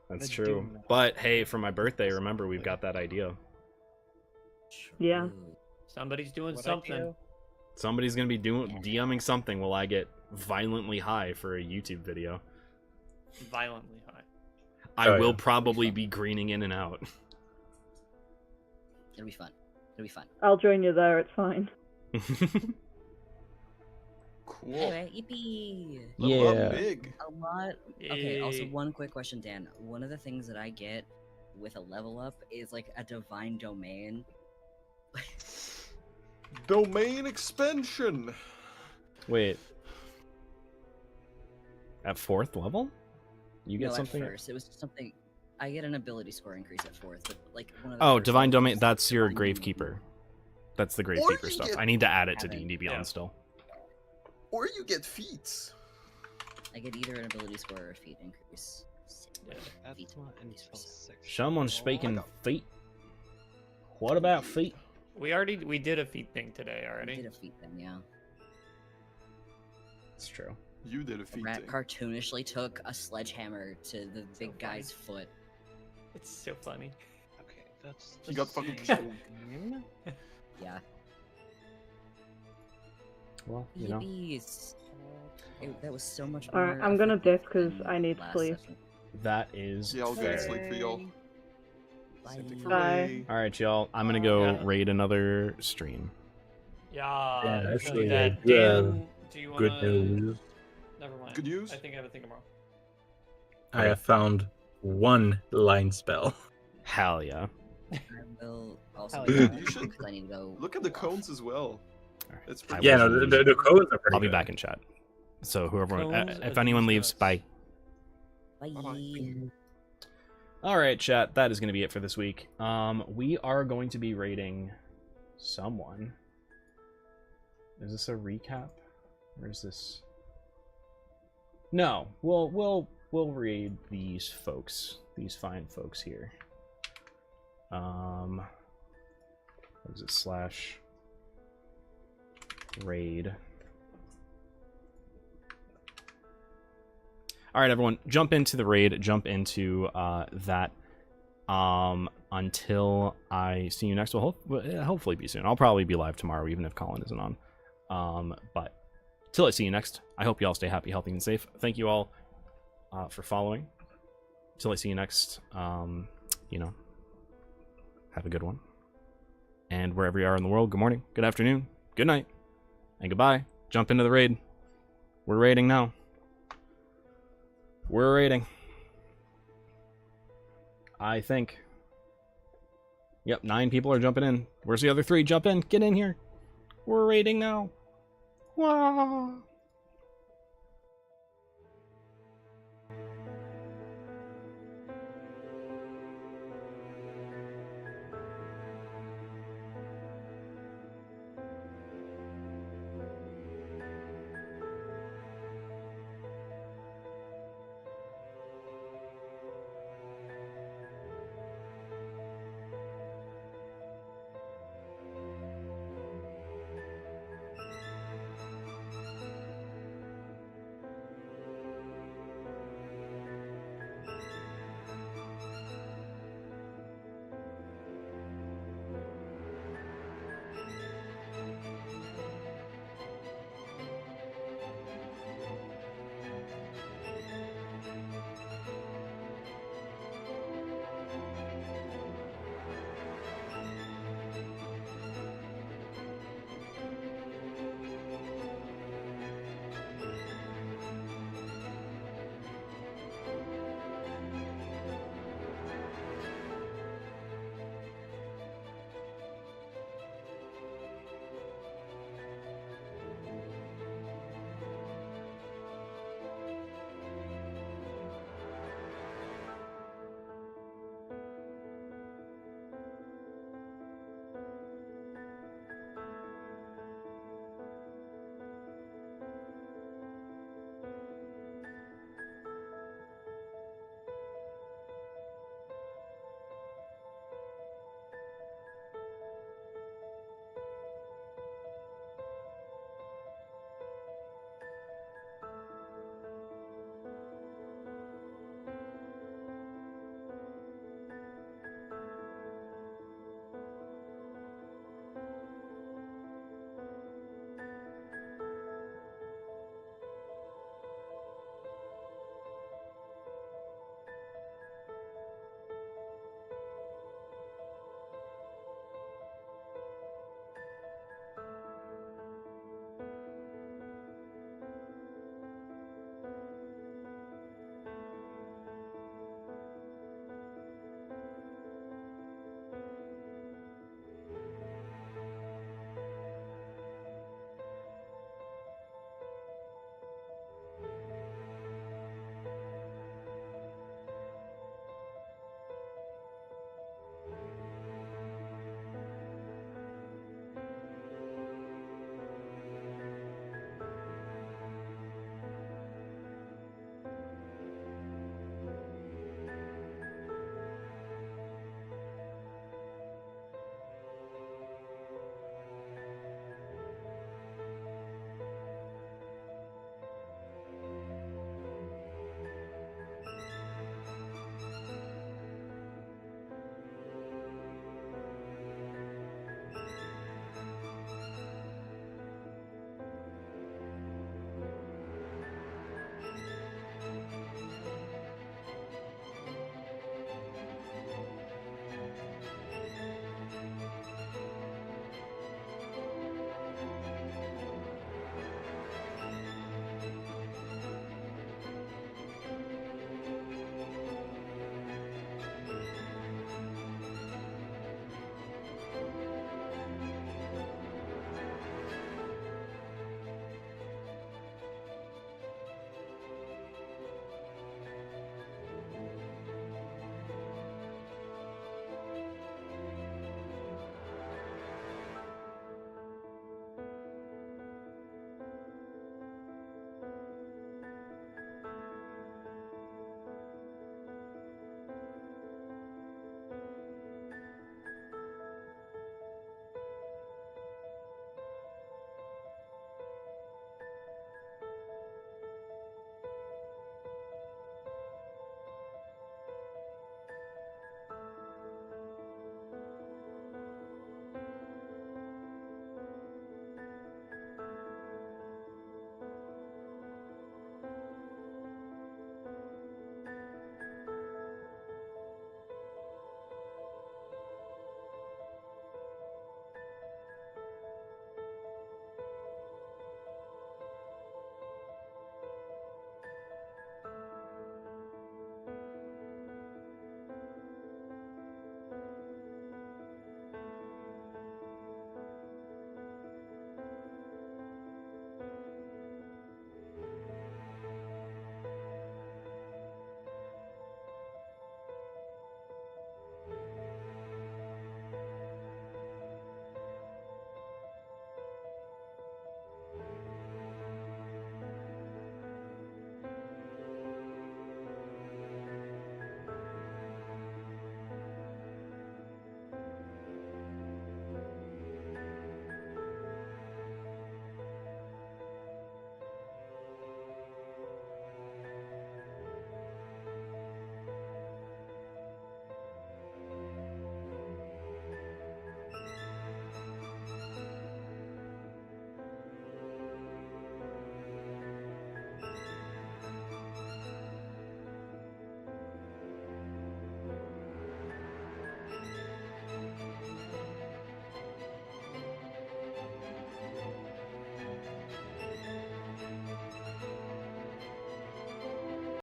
That's The true. Doom Master. But hey, for my birthday, remember, we've got that idea. Yeah. True. Somebody's doing What something. idea? Somebody's gonna be DMing something while I get violently high for a YouTube video. Violently high. I Oh, will yeah. probably be greening in and out. It'll be fun. It'll be fun. I'll join you there, it's fine. Cool. Anyway, yippee! Level up Yeah. big. A lot. Okay, also Yay. one quick question, Dan. One of the things that I get with a level up is like a divine domain. Domain expansion. Wait. At 4th level? You get no, something? At first. It was just something. I get an ability score increase at 4th, but like one of the Oh, first Divine ones Domain. was That's your Divine Gravekeeper. Domain. That's the Or Gravekeeper you stuff. get- I need to add it to Haven't- D&D Beyond yeah. still. Or you get feats. I get either an ability score or a feat increase. Yeah, that's Feat not increase until percent. 6. Someone's Oh, speaking got- feet. What about feet? We did a feat thing today I already. did a feat then, yeah. It's true. You did a The feat rat thing. cartoonishly took a sledgehammer to the big funny. guy's foot. It's so funny. Okay, that's. He got fucking the killed. same. Yeah. Well, you know. Babies. That was so much All right, more I'm gonna effective dip 'cause than I need last sleep. session. That is Yeah, I'll go fair. to sleep for y'all. Bye. Same thing for Bye. Ray. All right, y'all. I'm gonna go Yeah. raid another stream. Yeah. Yeah, do actually, that. I do have Dan, do you want Good news. Never mind. Good news? I think I have a thing tomorrow. I have found one line spell. Hell yeah. I will also Hell be yeah. back You should because I need to go. Look at the off. cones as well. All right. It's I pretty Yeah, will no, leave. the codes are pretty I'll be good. back in chat. So whoever, Cones if are anyone the leaves, best. bye. Bye. All right, chat. That is going to be it for this week. We are going to be rating someone. Is this a recap, or is this? No, we'll raid these folks, these fine folks here. What is it? Slash raid. All right, everyone, jump into the raid. Jump into that. Until I see you next, well, hopefully be soon. I'll probably be live tomorrow, even if Colin isn't on. But till I see you next, I hope you all stay happy, healthy, and safe. Thank you all for following. Till I see you next, you know, have a good one. And wherever you are in the world, good morning, good afternoon, good night, and goodbye. Jump into the raid. We're raiding now. We're raiding. I think. Yep, 9 people are jumping in. Where's the other 3? Jump in. Get in here. We're raiding now. Wow.